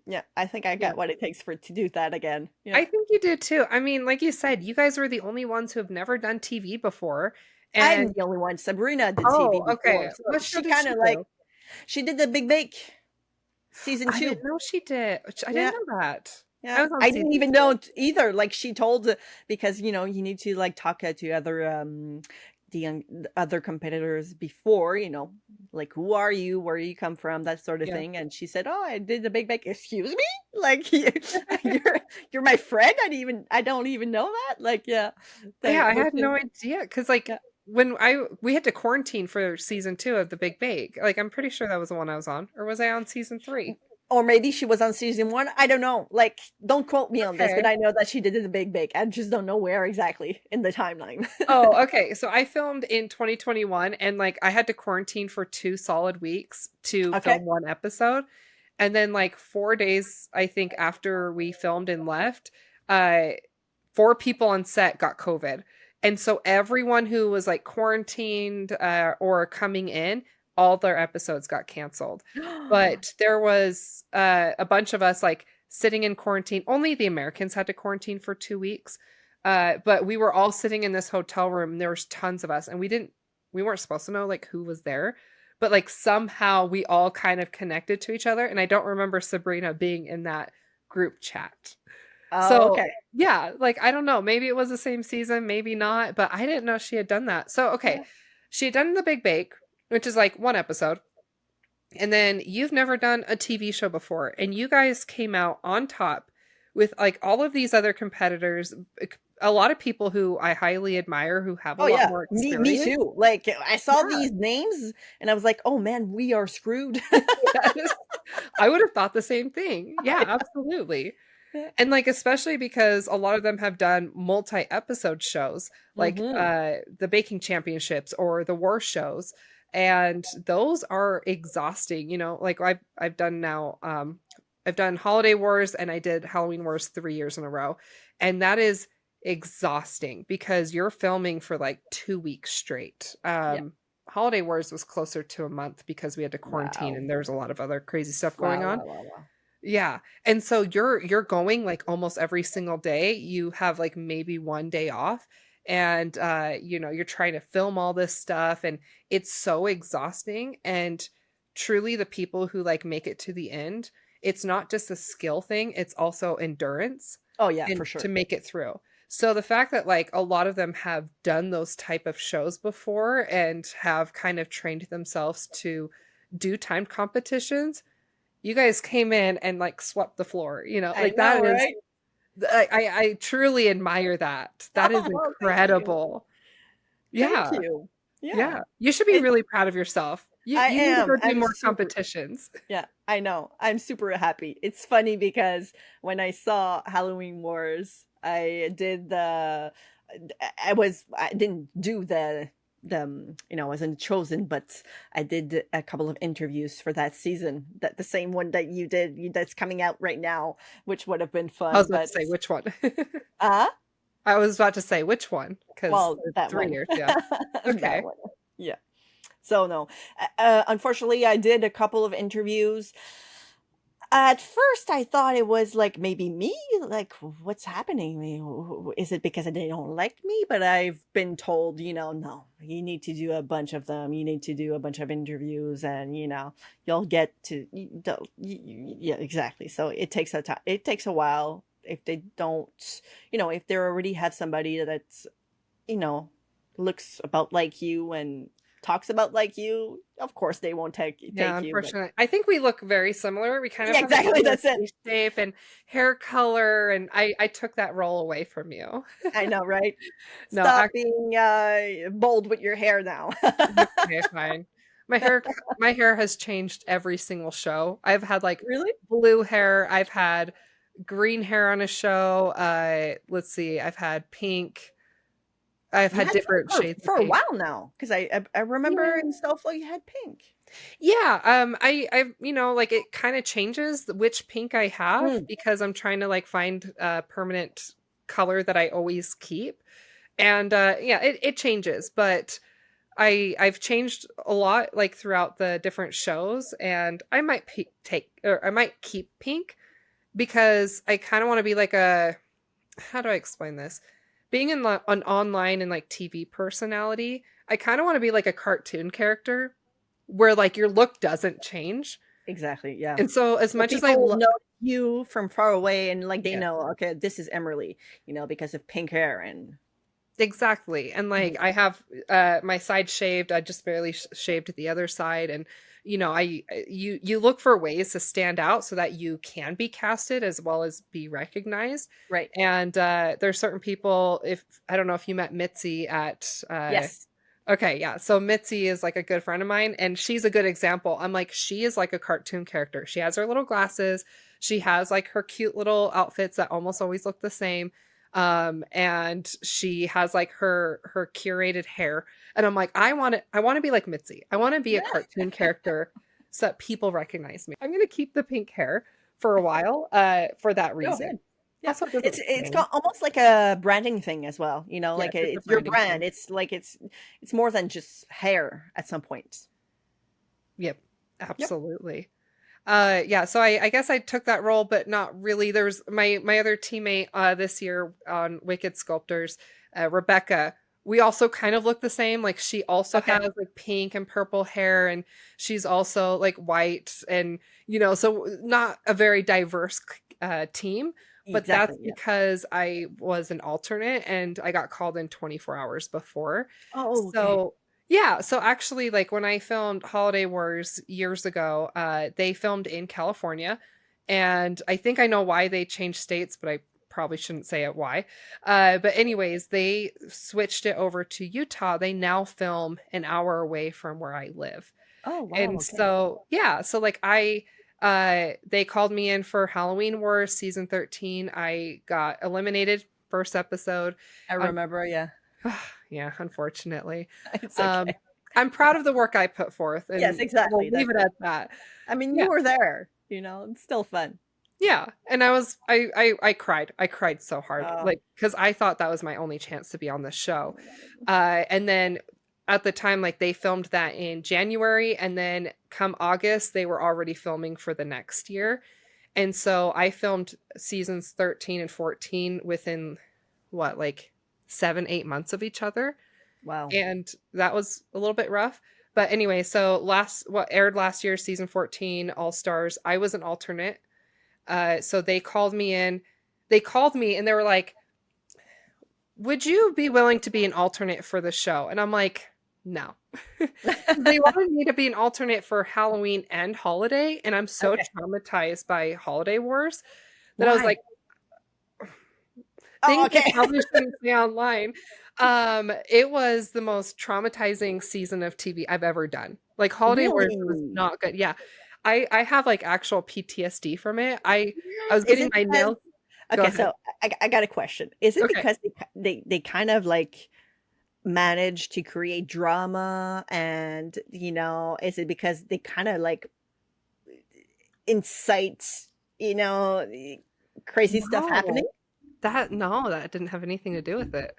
Speaker 2: Yeah, I think I
Speaker 1: Yeah.
Speaker 2: got what it takes for to do that again. Yeah.
Speaker 1: I think you did too. I mean, like you said, you guys were the only ones who have never done TV before,
Speaker 2: I'm
Speaker 1: and
Speaker 2: the only one. Sabrina did TV
Speaker 1: oh,
Speaker 2: before,
Speaker 1: okay.
Speaker 2: so
Speaker 1: What show
Speaker 2: she
Speaker 1: did
Speaker 2: kind
Speaker 1: she
Speaker 2: of like
Speaker 1: do?
Speaker 2: she did the Big Bake season
Speaker 1: I didn't
Speaker 2: 2.
Speaker 1: know she did. I didn't
Speaker 2: Yeah.
Speaker 1: know that. I
Speaker 2: Yeah,
Speaker 1: was on
Speaker 2: I didn't
Speaker 1: season
Speaker 2: even
Speaker 1: 2.
Speaker 2: know either. Like she told, because you need to like talk to other the other competitors before, like who are you, where you come from, that sort of
Speaker 1: Yeah.
Speaker 2: thing. And she said, "Oh, I did the Big Bang." Excuse me, like you're my friend. I don't even know that. Like, yeah,
Speaker 1: Yeah, I
Speaker 2: which
Speaker 1: had
Speaker 2: is
Speaker 1: no idea because like,
Speaker 2: yeah.
Speaker 1: when we had to quarantine for season 2 of The Big Bake, like, I'm pretty sure that was the one I was on, or was I on season 3?
Speaker 2: Or maybe she was on season 1. I don't know. Like, don't quote me on this, but
Speaker 1: Okay.
Speaker 2: I know that she did the Big Bake. I just don't know where exactly in the timeline.
Speaker 1: Oh, okay. So I filmed in 2021 and like I had to quarantine for 2 solid weeks to
Speaker 2: Okay.
Speaker 1: film 1 episode. And then like 4 days I think after we filmed and left, uh 4 people on set got COVID. And so everyone who was like quarantined or coming in, all their episodes got canceled. But there was a bunch of us like sitting in quarantine. Only the Americans had to quarantine for 2 weeks. But we were all sitting in this hotel room. And there was tons of us, and we weren't supposed to know like who was there, but like somehow we all kind of connected to each other. And I don't remember Sabrina being in that group chat.
Speaker 2: Oh,
Speaker 1: So
Speaker 2: okay.
Speaker 1: yeah, like I don't know, maybe it was the same season, maybe not, but I didn't know she had done that. So okay,
Speaker 2: Yeah.
Speaker 1: she had done The Big Bake, which is like 1 episode. And then you've never done a TV show before, and you guys came out on top with like all of these other competitors, a lot of people who I highly admire who have a
Speaker 2: Oh,
Speaker 1: lot
Speaker 2: yeah.
Speaker 1: more
Speaker 2: Me
Speaker 1: experience.
Speaker 2: too. Like, I saw
Speaker 1: Yeah.
Speaker 2: these names and I was like, "Oh, man, we are screwed."
Speaker 1: Yes. I would have thought the same thing. Yeah, absolutely. And, like, especially because a lot of them have done multi-episode shows, like,
Speaker 2: Mhm.
Speaker 1: the baking championships or the war shows, and those are exhausting, like, I've done now, I've done Holiday Wars and I did Halloween Wars 3 years in a row, and that is exhausting because you're filming for, like, 2 weeks straight.
Speaker 2: Yeah.
Speaker 1: Holiday Wars was closer to a month because we had to quarantine
Speaker 2: Wow.
Speaker 1: and there's a lot of other crazy stuff going
Speaker 2: Wow,
Speaker 1: on.
Speaker 2: wow, wow, wow.
Speaker 1: Yeah, and so you're going, like, almost every single day. You have, like, maybe 1 day off, and, you're trying to film all this stuff, and it's so exhausting, and truly the people who, like, make it to the end, it's not just a skill thing, it's also endurance
Speaker 2: Oh, yeah,
Speaker 1: and
Speaker 2: for
Speaker 1: to
Speaker 2: sure.
Speaker 1: make it through. So the fact that, like, a lot of them have done those type of shows before and have kind of trained themselves to do timed competitions, you guys came in and, like, swept the floor,
Speaker 2: I
Speaker 1: like, that
Speaker 2: know,
Speaker 1: is
Speaker 2: right?
Speaker 1: I truly admire that. That is
Speaker 2: Oh, thank you.
Speaker 1: incredible.
Speaker 2: Thank
Speaker 1: Yeah,
Speaker 2: you.
Speaker 1: yeah.
Speaker 2: Yeah.
Speaker 1: You should be
Speaker 2: It's
Speaker 1: really proud of yourself. You
Speaker 2: I
Speaker 1: you need to
Speaker 2: am.
Speaker 1: go do
Speaker 2: I'm
Speaker 1: more
Speaker 2: super
Speaker 1: competitions.
Speaker 2: Yeah, I know. I'm super happy. It's funny because when I saw Halloween Wars, I didn't do I wasn't chosen, but I did a couple of interviews for that season. That the same one that you did, that's coming out right now, which would have been
Speaker 1: I was
Speaker 2: fun,
Speaker 1: about to
Speaker 2: but
Speaker 1: say which one.
Speaker 2: uh
Speaker 1: I was about to say which one because
Speaker 2: well,
Speaker 1: it's
Speaker 2: that
Speaker 1: 3
Speaker 2: one.
Speaker 1: years, yeah.
Speaker 2: That
Speaker 1: Okay.
Speaker 2: one. Yeah. So no. Unfortunately, I did a couple of interviews. At first, I thought it was, like, maybe me, like, "What's happening? Is it because they don't like me?" But I've been told, "No, you need to do a bunch of them. You need to do a bunch of interviews, and, you'll get to y don't" yeah, exactly. So it takes a while if they don't if they already have somebody that's, you know, looks about like you and talks about like you, of course, they won't
Speaker 1: Yeah,
Speaker 2: take you, but
Speaker 1: unfortunately I think we look very similar. We kind of
Speaker 2: yeah,
Speaker 1: have a
Speaker 2: exactly,
Speaker 1: similar
Speaker 2: that's it.
Speaker 1: face shape and hair color, and I took that role away from you.
Speaker 2: I know, right?
Speaker 1: No,
Speaker 2: Stop being, bold with your hair now.
Speaker 1: okay, fine. My hair has changed every single show. I've had, like,
Speaker 2: Really?
Speaker 1: blue hair, I've had green hair on a show, let's see, I've had pink, I've
Speaker 2: You
Speaker 1: had
Speaker 2: had pink
Speaker 1: different shades of
Speaker 2: for a
Speaker 1: pink.
Speaker 2: while now, 'cause I remember
Speaker 1: Yeah.
Speaker 2: in Snowfall you had pink.
Speaker 1: Yeah, like, it kinda changes which pink I have
Speaker 2: Mm,
Speaker 1: because I'm trying to, like, find a permanent color that I always keep, and, yeah, it changes, but I've changed a lot, like, throughout the different shows, and I might I might keep pink because I kinda wanna be like a how do I explain this? Being in an online and, like, TV personality, I kinda wanna be like a cartoon character where, like, your look doesn't change,
Speaker 2: exactly, yeah.
Speaker 1: and so as
Speaker 2: So
Speaker 1: much as I
Speaker 2: people
Speaker 1: love
Speaker 2: know you from far away and, like, they
Speaker 1: yeah.
Speaker 2: know, "Okay, this is Emerlie," because of pink hair and
Speaker 1: Exactly, and, like,
Speaker 2: Mhm.
Speaker 1: I have, my side shaved, I just barely shaved the other side, and, you look for ways to stand out so that you can be casted as well as be recognized,
Speaker 2: Right.
Speaker 1: and, there's certain people if I don't know if you met Mitzi
Speaker 2: Yes.
Speaker 1: okay, yeah, so Mitzi is, like, a good friend of mine, and she's a good example. I'm like, she is like a cartoon character. She has her little glasses, she has, like, her cute little outfits that almost always look the same, and she has, like, her curated hair, and I'm like, I wanna be like Mitzi. I wanna be a cartoon character so that people recognize me. I'm gonna keep the pink hair for a while, for that
Speaker 2: Go
Speaker 1: reason.
Speaker 2: ahead. Yeah,
Speaker 1: Also, it doesn't
Speaker 2: it's
Speaker 1: stain.
Speaker 2: got almost like a branding thing as well,
Speaker 1: Yes,
Speaker 2: like,
Speaker 1: it's a
Speaker 2: it's your
Speaker 1: branding
Speaker 2: brand,
Speaker 1: thing.
Speaker 2: it's like it's more than just hair at some point.
Speaker 1: Yep,
Speaker 2: Yep.
Speaker 1: absolutely. Yeah, so I guess I took that role, but not really. There's my other teammate this year on Wicked Sculptors, Rebecca. We also kind of look the same. Like she also
Speaker 2: Okay.
Speaker 1: has like pink and purple hair, and she's also like white, and so not a very diverse team. But that's
Speaker 2: Exactly, yeah.
Speaker 1: because I was an alternate and I got called in 24 hours before.
Speaker 2: Oh, okay.
Speaker 1: So yeah, so actually, like, when I filmed Holiday Wars years ago, they filmed in California, and I think I know why they changed states, but I probably shouldn't say it why. But anyways, they switched it over to Utah. They now film an hour away from where I live.
Speaker 2: Oh, wow,
Speaker 1: And
Speaker 2: okay.
Speaker 1: so, yeah, so like They called me in for Halloween Wars season 13. I got eliminated first episode.
Speaker 2: I
Speaker 1: Un
Speaker 2: remember, yeah.
Speaker 1: yeah, unfortunately.
Speaker 2: It's
Speaker 1: Um,
Speaker 2: okay.
Speaker 1: I'm proud of the work I put forth,
Speaker 2: Yes,
Speaker 1: and we'll
Speaker 2: exactly,
Speaker 1: leave
Speaker 2: that's
Speaker 1: it
Speaker 2: it.
Speaker 1: at that.
Speaker 2: I mean,
Speaker 1: Yeah.
Speaker 2: you were there, it's still fun.
Speaker 1: Yeah, and I cried. I cried so hard,
Speaker 2: Oh,
Speaker 1: like, because I thought that was my only chance to be on the
Speaker 2: oh
Speaker 1: show.
Speaker 2: my god.
Speaker 1: And then at the time, like, they filmed that in January, and then come August, they were already filming for the next year. And so I filmed seasons 13 and 14 within what, like 7, 8 months of each other.
Speaker 2: Wow.
Speaker 1: And that was a little bit rough. But anyway, so what aired last year, season 14, All Stars, I was an alternate. So they called me in. They called me and they were like, would you be willing to be an alternate for the show? And I'm like, no. They wanted me to be an alternate for Halloween and holiday, and I'm so
Speaker 2: Okay.
Speaker 1: traumatized by Holiday Wars that I was like,
Speaker 2: Why? Oh,
Speaker 1: things I
Speaker 2: okay.
Speaker 1: probably shouldn't say online. It was the most traumatizing season of TV I've ever done. Like Holiday Wars was
Speaker 2: Really?
Speaker 1: not good. Yeah. I have like actual PTSD from it. I was
Speaker 2: Is
Speaker 1: getting
Speaker 2: it
Speaker 1: my
Speaker 2: because
Speaker 1: nails. Go
Speaker 2: okay,
Speaker 1: ahead.
Speaker 2: so I got a question. Is it
Speaker 1: Okay.
Speaker 2: because they kind of, like, managed to create drama and, is it because they kinda, like, incite, you know, crazy stuff happening?
Speaker 1: No. No, that didn't have anything to do with it.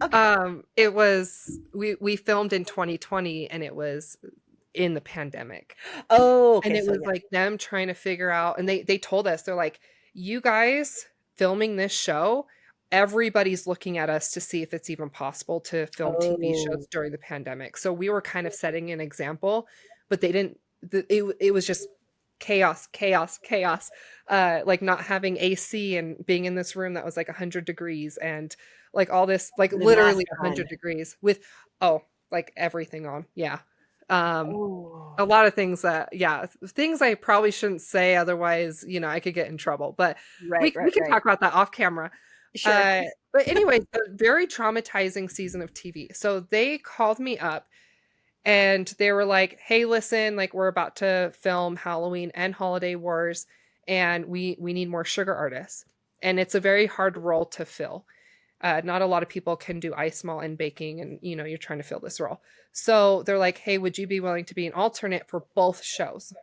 Speaker 2: Okay.
Speaker 1: It was we filmed in 2020 and it was in the pandemic.
Speaker 2: Oh,
Speaker 1: And
Speaker 2: okay,
Speaker 1: it
Speaker 2: so
Speaker 1: was
Speaker 2: yeah.
Speaker 1: like them trying to figure out, and they told us, they're like, "You guys filming this show, everybody's looking at us to see if it's even possible to film TV
Speaker 2: Oh,
Speaker 1: shows during the pandemic." So we were kind of setting an example, but they didn't it was just chaos, chaos, chaos. Like not having AC and being in this room that was like 100 degrees and like all this, like
Speaker 2: with a mask
Speaker 1: literally
Speaker 2: on.
Speaker 1: 100 degrees with oh, like everything on. Yeah. Um
Speaker 2: Oh.
Speaker 1: a lot of things that yeah, things I probably shouldn't say, otherwise, I could get in trouble, but
Speaker 2: Right,
Speaker 1: we
Speaker 2: right,
Speaker 1: can
Speaker 2: right.
Speaker 1: talk about that off camera.
Speaker 2: Sure.
Speaker 1: But anyway, a very traumatizing season of TV. So they called me up and they were like, "Hey, listen, like we're about to film Halloween and Holiday Wars and we need more sugar artists." And it's a very hard role to fill. Not a lot of people can do ice malt and baking, and you're trying to fill this role. So they're like, "Hey, would you be willing to be an alternate for both shows?"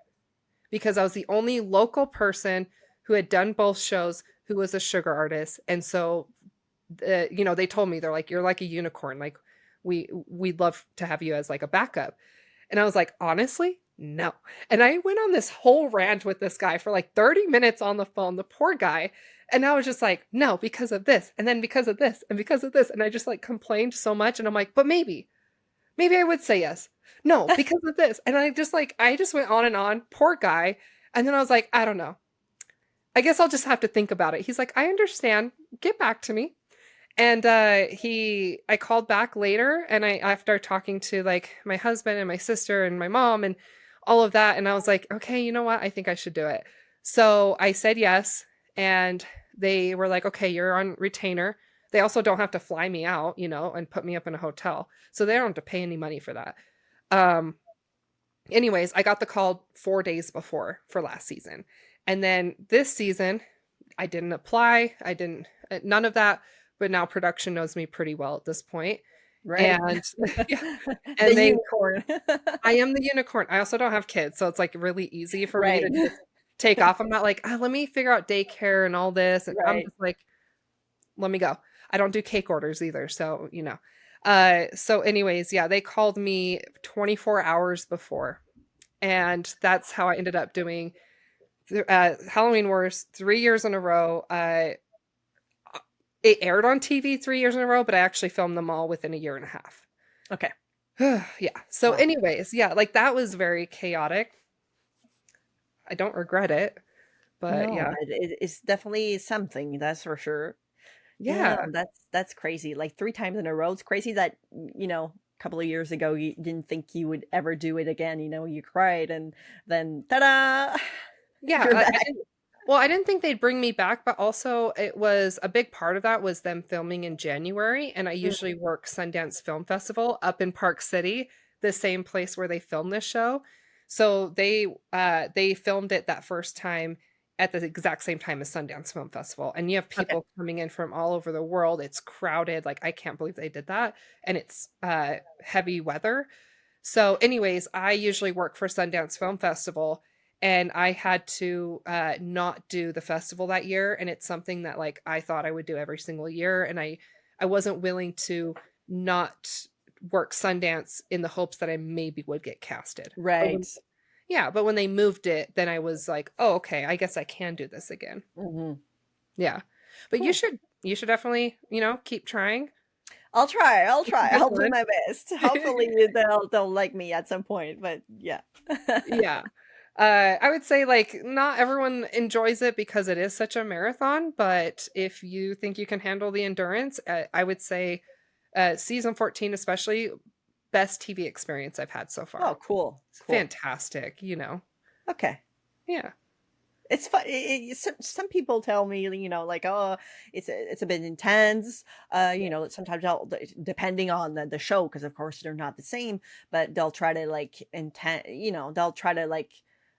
Speaker 1: Because I was the only local person who had done both shows who was a sugar artist, and so they told me, they're like, "You're like a unicorn. Like we'd love to have you as like a backup." And I was like, "Honestly, no." And I went on this whole rant with this guy for like 30 minutes on the phone, the poor guy. And I was just like, "No, because of this, and then because of this, and because of this." And I just like complained so much. And I'm like, "But maybe I would say yes." "No, because of this." And I just went on and on. Poor guy. And then I was like, "I don't know. I guess I'll just have to think about it." He's like, "I understand. Get back to me." And I called back later, and after talking to like my husband and my sister and my mom and all of that, and I was like, "Okay, you know what? I think I should do it." So I said yes, and they were like, "Okay, you're on retainer." They also don't have to fly me out, and put me up in a hotel. So they don't have to pay any money for that. Um Anyways, I got the call 4 days before for last season. And then this season, I didn't apply. I didn't none of that, but now production knows me pretty well at this point.
Speaker 2: Right.
Speaker 1: And yeah,
Speaker 2: The
Speaker 1: and
Speaker 2: unicorn.
Speaker 1: I am the unicorn. I also don't have kids, so it's like really easy for me
Speaker 2: Right.
Speaker 1: to just take off. I'm not like, let me figure out daycare and all this. And I'm
Speaker 2: Right.
Speaker 1: just like, let me go. I don't do cake orders either, so. So anyways, yeah, they called me 24 hours before, and that's how I ended up doing Halloween Wars 3 years in a row. It aired on TV 3 years in a row, but I actually filmed them all within a year and a half.
Speaker 2: Okay.
Speaker 1: Yeah. So,
Speaker 2: Wow.
Speaker 1: anyways, yeah, like that was very chaotic. I don't regret it, but
Speaker 2: No,
Speaker 1: yeah.
Speaker 2: but it's definitely something, that's for sure.
Speaker 1: Yeah.
Speaker 2: Damn, that's crazy. Like 3 times in a row. It's crazy that, a couple of years ago, you didn't think you would ever do it again, you cried and then ta-da!
Speaker 1: Yeah.
Speaker 2: You're
Speaker 1: I
Speaker 2: back.
Speaker 1: didn't, well, I didn't think they'd bring me back, but also it was a big part of that was them filming in January. And I
Speaker 2: Mm,
Speaker 1: usually work Sundance Film Festival up in Park City, the same place where they filmed this show. So they filmed it that first time at the exact same time as Sundance Film Festival, and you have
Speaker 2: Okay.
Speaker 1: people coming in from all over the world. It's crowded, like, I can't believe they did that, and it's, heavy weather. So, anyways, I usually work for Sundance Film Festival, and I had to, not do the festival that year, and it's something that, like, I thought I would do every single year, and I wasn't willing to not work Sundance in the hopes that I maybe would get casted. But
Speaker 2: Right.
Speaker 1: when yeah, but when they moved it, then I was like, "Oh, okay, I guess I can do this again."
Speaker 2: Mhm.
Speaker 1: Yeah. But
Speaker 2: Cool.
Speaker 1: you should definitely, keep trying.
Speaker 2: I'll try, I'll
Speaker 1: It's a
Speaker 2: try,
Speaker 1: good
Speaker 2: I'll do
Speaker 1: one.
Speaker 2: my best. Hopefully, they'll like me at some point, but yeah.
Speaker 1: Yeah. I would say, like, not everyone enjoys it because it is such a marathon, but if you think you can handle the endurance, I would say, season 14 especially, best TV experience I've had so
Speaker 2: Oh,
Speaker 1: far.
Speaker 2: cool,
Speaker 1: It's
Speaker 2: cool.
Speaker 1: fantastic, you know?
Speaker 2: Okay.
Speaker 1: Yeah.
Speaker 2: It's fun. Some people tell me, like, oh, it's a bit intense. Sometimes depending on the show, because of course they're not the same, but they'll try to like they'll try to like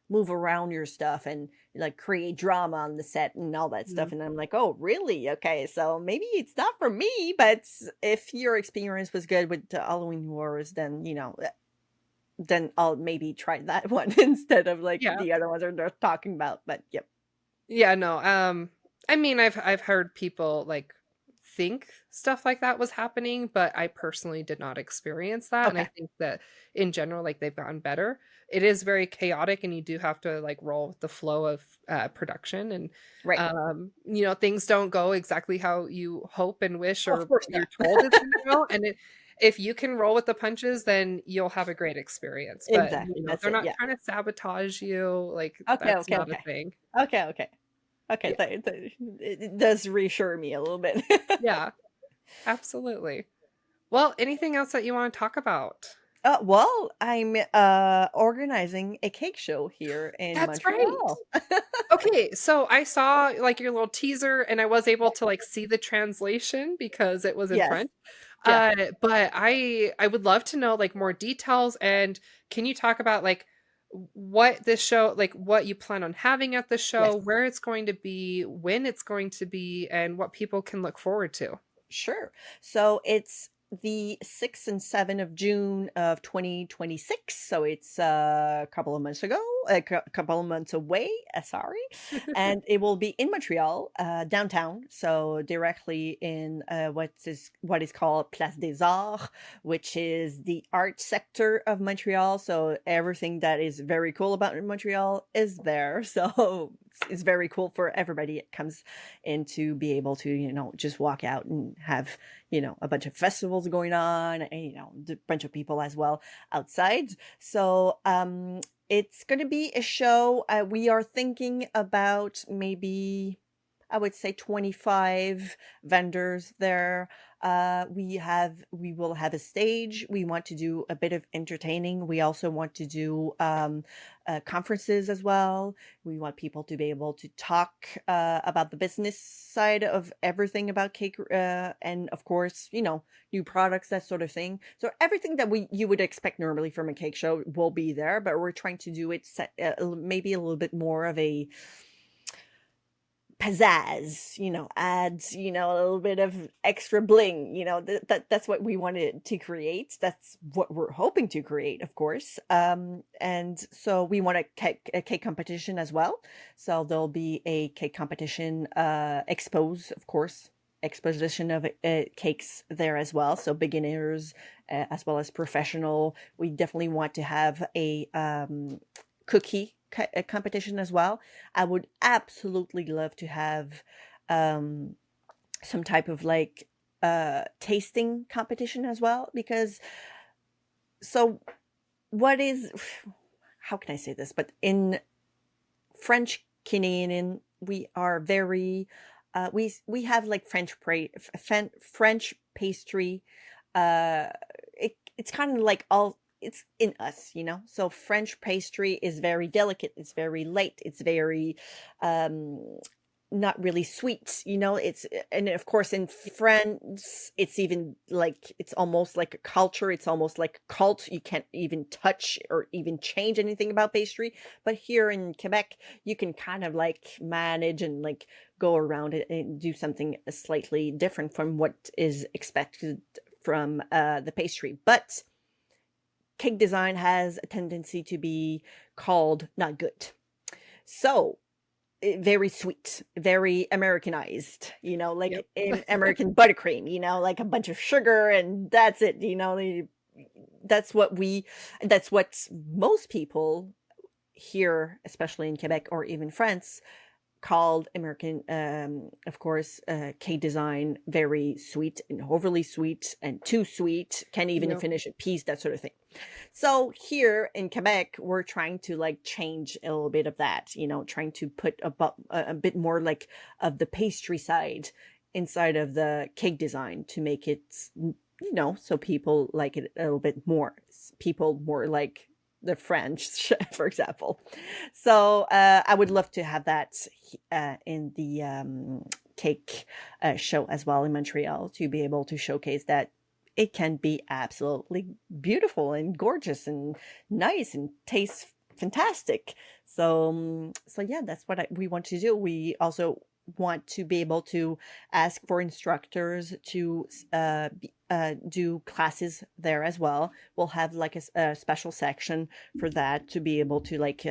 Speaker 2: move around your stuff and like create drama on the set and all that
Speaker 1: Mhm.
Speaker 2: stuff. And I'm like, oh, really? Okay, so maybe it's not for me. But if your experience was good with the Halloween Wars, then I'll maybe try that one instead of, like,
Speaker 1: Yeah.
Speaker 2: the other ones they're talking about, but yep.
Speaker 1: Yeah, no, I mean, I've heard people, like, think stuff like that was happening, but I personally did not experience that, and I
Speaker 2: Okay.
Speaker 1: think that in general, like, they've gotten better. It is very chaotic, and you do have to, like, roll with the flow of, production, and,
Speaker 2: Right.
Speaker 1: things don't go exactly how you hope and wish
Speaker 2: Of
Speaker 1: or
Speaker 2: course
Speaker 1: you're
Speaker 2: not.
Speaker 1: told it's gonna go, and if you can roll with the punches, then you'll have a great experience, but,
Speaker 2: Exactly, that's
Speaker 1: they're
Speaker 2: it,
Speaker 1: not
Speaker 2: yeah.
Speaker 1: trying to sabotage you, like,
Speaker 2: Okay,
Speaker 1: that's
Speaker 2: okay,
Speaker 1: not a
Speaker 2: okay.
Speaker 1: thing.
Speaker 2: Okay, okay. Okay,
Speaker 1: Yeah.
Speaker 2: it does reassure me a little bit.
Speaker 1: Yeah. Absolutely. Well, anything else that you wanna talk about?
Speaker 2: Well, I'm, organizing a cake show here in
Speaker 1: That's right.
Speaker 2: Montreal.
Speaker 1: Okay, so I saw, like, your little teaser, and I was able to, like, see the translation because it was in
Speaker 2: Yes.
Speaker 1: French.
Speaker 2: Yeah.
Speaker 1: But I would love to know, like, more details, and can you talk about, like, what this show like, what you plan on having at the show,
Speaker 2: Yes.
Speaker 1: where it's going to be, when it's going to be, and what people can look forward to?
Speaker 2: Sure. So it's the 6th and 7th of June of 2026. So it's a couple of months ago, couple of months away. Sorry. And it will be in Montreal, downtown. So directly in what is called Place des Arts, which is the art sector of Montreal. So everything that is very cool about Montreal is there. So it's very cool for everybody. It comes and to be able to, just walk out and have, a bunch of festivals going on and, a bunch of people as well outside. So, it's going to be a show. We are thinking about maybe, I would say 25 vendors there. We will have a stage. We want to do a bit of entertaining. We also want to do conferences as well. We want people to be able to talk about the business side of everything about cake, and of course, new products, that sort of thing. So everything that we you would expect normally from a cake show will be there, but we're trying to do it maybe a little bit more of a pizzazz, adds, a little bit of extra bling, that's what we wanted to create. That's what we're hoping to create, of course. And so we want a cake competition as well. So there'll be a cake competition, of course, exposition of cakes there as well. So beginners, as well as professional. We definitely want to have a a competition as well. I would absolutely love to have um some type of like tasting competition as well, because so what is how can I say this, but in French Canadian we are very we have like French pastry. It's kind of like all it's in us, so French pastry is very delicate, it's very light, it's very um not really sweet, it's and of course in France, it's even like it's almost like a culture, it's almost like a cult. You can't even touch or even change anything about pastry. But here in Quebec, you can kind of like manage and like go around it and do something slightly different from what is expected from the pastry. But cake design has a tendency to be called not good. So very sweet, very Americanized,
Speaker 1: Yep.
Speaker 2: like American buttercream, like a bunch of sugar and that's it, that's what we, that's what most people here, especially in Quebec or even France, called American, of course, cake design, very sweet and overly sweet and too sweet, can't even
Speaker 1: Yep.
Speaker 2: finish a piece, that sort of thing. So here in Quebec, we're trying to like change a little bit of that, trying to put a bit more like of the pastry side inside of the cake design to make it, so people like it a little bit more. People more like the French, for example. So I would love to have that in the cake show as well in Montreal, to be able to showcase that it can be absolutely beautiful and gorgeous and nice and tastes fantastic. So, so yeah, that's what we want to do. We also want to be able to ask for instructors to do classes there as well. We'll have like a special section for that, to be able to like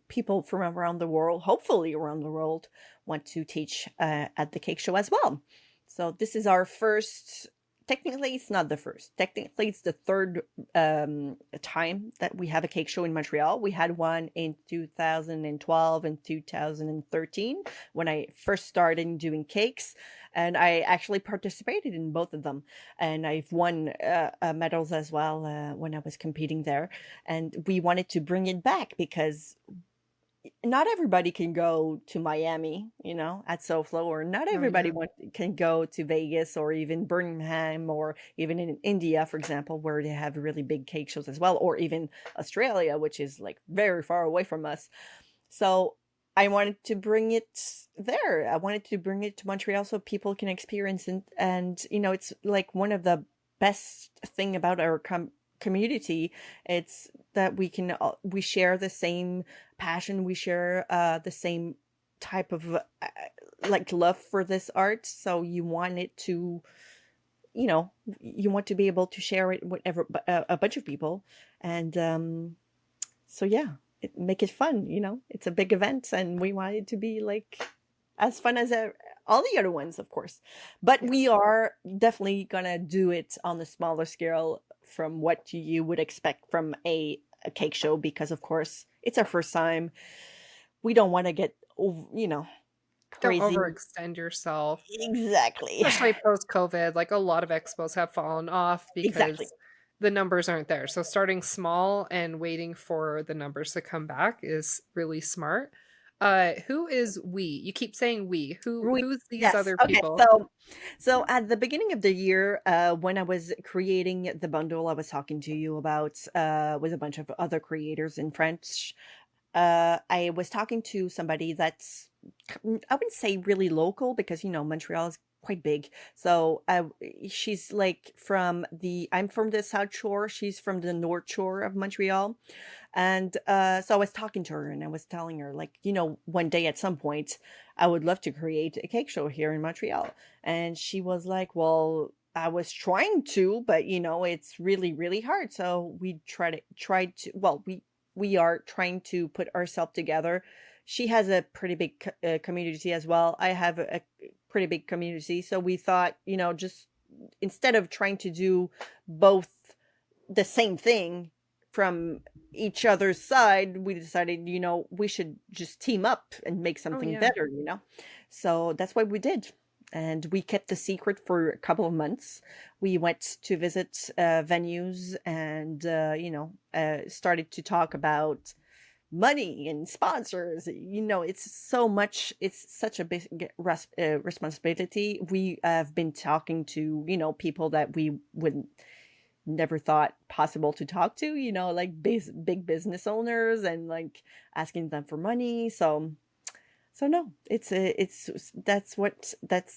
Speaker 2: people from around the world, hopefully around the world, want to teach at the cake show as well. So this is our first. Technically, it's not the first. Technically, it's the third time that we have a cake show in Montreal. We had one in 2012 and 2013 when I first started doing cakes, and I actually participated in both of them. And I've won medals as well when I was competing there. And we wanted to bring it back because not everybody can go to Miami, at SoFlo, or not
Speaker 1: Oh,
Speaker 2: everybody
Speaker 1: yeah.
Speaker 2: can go to Vegas or even Birmingham or even in India, for example, where they have really big cake shows as well, or even Australia, which is like very far away from us. So I wanted to bring it there. I wanted to bring it to Montreal so people can experience it. And it's like one of the best thing about our community. It's that we share the same passion. We share the same type of like love for this art. So you want it to, you know, you want to be able to share it with a bunch of people. And so yeah, make it fun. It's a big event, and we want it to be like as fun as all the other ones, of course. But
Speaker 1: Yeah.
Speaker 2: we are definitely gonna do it on a smaller scale from what you would expect from a cake show, because of course it's our first time. We don't want to get
Speaker 1: Don't
Speaker 2: crazy.
Speaker 1: overextend yourself,
Speaker 2: Exactly.
Speaker 1: especially post-COVID. Like, a lot of expos have fallen off
Speaker 2: Exactly.
Speaker 1: because the numbers aren't there. So starting small and waiting for the numbers to come back is really smart. Who is we? You keep saying we. Who's these
Speaker 2: Yes.
Speaker 1: other
Speaker 2: Okay.
Speaker 1: people?
Speaker 2: So at the beginning of the year, when I was creating the bundle I was talking to you about, with a bunch of other creators in French, I was talking to somebody that's, I wouldn't say really local, because Montreal is quite big. So she's like I'm from the South Shore. She's from the North Shore of Montreal. And so I was talking to her and I was telling her, like, one day at some point, I would love to create a cake show here in Montreal. And she was like, well, I was trying to, but it's really, really hard. So we tried to, well, we are trying to put ourselves together. She has a pretty big community as well. I have a pretty big community. So we thought, just instead of trying to do both the same thing from each other's side, we decided, we should just team up and make
Speaker 1: Oh,
Speaker 2: something
Speaker 1: yeah.
Speaker 2: better. So that's what we did. And we kept the secret for a couple of months. We went to visit venues and, started to talk about money and sponsors. It's such a big responsibility. We have been talking to, people that we would never thought possible to talk to, like big business owners, and like asking them for money. So So no, it's that's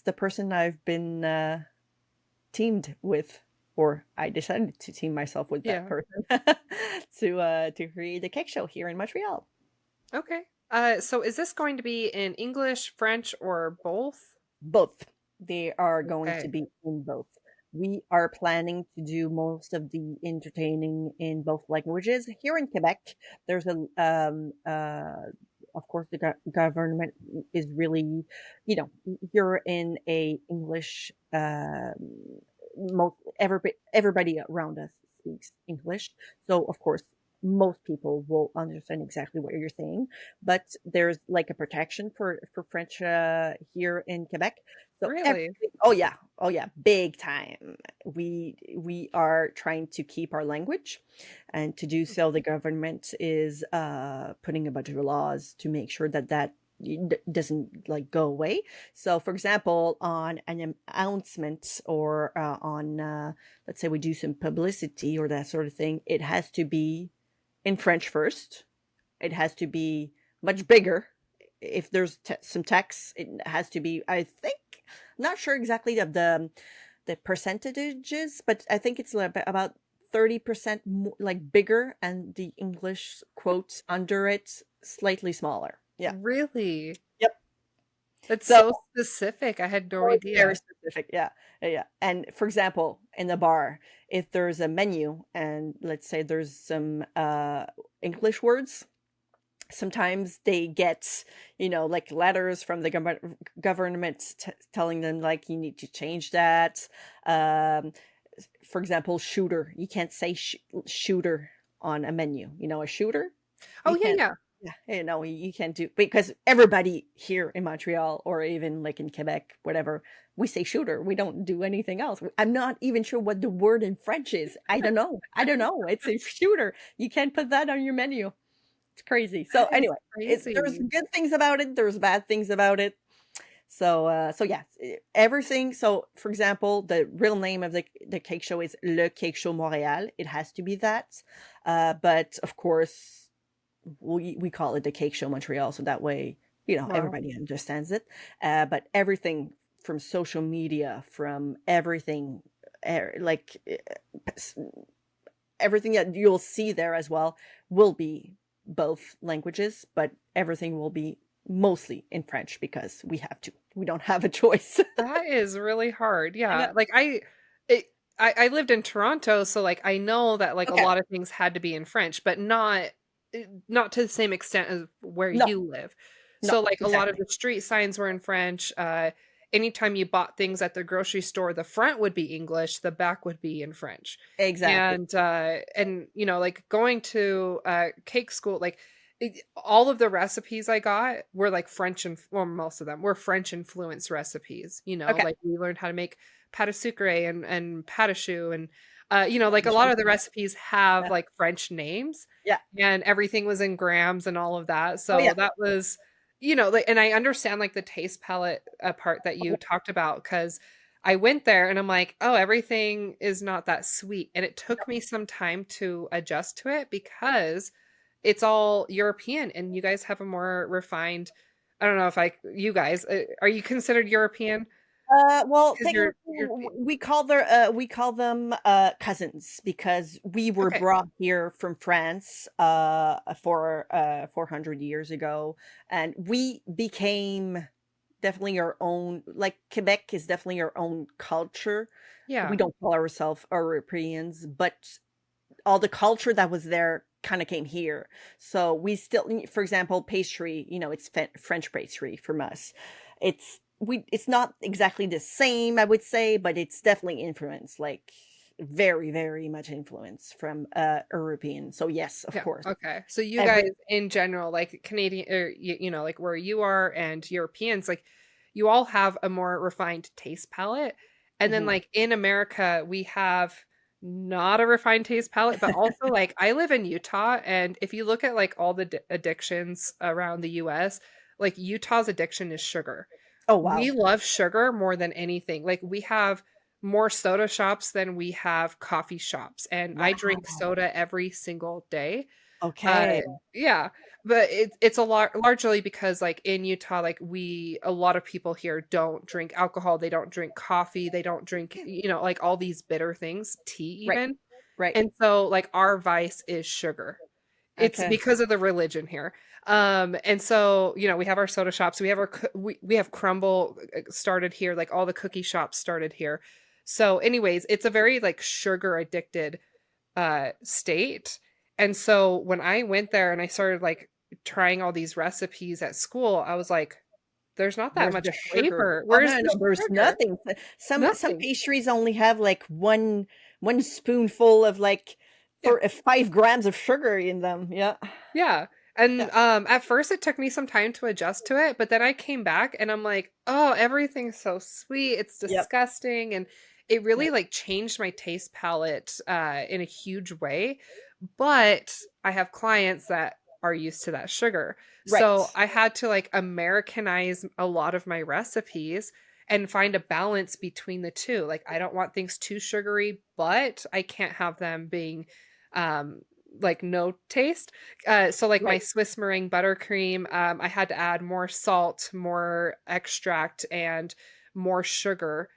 Speaker 2: the person I've been teamed with, or I decided to team myself with that
Speaker 1: Yeah.
Speaker 2: person to create a cake show here in Montreal.
Speaker 1: Okay. So is this going to be in English, French, or both?
Speaker 2: Both. They are going to
Speaker 1: Okay.
Speaker 2: be in both. We are planning to do most of the entertaining in both languages. Here in Quebec, there's of course, the government is really, you're in a English, most everybody around us speaks English. So, of course, most people will understand exactly what you're saying, but there's like a protection for French here in Quebec. So
Speaker 1: Really?
Speaker 2: everything, oh yeah, big time. We are trying to keep our language, and to do so, the government is putting a bunch of laws to make sure that doesn't like go away. So, for example, on an announcement or on let's say we do some publicity or that sort of thing, it has to be in French first. It has to be much bigger. If there's some text, it has to be. I think not sure exactly of the percentages, but I think it's about 30% like bigger, and the English quotes under it slightly smaller. Yeah.
Speaker 1: Really?
Speaker 2: Yep.
Speaker 1: That's
Speaker 2: So
Speaker 1: so specific. I had no
Speaker 2: oh, it's very
Speaker 1: idea.
Speaker 2: specific. Yeah. Yeah. Yeah. And for example, in the bar, if there's a menu and let's say there's some English words, sometimes they get, like letters from the government telling them like you need to change that. Um, for example, shooter. You can't say shooter on a menu. A shooter.
Speaker 1: Oh,
Speaker 2: You
Speaker 1: yeah,
Speaker 2: can't.
Speaker 1: yeah.
Speaker 2: Yeah, you can't do because everybody here in Montreal or even like in Quebec, whatever, we say shooter. We don't do anything else. I'm not even sure what the word in French is. I don't know. I don't know. It's a shooter. You can't put that on your menu. It's crazy. So
Speaker 1: That is
Speaker 2: anyway, there's
Speaker 1: crazy.
Speaker 2: good things about it. There's bad things about it. So yeah, everything. So for example, the real name of the cake show is Le Cake Show Montréal. It has to be that. But of course, we call it the Cake Show Montreal, so that way
Speaker 1: Wow.
Speaker 2: everybody understands it. But everything from social media, from everything, like everything that you'll see there as well will be both languages, but everything will be mostly in French because we have to. We don't have a choice.
Speaker 1: That is really hard.
Speaker 2: I know.
Speaker 1: Yeah. Like it, I lived in Toronto, so like I know that like a
Speaker 2: Okay.
Speaker 1: lot of things had to be in French, but not to the same extent as where
Speaker 2: No,
Speaker 1: you live.
Speaker 2: no,
Speaker 1: So like a lot of
Speaker 2: exactly.
Speaker 1: the street signs were in French. Anytime you bought things at the grocery store, the front would be English, the back would be in French.
Speaker 2: Exactly.
Speaker 1: And like going to cake school, like all of the recipes I got were like French and well, most of them were French influenced recipes.
Speaker 2: Okay.
Speaker 1: Like we learned how to make pâte à sucre and pâte à choux, and like a
Speaker 2: The
Speaker 1: lot of the
Speaker 2: champagne.
Speaker 1: recipes have
Speaker 2: Yeah.
Speaker 1: like French names,
Speaker 2: Yeah.
Speaker 1: and everything was in grams and all of that.
Speaker 2: Oh yeah.
Speaker 1: So that was, like, and I understand like the taste palette part that
Speaker 2: Oh,
Speaker 1: you talked about because I went there and I'm like, oh, everything is not that sweet. And it took me some time to adjust to it because it's all European and you guys have a more refined, I don't know if you guys, are you considered European?
Speaker 2: well,
Speaker 1: Because
Speaker 2: technically,
Speaker 1: you're,
Speaker 2: we call them cousins because we were
Speaker 1: okay.
Speaker 2: brought here from France for 400 years ago, and we became definitely our own. Like Quebec is definitely our own culture. We
Speaker 1: Yeah.
Speaker 2: don't call ourselves Europeans, but all the culture that was there kind of came here. So we still, for example, pastry. It's French pastry from us. It's not exactly the same, I would say, but it's definitely influenced, like very, very much influence from European. So yes, of
Speaker 1: Yeah,
Speaker 2: course,
Speaker 1: okay. So you guys
Speaker 2: every
Speaker 1: in general, like Canadian or like where you are and Europeans, like you all have a more refined taste palette. And then
Speaker 2: mhm.
Speaker 1: like in America, we have not a refined taste palette, but also like I live in Utah and if you look at like all the addictions around the US, like Utah's addiction is sugar.
Speaker 2: Oh wow,
Speaker 1: We love sugar more than anything. Like we have more soda shops than we have coffee shops, and I drink
Speaker 2: wow,
Speaker 1: soda every single day. Uh,
Speaker 2: Okay.
Speaker 1: yeah, but it's a lot largely because, like, in Utah, like, a lot of people here don't drink alcohol, they don't drink coffee, they don't drink, like, all these bitter things, tea
Speaker 2: Right,
Speaker 1: even,
Speaker 2: right.
Speaker 1: and so, like, our vice is sugar. It's
Speaker 2: Okay.
Speaker 1: because of the religion here. And so, we have our soda shops, we have our we have Crumble started here, like all the cookie shops started here. So anyways, it's a very like sugar addicted state. And so when I went there and I started like trying all these recipes at school, I was like, there's not that
Speaker 2: Where's
Speaker 1: much
Speaker 2: the sugar?
Speaker 1: flavor.
Speaker 2: Oh,
Speaker 1: Where's
Speaker 2: no,
Speaker 1: the
Speaker 2: no, there's
Speaker 1: sugar?
Speaker 2: nothing. Some
Speaker 1: Nothing.
Speaker 2: pastries only have, like, 1 spoonful of, like,
Speaker 1: Yeah.
Speaker 2: 5 grams of sugar in them. Yeah.
Speaker 1: Yeah,
Speaker 2: Yeah,
Speaker 1: and, at first, it took me some time to adjust to it, but then I came back and I'm like, "Oh, everything's so sweet, it's
Speaker 2: yep,
Speaker 1: disgusting," and it really,
Speaker 2: yep.
Speaker 1: like, changed my taste palette, in a huge way, but I have clients that are used to that sugar,
Speaker 2: Right,
Speaker 1: so I had to, like, Americanize a lot of my recipes and find a balance between the 2, like, I don't want things too sugary, but I can't have them being, um, like, no taste. So like my
Speaker 2: right.
Speaker 1: Swiss meringue buttercream, I had to add more salt, more extract, and more sugar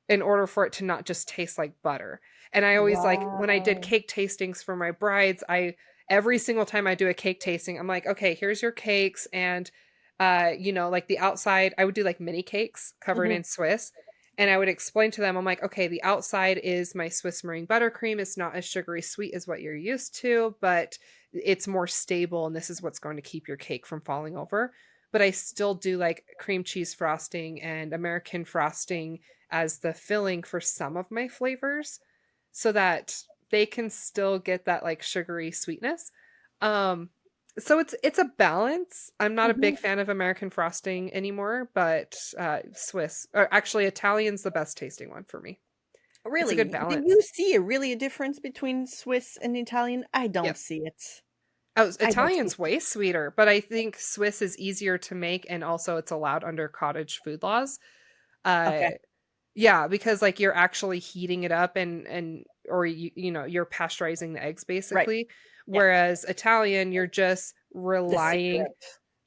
Speaker 1: in order for it to not just taste like butter. And I always like when I did
Speaker 2: Wow.
Speaker 1: cake tastings for my brides, I every single time I do a cake tasting, I'm like, okay, here's your cakes. And like the outside, I would do like mini cakes covered
Speaker 2: Mhm.
Speaker 1: in Swiss. And I would explain to them, I'm like, okay, the outside is my Swiss meringue buttercream. It's not as sugary sweet as what you're used to, but it's more stable. And this is what's going to keep your cake from falling over. But I still do like cream cheese frosting and American frosting as the filling for some of my flavors so that they can still get that like sugary sweetness. Um so it's a balance. I'm not a
Speaker 2: Mhm.
Speaker 1: big fan of American frosting anymore, but Swiss or actually Italian's the best tasting one for me. It's a good
Speaker 2: Really? Do
Speaker 1: balance.
Speaker 2: you see a difference between Swiss and Italian? I don't
Speaker 1: Yes.
Speaker 2: see it.
Speaker 1: Oh,
Speaker 2: I don't see
Speaker 1: Italian's
Speaker 2: it.
Speaker 1: way sweeter, but I think Swiss is easier to make and also it's allowed under cottage food laws. Uh
Speaker 2: Okay.
Speaker 1: Yeah, because, like, you're actually heating it up or you're pasteurizing the eggs
Speaker 2: Right.
Speaker 1: basically,
Speaker 2: Yeah.
Speaker 1: whereas Italian, you're just
Speaker 2: The
Speaker 1: relying
Speaker 2: syrup.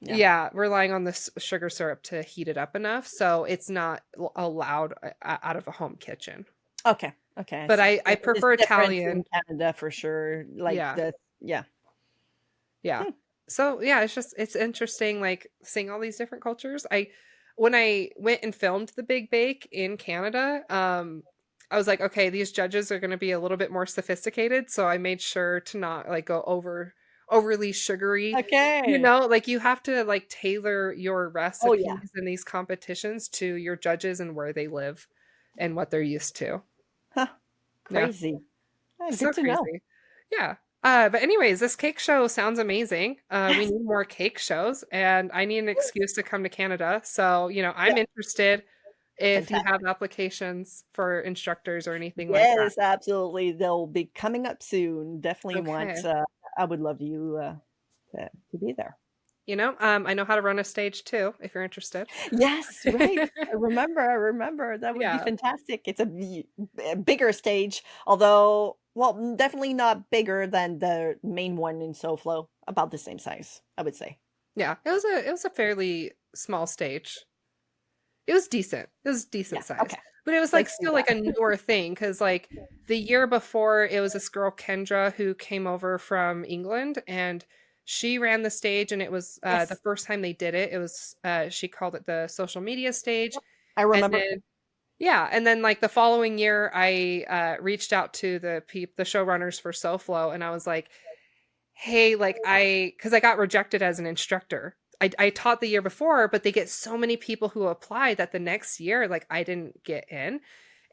Speaker 2: Yeah.
Speaker 1: yeah, relying on the sugar syrup to heat it up enough, so it's not allowed out of a home kitchen.
Speaker 2: Okay. Okay, I
Speaker 1: But
Speaker 2: see.
Speaker 1: I
Speaker 2: Yeah, 'cause it's
Speaker 1: prefer
Speaker 2: different in
Speaker 1: Italian.
Speaker 2: Canada for sure, like,
Speaker 1: Yeah,
Speaker 2: the yeah.
Speaker 1: yeah.
Speaker 2: Hmm.
Speaker 1: So, yeah, it's interesting, like, seeing all these different cultures. When I went and filmed The Big Bake in Canada, I was like, "Okay, these judges are gonna be a little bit more sophisticated," so I made sure to not, like, go overly sugary,
Speaker 2: Okay.
Speaker 1: like, you have to, like, tailor your
Speaker 2: Oh, yeah.
Speaker 1: recipes in these competitions to your judges and where they live and what they're used to.
Speaker 2: Huh.
Speaker 1: Yeah.
Speaker 2: Crazy. Ah, good
Speaker 1: So
Speaker 2: to know.
Speaker 1: crazy. Yeah. But anyways, this cake show sounds amazing. We need more cake shows, and I need an excuse to come to Canada. So,
Speaker 2: Yeah,
Speaker 1: I'm interested if you have
Speaker 2: fantastic.
Speaker 1: applications for instructors or anything like that.
Speaker 2: Yes, absolutely. They'll be coming up soon. Definitely want,
Speaker 1: Okay.
Speaker 2: I would love you, to be there.
Speaker 1: I know how to run a stage too, if you're interested.
Speaker 2: Yes, right. I remember. That would be
Speaker 1: Yeah.
Speaker 2: fantastic. It's a bigger stage, although, well, definitely not bigger than the main one in SoFlo. About the same size, I would say.
Speaker 1: Yeah. It was a fairly small stage. It was decent. It was decent
Speaker 2: Yeah,
Speaker 1: size.
Speaker 2: okay.
Speaker 1: But it was, like,
Speaker 2: Let's do
Speaker 1: still, like, a
Speaker 2: that.
Speaker 1: newer thing because like, the year before, it was this girl, Kendra, who came over from England, and she ran the stage, and it was, the
Speaker 2: Yes.
Speaker 1: first time they did it, she called it the social media stage,
Speaker 2: Yep. I
Speaker 1: and
Speaker 2: remember.
Speaker 1: then yeah, and then, like, the following year, I, reached out to the showrunners for SoFlo, and I was like, "Hey, like, because I got rejected as an instructor. I taught the year before, but they get so many people who apply that the next year, like, I didn't get in,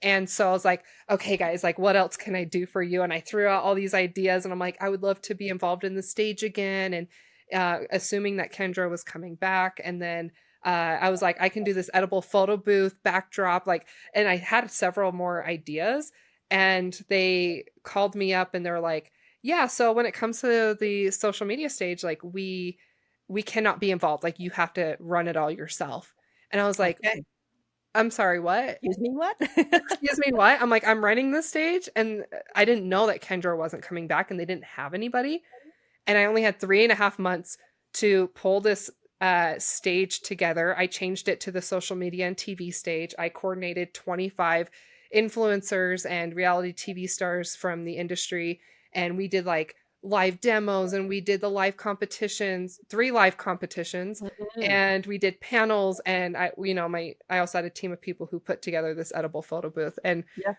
Speaker 1: and so I was like, "Okay, guys, like, what else can I do for you?" And I threw out all these ideas, and I'm like, "I would love to be involved in the stage again," and, assuming that Kendra was coming back, and then, I was like, "I can do this edible photo booth, backdrop," like and I had several more ideas, and they called me up, and they were like, "Yeah, so when it comes to the social media stage, like, we cannot be involved, like, you have to run it all yourself." And I was like,
Speaker 2: Okay.
Speaker 1: "I'm sorry, what?"
Speaker 2: Excuse me, what?
Speaker 1: "Excuse me, what?" I'm like, "I'm running this stage," and, I didn't know that Kendra wasn't coming back and they didn't have anybody, and I only had 3.5 months to pull this stage together. I changed it to the social media and TV stage. I coordinated 25 influencers and reality TV stars from the industry, and we did like live demos, and we did the live competitions, 3 live competitions,
Speaker 2: Mhm.
Speaker 1: and we did panels, and I also had a team of people who put together this edible photo booth, and
Speaker 2: Yes.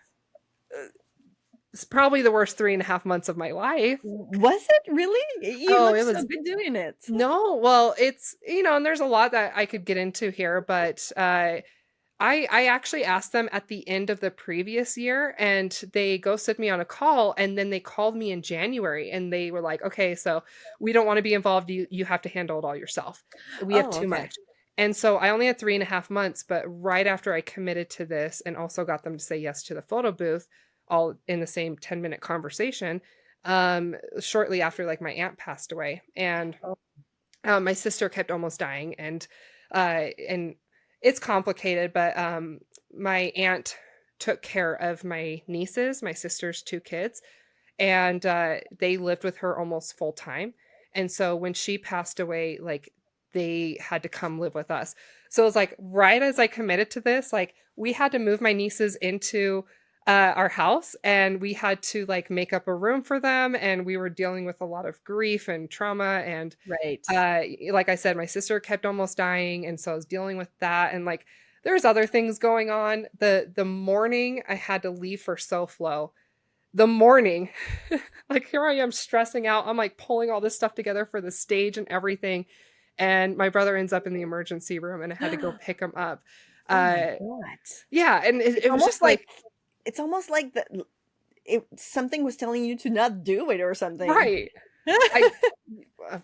Speaker 1: it's probably the worst 3.5 months of my life.
Speaker 2: Was it really? You
Speaker 1: Oh,
Speaker 2: look
Speaker 1: it
Speaker 2: so
Speaker 1: was
Speaker 2: good doing it.
Speaker 1: no, well, it's and there's a lot that I could get into here, but, I actually asked them at the end of the previous year, and they ghosted me on a call, and then they called me in January, and they were like, "Okay, so we don't wanna be involved, you have to handle it all yourself. We have
Speaker 2: Oh,
Speaker 1: too
Speaker 2: okay.
Speaker 1: much." And so I only had 3.5 months, but right after I committed to this and also got them to say yes to the photo booth, all in the same 10-minute conversation, shortly after, like, my aunt passed away, and
Speaker 2: Oh,
Speaker 1: my sister kept almost dying, and it's complicated, but, my aunt took care of my nieces, my sister's 2 kids, and, they lived with her almost full time, and so when she passed away, like, they had to come live with us. So it was, like, right as I committed to this, like, we had to move my nieces into, our house, and we had to, like, make up a room for them, and we were dealing with a lot of grief and trauma, and
Speaker 2: right.
Speaker 1: like I said, my sister kept almost dying, and so I was dealing with that, and, like, there's other things going on. The morning I had to leave for SoFlo, the morning, like, here I am stressing out, I'm, like, pulling all this stuff together for the stage and everything, and my brother ends up in the emergency room, and I had to go pick him up.
Speaker 2: Oh my
Speaker 1: Uh,
Speaker 2: god.
Speaker 1: yeah, and it
Speaker 2: It's
Speaker 1: it was
Speaker 2: almost
Speaker 1: just
Speaker 2: like
Speaker 1: like
Speaker 2: it's almost like something was telling you to not do it or something.
Speaker 1: right. I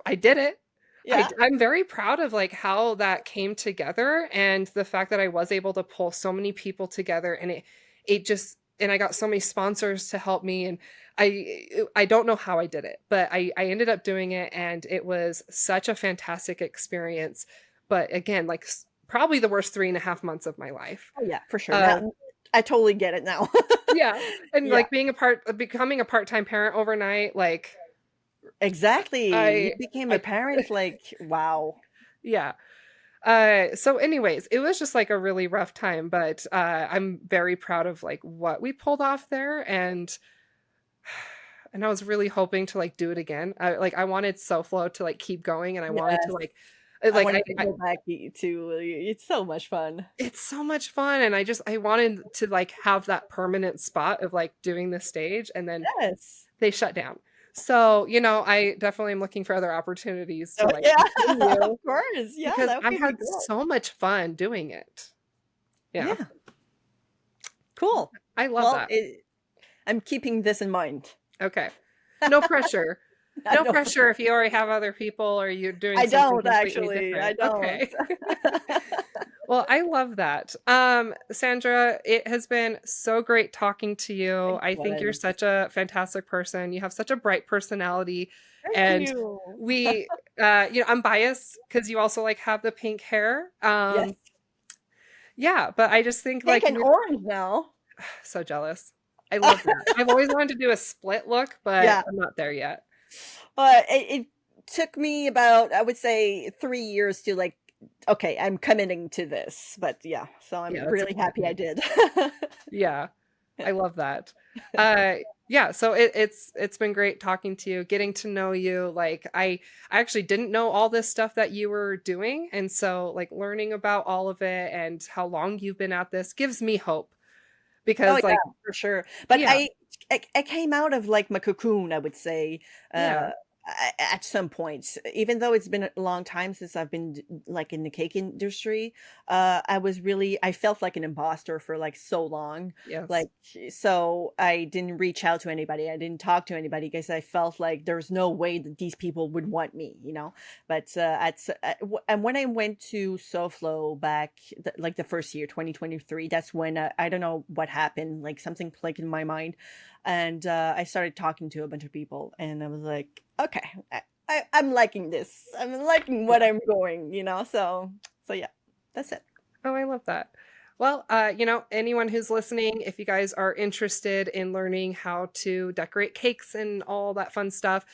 Speaker 1: I did it.
Speaker 2: Yeah.
Speaker 1: I'm very proud of, like, how that came together, and the fact that I was able to pull so many people together, and it just and I got so many sponsors to help me, and I don't know how I did it, but I ended up doing it, and it was such a fantastic experience, but again, like, probably the worst 3.5 months of my life.
Speaker 2: Oh, yeah, for sure.
Speaker 1: Uh,
Speaker 2: Now I totally get it now.
Speaker 1: yeah, and,
Speaker 2: Yeah,
Speaker 1: like, becoming a part-time parent overnight, like,
Speaker 2: exactly. You
Speaker 1: I
Speaker 2: became a
Speaker 1: I
Speaker 2: parent, like, wow.
Speaker 1: yeah. So anyways, it was just like a really rough time, but I'm very proud of like what we pulled off there, and I was really hoping to like do it again. I wanted SoFlo to like keep going, and I wanted to
Speaker 2: Yes.
Speaker 1: like
Speaker 2: I
Speaker 1: like
Speaker 2: wanted to
Speaker 1: I
Speaker 2: go back to it's so much fun.
Speaker 1: it's so much fun, and I wanted to like have that permanent spot of like doing the stage, and then
Speaker 2: Yes.
Speaker 1: they shut down. So, I definitely am looking for other opportunities
Speaker 2: Oh,
Speaker 1: to like
Speaker 2: yeah,
Speaker 1: continue
Speaker 2: of course. Yeah,
Speaker 1: because
Speaker 2: that
Speaker 1: I
Speaker 2: would be
Speaker 1: had
Speaker 2: cool.
Speaker 1: so much fun doing it. Yeah.
Speaker 2: Yeah, cool.
Speaker 1: I love
Speaker 2: Well,
Speaker 1: that.
Speaker 2: I'm keeping this in mind.
Speaker 1: Okay. No pressure.
Speaker 2: I
Speaker 1: No
Speaker 2: know.
Speaker 1: pressure if you already have other people or you're doing
Speaker 2: I
Speaker 1: something
Speaker 2: don't
Speaker 1: completely
Speaker 2: actually, I
Speaker 1: different.
Speaker 2: don't.
Speaker 1: Okay. Well, I love that. Sandra, it has been so great talking to you.
Speaker 2: It
Speaker 1: I think you're
Speaker 2: was.
Speaker 1: such a fantastic person. You have such a bright personality,
Speaker 2: Thank
Speaker 1: and
Speaker 2: you.
Speaker 1: we I'm biased because you also like have the pink hair.
Speaker 2: Yes.
Speaker 1: Yeah, but I just think
Speaker 2: Pink
Speaker 1: like
Speaker 2: and
Speaker 1: you're
Speaker 2: orange now.
Speaker 1: so jealous. I love that. I've always wanted to do a split look, but
Speaker 2: Yeah,
Speaker 1: I'm not there yet.
Speaker 2: but it took me about, I would say, 3 years to, like, "Okay, I'm committing to this," but yeah, so
Speaker 1: Yeah,
Speaker 2: I'm
Speaker 1: that's a
Speaker 2: really happy I
Speaker 1: commitment.
Speaker 2: did.
Speaker 1: Yeah, I love that. Uh, yeah, so it's been great talking to you, getting to know you. Like I actually didn't know all this stuff that you were doing, and so like learning about all of it and how long you've been at this gives me hope
Speaker 2: Oh,
Speaker 1: because
Speaker 2: yeah,
Speaker 1: like
Speaker 2: for sure. But
Speaker 1: yeah,
Speaker 2: I came out of, like, my cocoon, I would say,
Speaker 1: yeah,
Speaker 2: uh, at some points. Even though it's been a long time since I've been like, in the cake industry, I felt like an imposter for, like, so long.
Speaker 1: yes,
Speaker 2: Like, so I didn't reach out to anybody. I didn't talk to anybody because I felt like there's no way that these people would want me, you know? But, and when I went to SoFlo back, like, the first year, 2023, that's when, I don't know what happened, like, something clicked in my mind, and, I started talking to a bunch of people, and I was like, "Okay, I'm liking this. I'm liking what
Speaker 1: yeah.
Speaker 2: I'm going," you know? So yeah, that's it.
Speaker 1: Oh, I love that. Well, anyone who's listening, if you guys are interested in learning how to decorate cakes and all that fun stuff,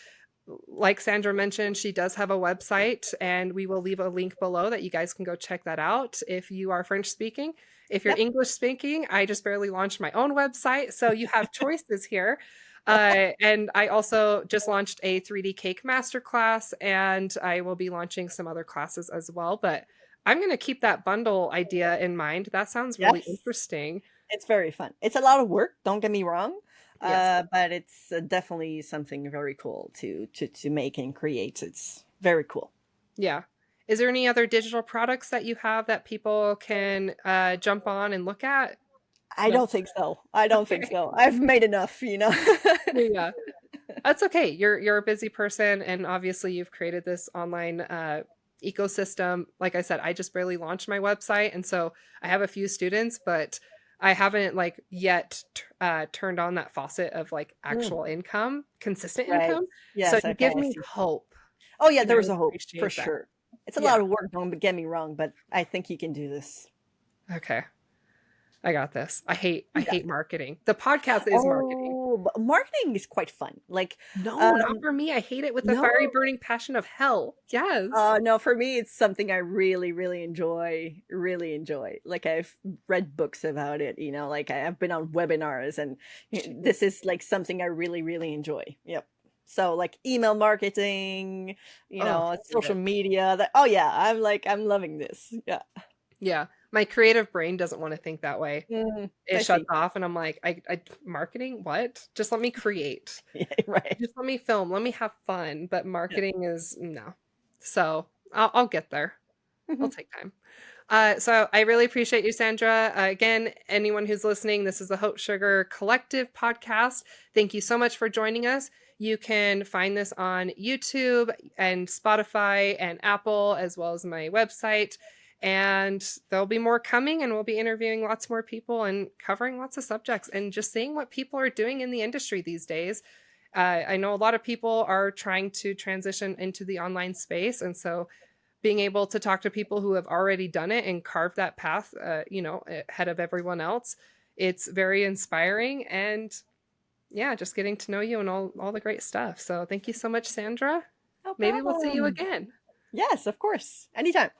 Speaker 1: like Sandra mentioned, she does have a website, and we will leave a link below that you guys can go check that out if you are French speaking. If you're
Speaker 2: Yep.
Speaker 1: English speaking, I just barely launched my own website, so you have choices here. And I also just launched a 3D cake masterclass, and I will be launching some other classes as well. But I'm going to keep that bundle idea in mind. That sounds really
Speaker 2: Yes.
Speaker 1: interesting.
Speaker 2: It's very fun. It's a lot of work, don't get me wrong,
Speaker 1: Yes.
Speaker 2: but it's definitely something very cool to make and create. It's very cool.
Speaker 1: Yeah. Is there any other digital products that you have that people can jump on and look at?
Speaker 2: I
Speaker 1: No.
Speaker 2: don't think so. I don't think
Speaker 1: Okay.
Speaker 2: so. I've made enough, you know.
Speaker 1: Yeah. That's okay. You're a busy person, and obviously you've created this online ecosystem. Like I said, I just barely launched my website, and so I have a few students, but I haven't like yet turned on that faucet of like
Speaker 2: Mm,
Speaker 1: actual income, consistent
Speaker 2: right.
Speaker 1: income. So
Speaker 2: Yes,
Speaker 1: you
Speaker 2: okay,
Speaker 1: give
Speaker 2: I
Speaker 1: me
Speaker 2: see.
Speaker 1: hope,
Speaker 2: Oh yeah,
Speaker 1: and I
Speaker 2: there is a hope for
Speaker 1: appreciate that.
Speaker 2: sure. It's a
Speaker 1: Yeah.
Speaker 2: lot of work, don't get me wrong, but I think you can do this.
Speaker 1: Okay. I got this. I
Speaker 2: Yeah.
Speaker 1: hate marketing. The podcast is marketing.
Speaker 2: Oh, but marketing is quite fun. Like,
Speaker 1: No, not
Speaker 2: um,
Speaker 1: for me. I hate it with the
Speaker 2: no?
Speaker 1: fiery burning passion of hell. Yes.
Speaker 2: No, for me, it's something I really, really enjoy, really enjoy. Like, I've read books about it, you know, like I've been on webinars, and this
Speaker 1: Jeez.
Speaker 2: is like something I really, really enjoy. Yep. So like email marketing,
Speaker 1: Oh, hate
Speaker 2: social
Speaker 1: it.
Speaker 2: media, that, oh yeah, I'm loving this. Yeah.
Speaker 1: Yeah. My creative brain doesn't want to think that way.
Speaker 2: Mhm.
Speaker 1: It
Speaker 2: I
Speaker 1: shuts
Speaker 2: see.
Speaker 1: off and I'm like, I marketing? What? Just let me create.
Speaker 2: Yeah, right.
Speaker 1: Just let me film. Let me have fun. But
Speaker 2: Yeah.
Speaker 1: marketing is no. So I'll get there. I'll
Speaker 2: Mhm.
Speaker 1: take time. So I really appreciate you, Sandra. Again, anyone who's listening, this is the Hope Sugar Collective podcast. Thank you so much for joining us. You can find this on YouTube and Spotify and Apple, as well as my website. And there'll be more coming, and we'll be interviewing lots more people and covering lots of subjects and just seeing what people are doing in the industry these days. I know a lot of people are trying to transition into the online space. And so being able to talk to people who have already done it and carved that path, ahead of everyone else, it's very inspiring. And yeah, just getting to know you and all the great stuff. So thank you so much, Sandra.
Speaker 2: No
Speaker 1: Maybe we'll see you
Speaker 2: problem.
Speaker 1: again.
Speaker 2: Yes, of course. Anytime.